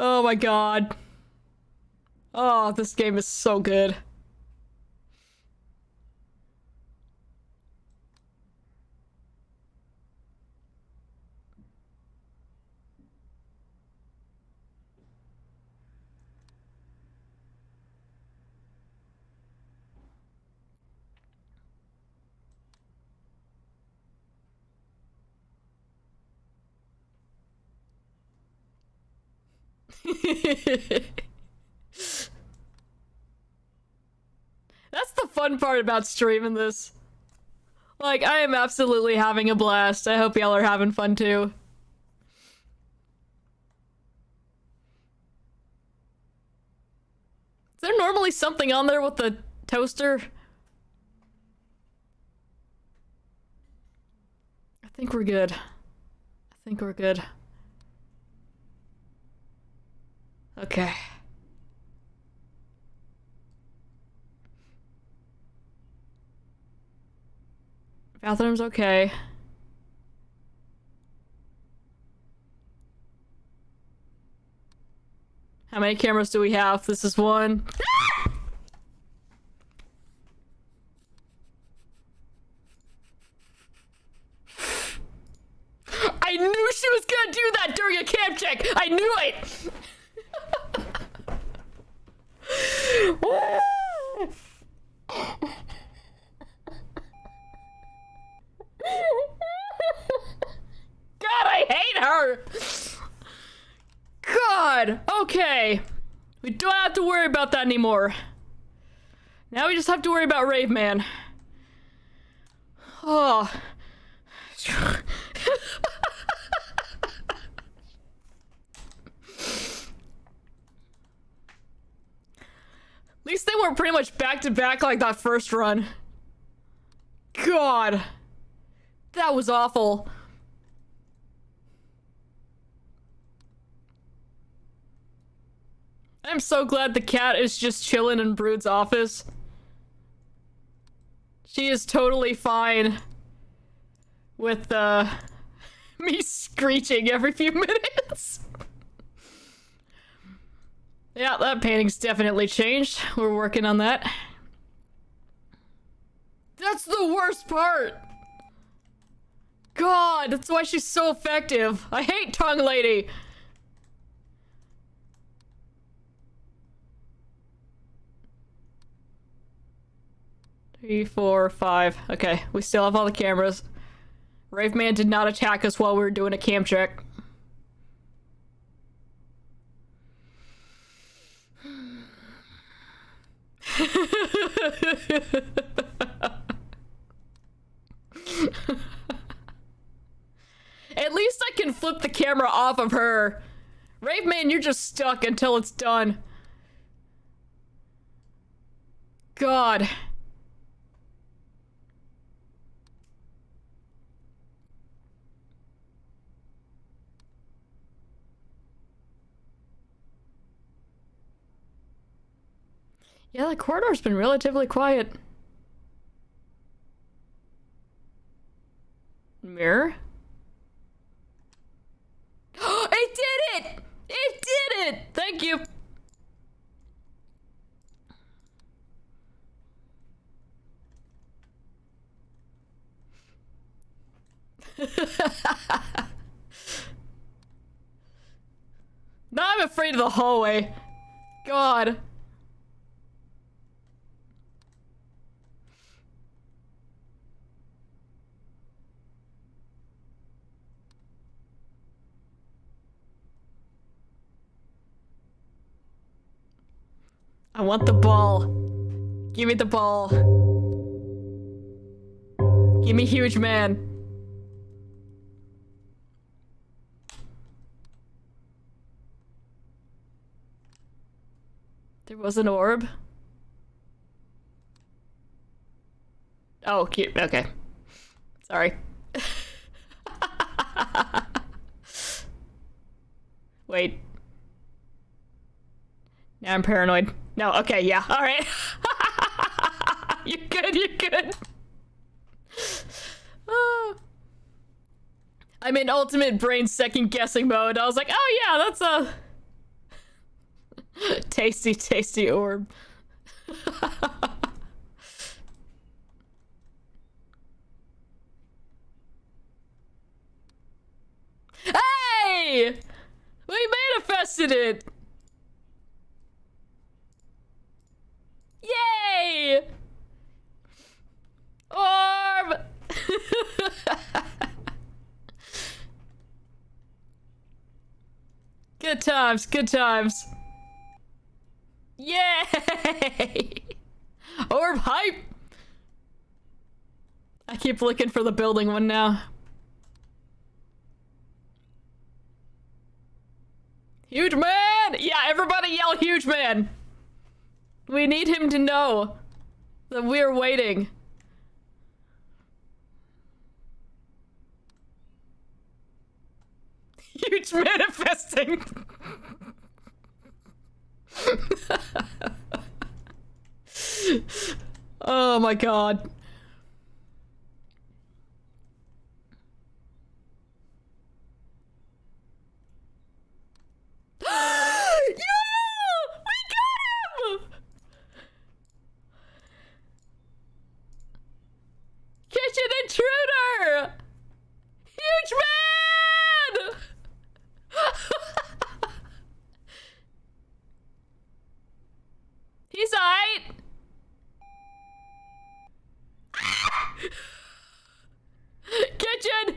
Oh my god. Oh, this game is so good. That's the fun part about streaming this. Like, I am absolutely having a blast. I hope y'all are having fun too. Is there normally something on there with the toaster? I think we're good. Okay. Bathroom's okay. How many cameras do we have? This is one. I knew she was gonna do that during a cam check! I knew it! God, I hate her! God! Okay. We don't have to worry about that anymore. Now we just have to worry about Rave Man. Oh. At least they weren't pretty much back to back like that first run. God. That was awful. I'm so glad the cat is just chilling in Brood's office. She is totally fine with me screeching every few minutes. Yeah, that painting's definitely changed. We're working on that. That's the worst part! God, that's why she's so effective. I hate Tongue Lady. 3, 4, 5. Okay, we still have all the cameras. Rave Man did not attack us while we were doing a cam check. At least I can flip the camera off of her Rave Man, you're just stuck until it's done. God. Yeah, the corridor's been relatively quiet. Mirror? It did it! It did it! Thank you. Now I'm afraid of the hallway. God. I want the ball. Give me the ball. Give me huge man. There was an orb. Oh, cute. Okay. Sorry. Wait. Now I'm paranoid. No, okay, yeah, alright. You're good, you're good. Oh. I'm in ultimate brain second guessing mode. I was like, oh yeah, that's a tasty, tasty orb. Hey! We manifested it! Yay! Orb! Good times, good times. Yay! Orb hype! I keep looking for the building one now. Huge man! Yeah, everybody yell huge man! We need him to know that we're waiting. Huge manifesting. Oh my god. Kitchen intruder! Huge man! He's alright. Kitchen!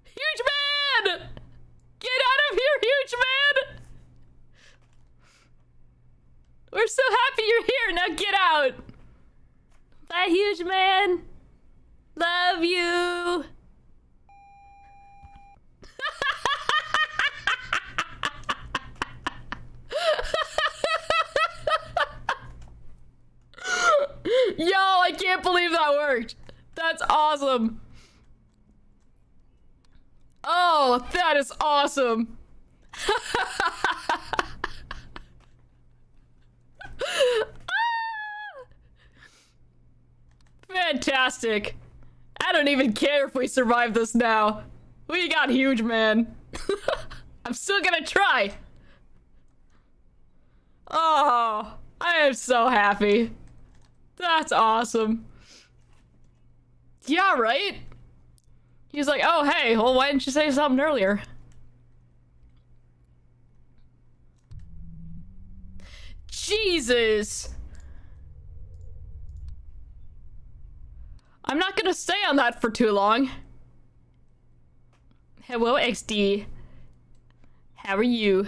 Huge man! Get out of here, huge man! We're so happy you're here, now get out! Bye, huge man. Love you. Yo, I can't believe that worked. That's awesome. Oh, that is awesome. Fantastic. I don't even care if we survive this now. We got huge, man. I'm still gonna try. Oh, I am so happy. That's awesome. Yeah, right? He's like, oh, hey, well, why didn't you say something earlier? Jesus. I'm not gonna stay on that for too long. Hello, XD. How are you?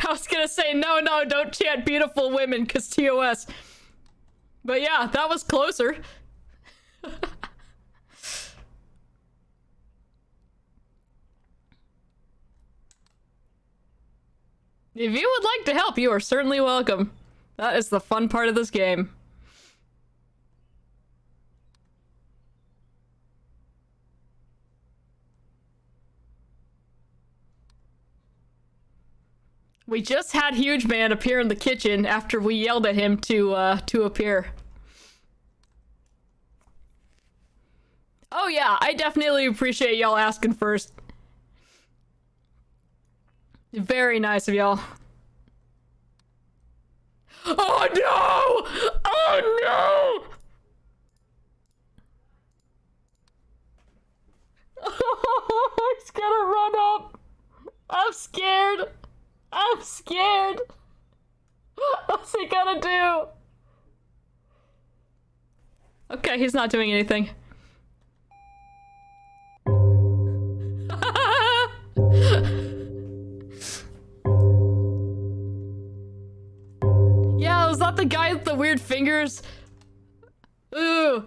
I was gonna say, no, don't chant beautiful women, cause TOS. But yeah, that was closer. If you would like to help, you are certainly welcome. That is the fun part of this game. We just had Huge Man appear in the kitchen after we yelled at him to appear. Oh yeah, I definitely appreciate y'all asking first. Very nice of y'all. Oh no! Oh no! He's gonna run up. I'm scared. I'm scared. What's he gonna do? Okay, he's not doing anything. Yeah, was that the guy with the weird fingers? Ooh.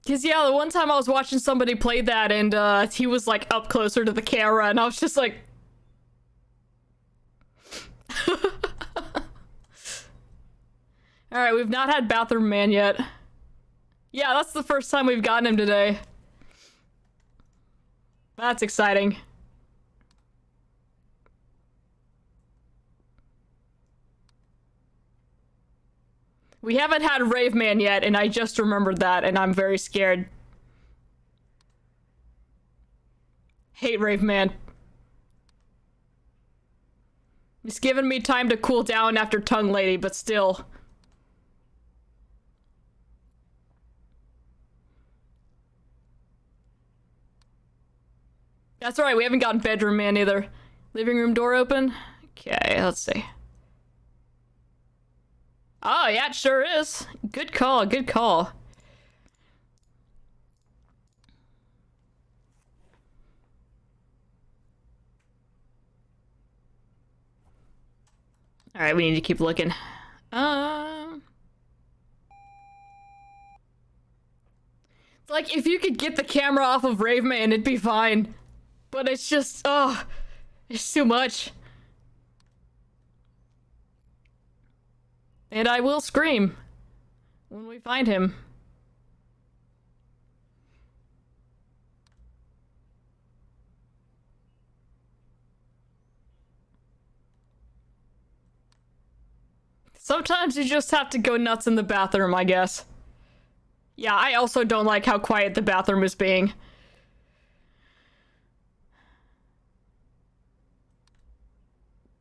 Cause yeah, the one time I was watching somebody play that and he was like up closer to the camera and I was just like... Alright, we've not had Bathroom Man yet. Yeah, that's the first time we've gotten him today. That's exciting. We haven't had Rave Man yet, and I just remembered that, and I'm very scared. Hate Rave Man. He's given me time to cool down after Tongue Lady, but still. That's right, we haven't gotten Bedroom Man either. Living room door open? Okay, let's see. Oh, yeah, it sure is. Good call, good call. Alright, we need to keep looking. It's like, if you could get the camera off of Rave Man, it'd be fine. But it's just, oh, it's too much. And I will scream when we find him. Sometimes you just have to go nuts in the bathroom, I guess. Yeah, I also don't like how quiet the bathroom is being.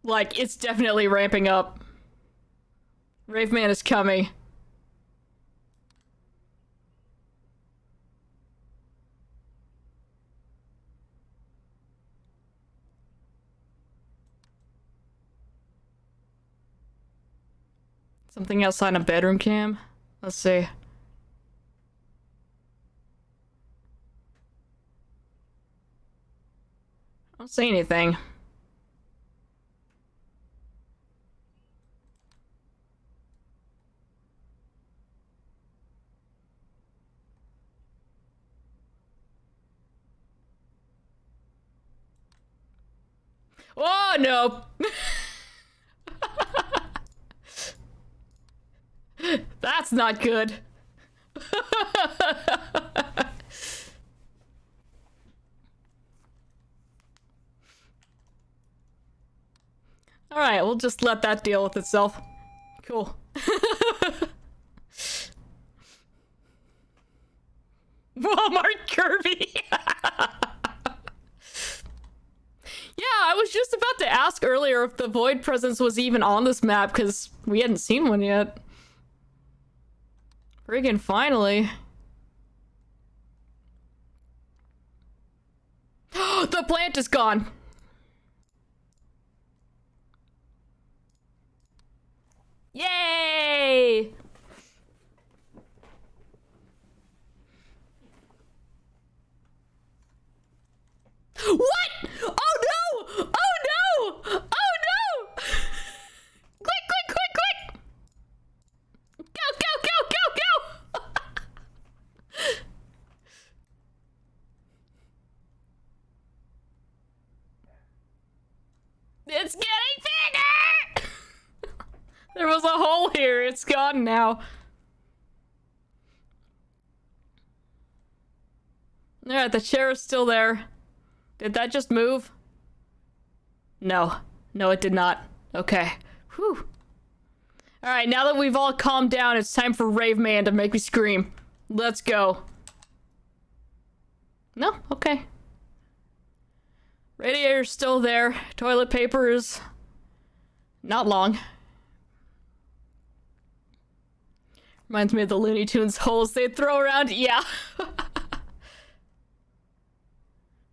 Like, it's definitely ramping up. Rave Man is coming. Something else on a bedroom cam? Let's see. I don't see anything. Oh, no. That's not good. Alright, we'll just let that deal with itself. Cool. Walmart Kirby! Yeah, I was just about to ask earlier if the Void Presence was even on this map, because we hadn't seen one yet. Friggin' finally. The plant is gone! Yay! What? Oh no! Oh no! It's getting bigger! There was a hole here. It's gone now. Alright, the chair is still there. Did that just move? No. No, it did not. Okay. Whew. Alright, now that we've all calmed down, it's time for Rave Man to make me scream. Let's go. No? Okay. Radiator's still there. Toilet paper is not long. Reminds me of the Looney Tunes holes they'd throw around. Yeah.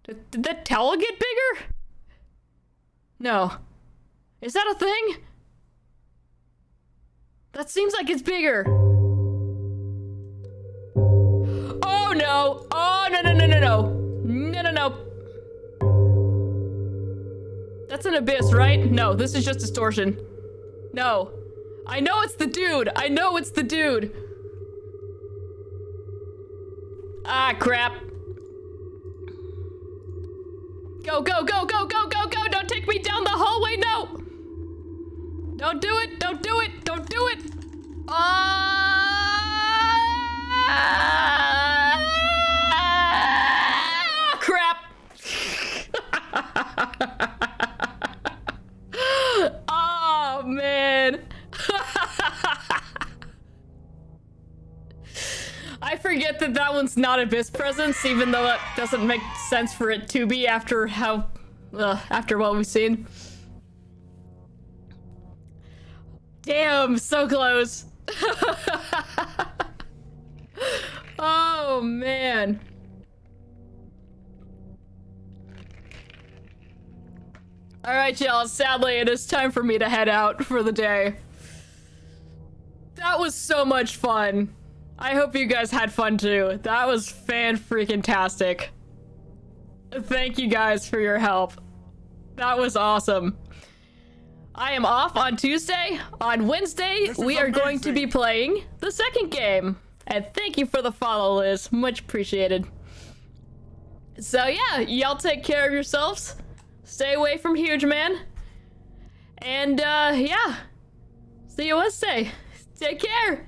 Did that towel get bigger? No. Is that a thing? That seems like it's bigger. Oh no! Oh no no no no no! No no no! That's an abyss, right? No, this is just distortion. No. I know it's the dude! I know it's the dude! Ah, crap. Go, go, go, go, go, go, go! Don't take me down the hallway, no! Don't do it! Don't do it! Don't do it! Ah, crap! Oh, man. I forget that that one's not Abyss Presence, even though it doesn't make sense for it to be after after what we've seen. Damn, so close. Oh, man. Alright, y'all, sadly, it is time for me to head out for the day. That was so much fun. I hope you guys had fun too. That was fan-freaking-tastic. Thank you guys for your help. That was awesome. I am off on Tuesday. On Wednesday, we are going to be playing the second game. And thank you for the follow, Liz. Much appreciated. So yeah, y'all take care of yourselves. Stay away from Huge Man. And yeah. See you Wednesday. Take care.